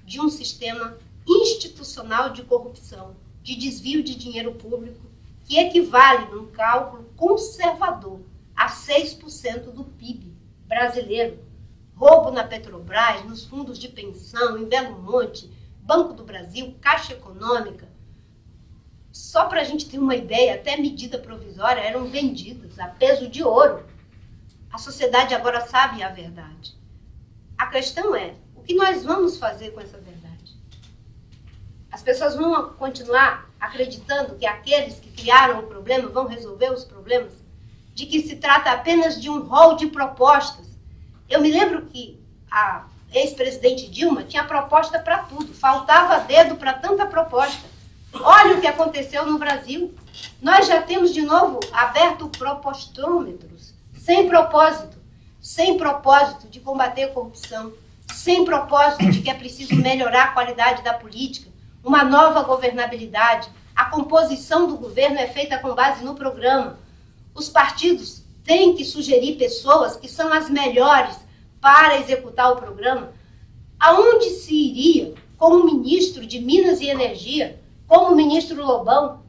de um sistema institucional de corrupção, de desvio de dinheiro público, que equivale, num cálculo conservador, a 6% do PIB brasileiro. Roubo na Petrobras, nos fundos de pensão, em Belo Monte, Banco do Brasil, Caixa Econômica. Só para a gente ter uma ideia, até medida provisória eram vendidas a peso de ouro. A sociedade agora sabe a verdade. A questão é, o que nós vamos fazer com essa verdade? As pessoas vão continuar acreditando que aqueles que criaram o problema vão resolver os problemas? De que se trata apenas de um rol de propostas? Eu me lembro que a ex-presidente Dilma tinha proposta para tudo, faltava dedo para tanta proposta. Olha o que aconteceu no Brasil. Nós já temos de novo aberto propostômetros, sem propósito de combater a corrupção, sem propósito de que é preciso melhorar a qualidade da política, uma nova governabilidade. A composição do governo é feita com base no programa. Os partidos têm que sugerir pessoas que são as melhores para executar o programa. Aonde se iria com o ministro de Minas e Energia, como o ministro Lobão?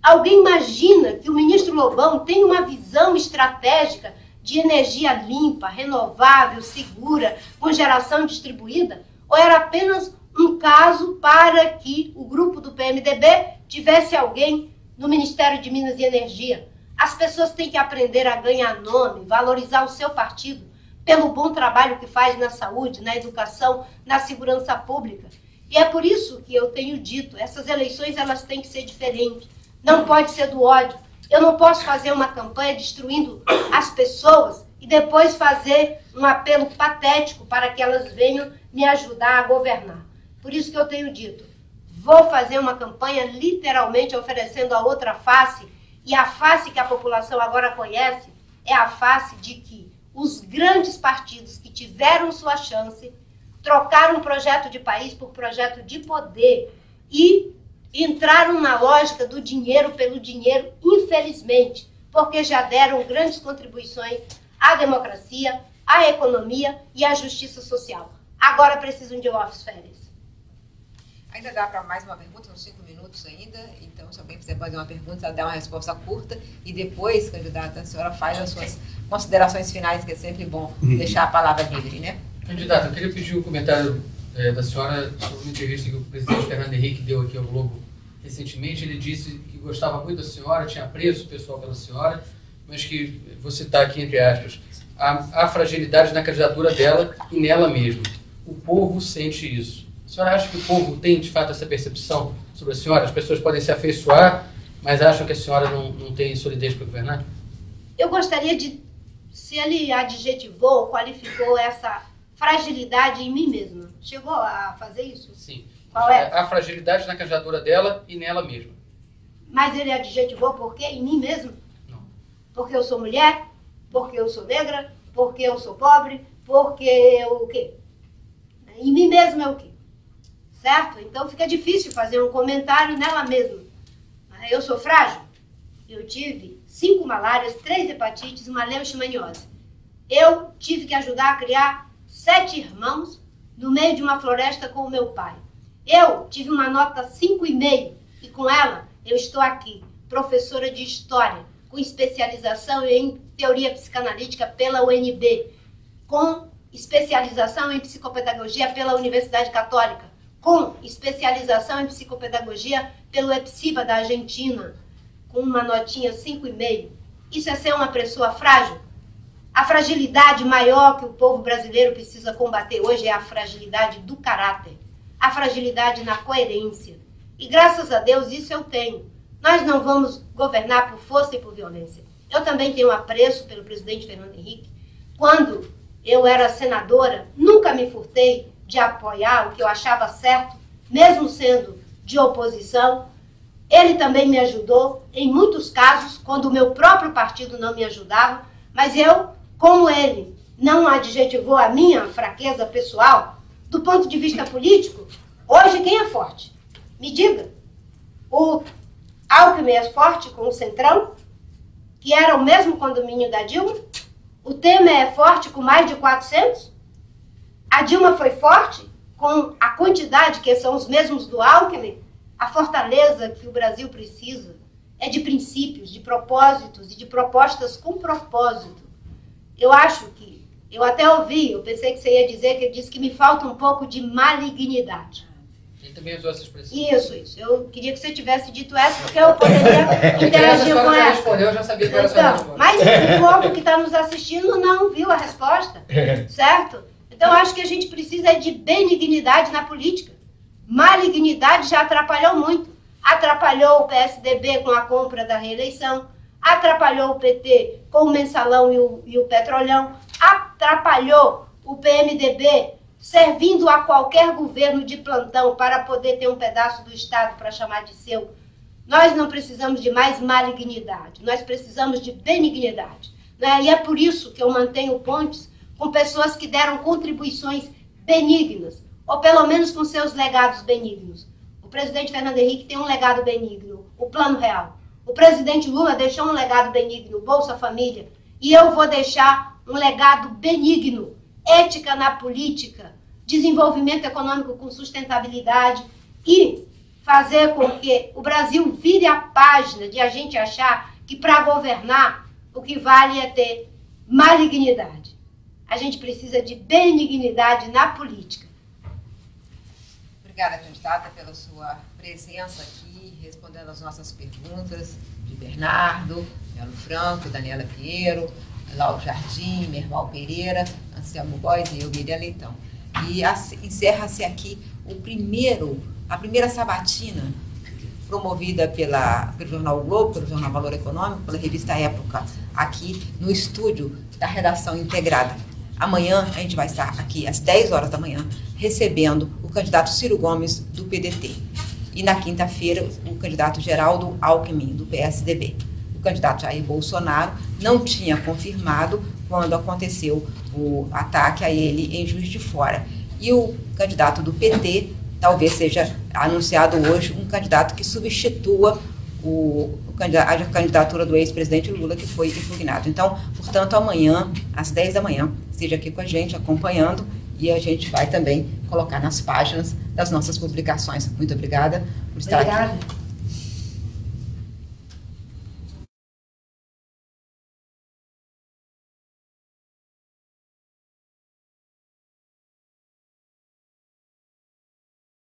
Alguém imagina que o ministro Lobão tem uma visão estratégica de energia limpa, renovável, segura, com geração distribuída? Ou era apenas um caso para que o grupo do PMDB tivesse alguém no Ministério de Minas e Energia? As pessoas têm que aprender a ganhar nome, valorizar o seu partido pelo bom trabalho que faz na saúde, na educação, na segurança pública. E é por isso que eu tenho dito, essas eleições elas têm que ser diferentes. Não pode ser do ódio. Eu não posso fazer uma campanha destruindo as pessoas e depois fazer um apelo patético para que elas venham me ajudar a governar. Por isso que eu tenho dito, vou fazer uma campanha literalmente oferecendo a outra face, e a face que a população agora conhece é a face de que os grandes partidos que tiveram sua chance trocaram um projeto de país por projeto de poder e entraram na lógica do dinheiro pelo dinheiro, infelizmente, porque já deram grandes contribuições à democracia, à economia e à justiça social. Agora precisam de office-férias. Ainda dá para mais uma pergunta, uns 5 minutos ainda. Então, se alguém quiser fazer uma pergunta, dá uma resposta curta. E depois, candidata, a senhora faz as suas considerações finais, que é sempre bom deixar a palavra livre, né? Candidata, eu queria pedir um comentário da senhora sobre uma entrevista que o presidente Fernando Henrique deu aqui ao Globo recentemente. Ele disse que gostava muito da senhora, tinha apreço pessoal pela senhora, mas que, vou citar aqui entre aspas, há fragilidade na candidatura dela e nela mesma. O povo sente isso. A senhora acha que o povo tem, de fato, essa percepção sobre a senhora? As pessoas podem se afeiçoar, mas acham que a senhora não tem solidez para governar? Eu gostaria de, se ele adjetivou, qualificou essa fragilidade em mim mesma. Chegou a fazer isso? Sim. Qual é? A fragilidade na candidatura dela e nela mesma. Mas ele adjetivou por quê? Em mim mesmo? Não. Porque eu sou mulher? Porque eu sou negra? Porque eu sou pobre? Porque eu o quê? Em mim mesmo é o quê? Certo? Então fica difícil fazer um comentário nela mesma. Eu sou frágil? eu tive 5 malárias, 3 hepatites e uma leishmaniose. Eu tive que ajudar a criar 7 irmãos no meio de uma floresta com o meu pai. Eu tive uma nota 5,5 e com ela eu estou aqui, professora de História, com especialização em Teoria Psicanalítica pela UNB, com especialização em Psicopedagogia pela Universidade Católica, com especialização em Psicopedagogia pelo EPSIBA da Argentina, com uma notinha 5,5. Isso é ser uma pessoa frágil? A fragilidade maior que o povo brasileiro precisa combater hoje é a fragilidade do caráter, a fragilidade na coerência. E graças a Deus isso eu tenho. Nós não vamos governar por força e por violência. Eu também tenho apreço pelo presidente Fernando Henrique. Quando eu era senadora, nunca me furtei de apoiar o que eu achava certo, mesmo sendo de oposição. Ele também me ajudou em muitos casos, quando o meu próprio partido não me ajudava, mas eu, como ele não adjetivou a minha fraqueza pessoal, do ponto de vista político, hoje quem é forte? Me diga. O Alckmin é forte com o Centrão, que era o mesmo condomínio da Dilma? O Temer é forte com mais de 400? A Dilma foi forte com a quantidade, que são os mesmos do Alckmin? A fortaleza que o Brasil precisa é de princípios, de propósitos e de propostas com propósito. Eu acho que, eu até ouvi, eu pensei que você ia dizer que ele disse que me falta um pouco de malignidade. Ele também usou essa expressão. Isso. Eu queria que você tivesse dito essa, porque eu poderia interagir com ela. Respondeu, eu já sabia que era essa resposta. Mas o povo que está nos assistindo não viu a resposta, certo? Então, acho que a gente precisa de benignidade na política. Malignidade já atrapalhou muito. Atrapalhou o PSDB com a compra da reeleição, atrapalhou o PT com o mensalão e o petrolão, atrapalhou o PMDB servindo a qualquer governo de plantão para poder ter um pedaço do Estado para chamar de seu. Nós não precisamos de mais malignidade, nós precisamos de benignidade. Né? E é por isso que eu mantenho pontes com pessoas que deram contribuições benignas, ou pelo menos com seus legados benignos. O presidente Fernando Henrique tem um legado benigno, o Plano Real. O presidente Lula deixou um legado benigno, Bolsa Família. E eu vou deixar um legado benigno, ética na política, desenvolvimento econômico com sustentabilidade e fazer com que o Brasil vire a página de a gente achar que para governar o que vale é ter malignidade. A gente precisa de benignidade na política. Obrigada, candidata, pela sua presença aqui, respondendo as nossas perguntas de Bernardo, Melo Franco, Daniela Pinheiro, Lauro Jardim, Merval Pereira, Anselmo Góes e eu, Miriam Leitão. E encerra-se aqui a primeira sabatina promovida pelo Jornal o Globo, pelo Jornal Valor Econômico, pela revista Época, aqui no estúdio da Redação Integrada. Amanhã a gente vai estar aqui às 10 horas da manhã recebendo o candidato Ciro Gomes do PDT. E na quinta-feira o candidato Geraldo Alckmin do PSDB. O candidato Jair Bolsonaro não tinha confirmado quando aconteceu o ataque a ele em Juiz de Fora. E o candidato do PT talvez seja anunciado hoje um candidato que substitua a candidatura do ex-presidente Lula, que foi impugnado. Então, portanto, amanhã, às 10 da manhã, esteja aqui com a gente, acompanhando, e a gente vai também colocar nas páginas das nossas publicações. Muito obrigada por estar aqui.